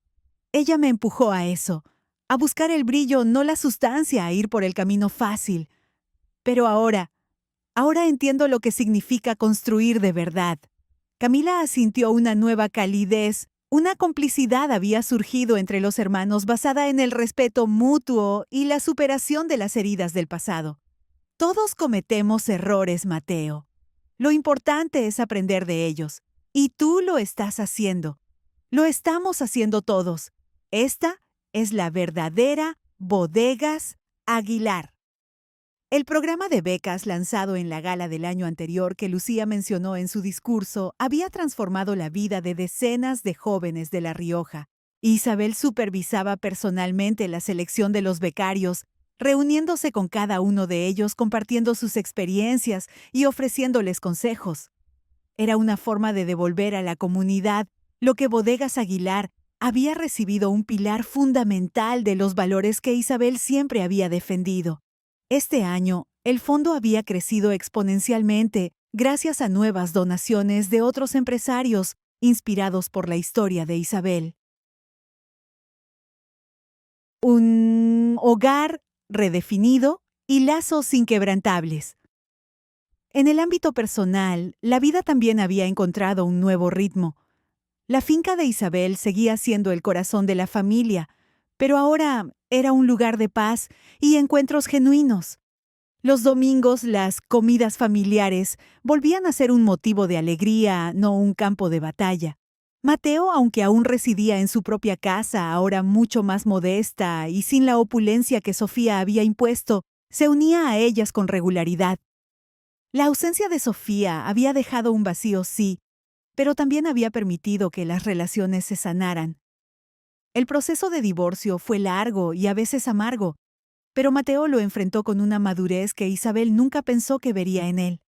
ella me empujó a eso, a buscar el brillo, no la sustancia, a ir por el camino fácil. Pero ahora entiendo lo que significa construir de verdad. Camila asintió una nueva calidez. Una complicidad había surgido entre los hermanos basada en el respeto mutuo y la superación de las heridas del pasado. Todos cometemos errores, Mateo. Lo importante es aprender de ellos. Y tú lo estás haciendo. Lo estamos haciendo todos. Esta es la verdadera Bodegas Aguilar. El programa de becas lanzado en la gala del año anterior que Lucía mencionó en su discurso había transformado la vida de decenas de jóvenes de La Rioja. Isabel supervisaba personalmente la selección de los becarios, reuniéndose con cada uno de ellos, compartiendo sus experiencias y ofreciéndoles consejos. Era una forma de devolver a la comunidad lo que Bodegas Aguilar había recibido, un pilar fundamental de los valores que Isabel siempre había defendido. Este año, el fondo había crecido exponencialmente gracias a nuevas donaciones de otros empresarios inspirados por la historia de Isabel. Un hogar redefinido y lazos inquebrantables. En el ámbito personal, la vida también había encontrado un nuevo ritmo. La finca de Isabel seguía siendo el corazón de la familia, pero ahora era un lugar de paz y encuentros genuinos. Los domingos, las comidas familiares volvían a ser un motivo de alegría, no un campo de batalla. Mateo, aunque aún residía en su propia casa, ahora mucho más modesta y sin la opulencia que Sofía había impuesto, se unía a ellas con regularidad. La ausencia de Sofía había dejado un vacío, sí, pero también había permitido que las relaciones se sanaran. El proceso de divorcio fue largo y a veces amargo, pero Mateo lo enfrentó con una madurez que Isabel nunca pensó que vería en él.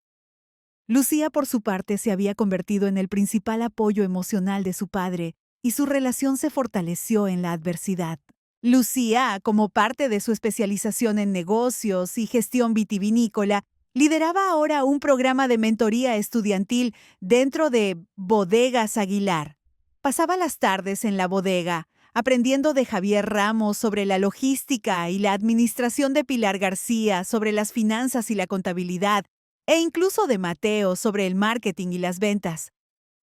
Lucía, por su parte, se había convertido en el principal apoyo emocional de su padre, y su relación se fortaleció en la adversidad. Lucía, como parte de su especialización en negocios y gestión vitivinícola, lideraba ahora un programa de mentoría estudiantil dentro de Bodegas Aguilar. Pasaba las tardes en la bodega, aprendiendo de Javier Ramos sobre la logística y la administración, de Pilar García sobre las finanzas y la contabilidad, e incluso de Mateo sobre el marketing y las ventas.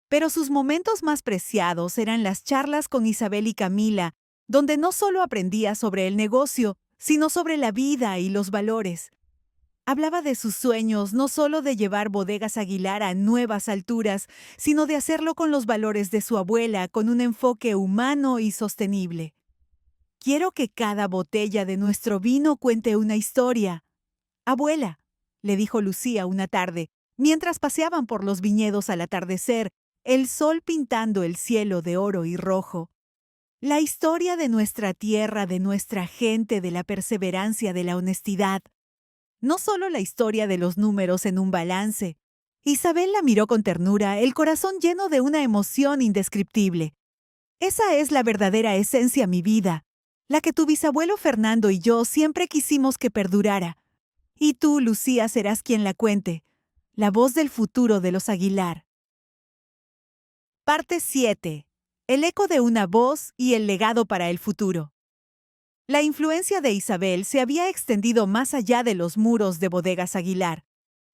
Pero sus momentos más preciados eran las charlas con Isabel y Camila, donde no solo aprendía sobre el negocio, sino sobre la vida y los valores. Hablaba de sus sueños, no solo de llevar Bodegas Aguilar a nuevas alturas, sino de hacerlo con los valores de su abuela, con un enfoque humano y sostenible. Quiero que cada botella de nuestro vino cuente una historia. Abuela, le dijo Lucía una tarde, mientras paseaban por los viñedos al atardecer, el sol pintando el cielo de oro y rojo. La historia de nuestra tierra, de nuestra gente, de la perseverancia, de la honestidad. No solo la historia de los números en un balance. Isabel la miró con ternura, el corazón lleno de una emoción indescriptible. Esa es la verdadera esencia, mi vida, la que tu bisabuelo Fernando y yo siempre quisimos que perdurara. Y tú, Lucía, serás quien la cuente, la voz del futuro de los Aguilar. Parte 7. El eco de una voz y el legado para el futuro. La influencia de Isabel se había extendido más allá de los muros de Bodegas Aguilar.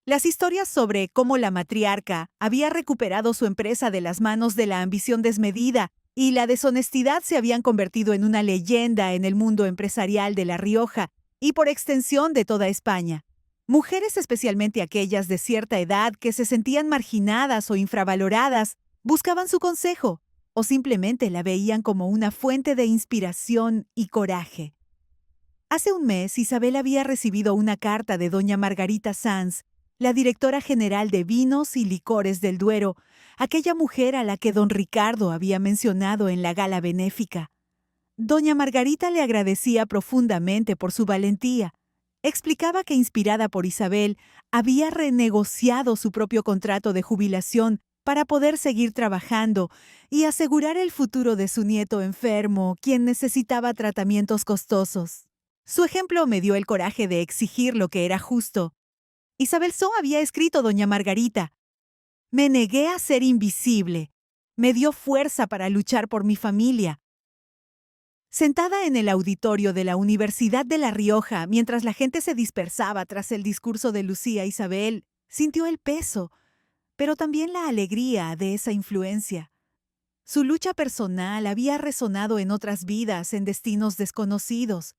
Las historias sobre cómo la matriarca había recuperado su empresa de las manos de la ambición desmedida y la deshonestidad se habían convertido en una leyenda en el mundo empresarial de La Rioja y por extensión de toda España. Mujeres, especialmente aquellas de cierta edad que se sentían marginadas o infravaloradas, buscaban su consejo o simplemente la veían como una fuente de inspiración y coraje. Hace un mes, Isabel había recibido una carta de doña Margarita Sanz, la directora general de Vinos y Licores del Duero, aquella mujer a la que don Ricardo había mencionado en la gala benéfica. Doña Margarita le agradecía profundamente por su valentía. Explicaba que, inspirada por Isabel, había renegociado su propio contrato de jubilación para poder seguir trabajando y asegurar el futuro de su nieto enfermo, quien necesitaba tratamientos costosos. Su ejemplo me dio el coraje de exigir lo que era justo. Isabel So había escrito doña Margarita: «Me negué a ser invisible. Me dio fuerza para luchar por mi familia». Sentada en el auditorio de la Universidad de La Rioja, mientras la gente se dispersaba tras el discurso de Lucía, Isabel sintió el peso, pero también la alegría de esa influencia. Su lucha personal había resonado en otras vidas, en destinos desconocidos.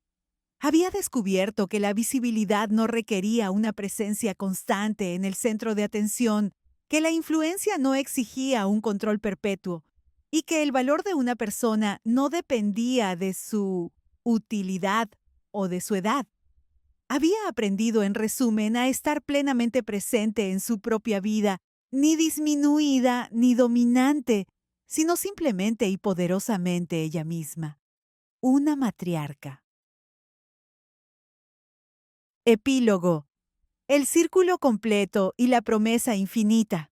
Había descubierto que la visibilidad no requería una presencia constante en el centro de atención, que la influencia no exigía un control perpetuo, y que el valor de una persona no dependía de su utilidad o de su edad. Había aprendido, en resumen, a estar plenamente presente en su propia vida, ni disminuida ni dominante, sino simplemente y poderosamente ella misma. Una matriarca. Epílogo. El círculo completo y la promesa infinita.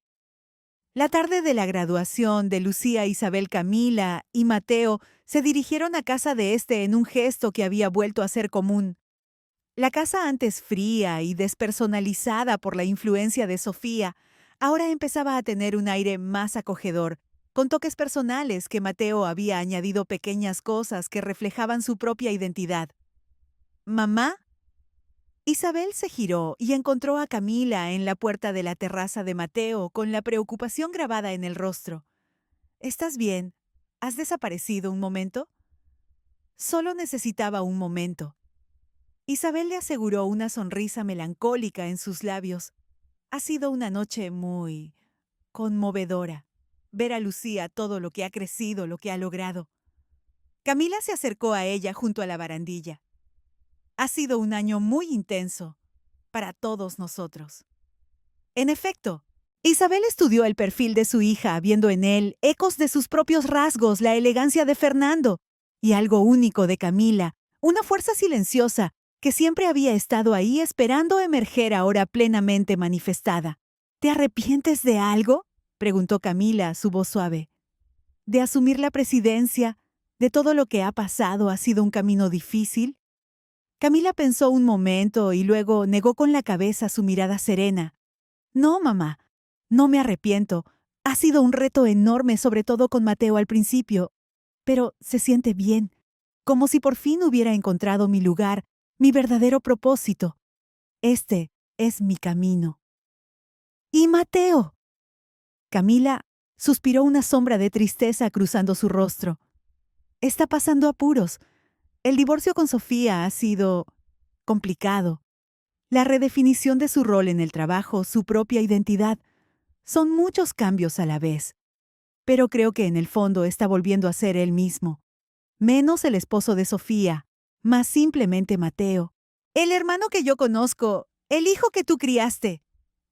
La tarde de la graduación de Lucía, Isabel, Camila y Mateo se dirigieron a casa de este en un gesto que había vuelto a ser común. La casa, antes fría y despersonalizada por la influencia de Sofía, ahora empezaba a tener un aire más acogedor, con toques personales que Mateo había añadido, pequeñas cosas que reflejaban su propia identidad. «¿Mamá?» Isabel se giró y encontró a Camila en la puerta de la terraza de Mateo con la preocupación grabada en el rostro. «¿Estás bien? ¿Has desaparecido un momento?» Solo necesitaba un momento. Isabel le aseguró, una sonrisa melancólica en sus labios. «Ha sido una noche muy conmovedora. Ver a Lucía, todo lo que ha crecido, lo que ha logrado». Camila se acercó a ella junto a la barandilla. «Ha sido un año muy intenso para todos nosotros». En efecto, Isabel estudió el perfil de su hija, viendo en él ecos de sus propios rasgos, la elegancia de Fernando y algo único de Camila, una fuerza silenciosa que siempre había estado ahí esperando emerger, ahora plenamente manifestada. «¿Te arrepientes de algo?», preguntó Camila, su voz suave. «¿De asumir la presidencia? ¿De todo lo que ha pasado? ¿Ha sido un camino difícil?». Camila pensó un momento y luego negó con la cabeza, su mirada serena. «No, mamá, no me arrepiento. Ha sido un reto enorme, sobre todo con Mateo al principio. Pero se siente bien, como si por fin hubiera encontrado mi lugar, mi verdadero propósito. Este es mi camino». «¿Y Mateo?». Camila suspiró, una sombra de tristeza cruzando su rostro. «Está pasando apuros. El divorcio con Sofía ha sido complicado. La redefinición de su rol en el trabajo, su propia identidad. Son muchos cambios a la vez. Pero creo que en el fondo está volviendo a ser él mismo. menos el esposo de Sofía, más simplemente Mateo. El hermano que yo conozco, el hijo que tú criaste.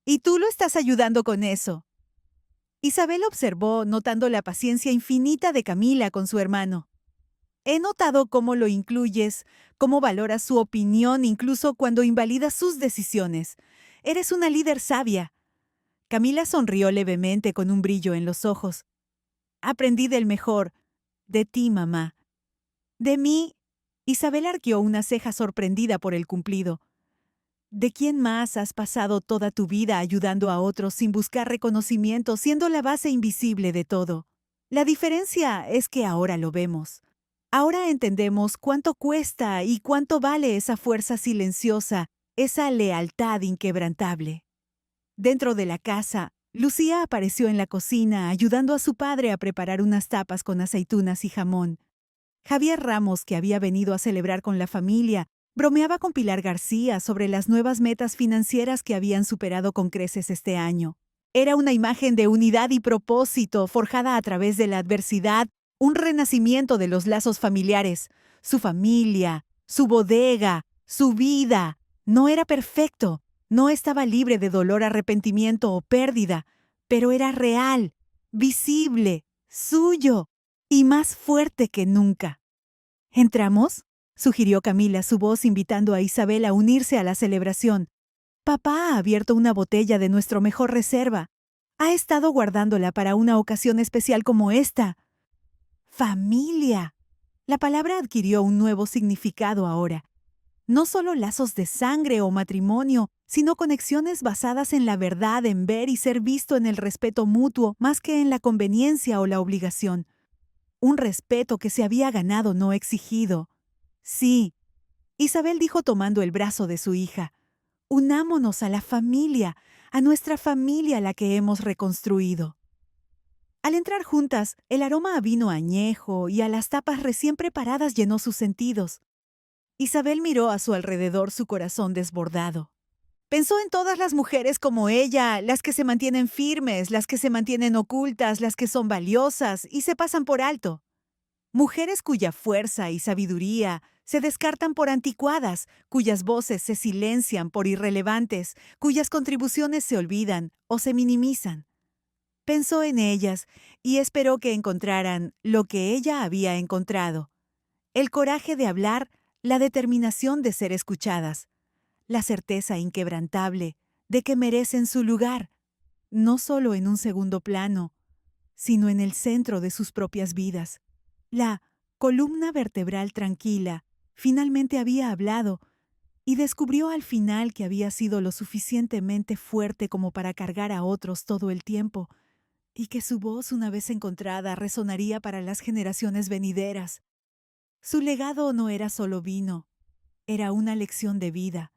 Y tú lo estás ayudando con eso. Isabel observó, notando la paciencia infinita de Camila con su hermano. He notado cómo lo incluyes, cómo valoras su opinión incluso cuando invalidas sus decisiones. Eres una líder sabia. Camila sonrió levemente con un brillo en los ojos. Aprendí del mejor, de ti, mamá. De mí. Isabel arqueó una ceja sorprendida por el cumplido. ¿De quién más has pasado toda tu vida ayudando a otros sin buscar reconocimiento, siendo la base invisible de todo? La diferencia es que ahora lo vemos. Ahora entendemos cuánto cuesta y cuánto vale esa fuerza silenciosa, esa lealtad inquebrantable. Dentro de la casa, Lucía apareció en la cocina ayudando a su padre a preparar unas tapas con aceitunas y jamón. Javier Ramos, que había venido a celebrar con la familia, bromeaba con Pilar García sobre las nuevas metas financieras que habían superado con creces este año. Era una imagen de unidad y propósito forjada a través de la adversidad, un renacimiento de los lazos familiares. Su familia, su bodega, su vida. No era perfecto, no estaba libre de dolor, arrepentimiento o pérdida, pero era real, visible, suyo y más fuerte que nunca. ¿Entramos?, sugirió Camila, su voz invitando a Isabel a unirse a la celebración. Papá ha abierto una botella de nuestro mejor reserva. Ha estado guardándola para una ocasión especial como esta. Familia. La palabra adquirió un nuevo significado ahora. No solo lazos de sangre o matrimonio, sino conexiones basadas en la verdad, en ver y ser visto en el respeto mutuo, más que en la conveniencia o la obligación. Un respeto que se había ganado, no exigido. Sí, Isabel dijo tomando el brazo de su hija. Unámonos a la familia, a nuestra familia la que hemos reconstruido. Al entrar juntas, el aroma a vino añejo y a las tapas recién preparadas llenó sus sentidos. Isabel miró a su alrededor, su corazón desbordado. Pensó en todas las mujeres como ella, las que se mantienen firmes, las que se mantienen ocultas, las que son valiosas y se pasan por alto. Mujeres cuya fuerza y sabiduría se descartan por anticuadas, cuyas voces se silencian por irrelevantes, cuyas contribuciones se olvidan o se minimizan. Pensó en ellas y esperó que encontraran lo que ella había encontrado: el coraje de hablar, la determinación de ser escuchadas, la certeza inquebrantable de que merecen su lugar, no solo en un segundo plano, sino en el centro de sus propias vidas. La columna vertebral tranquila finalmente había hablado y descubrió al final que había sido lo suficientemente fuerte como para cargar a otros todo el tiempo, y que su voz, una vez encontrada, resonaría para las generaciones venideras. Su legado no era solo vino, era una lección de vida,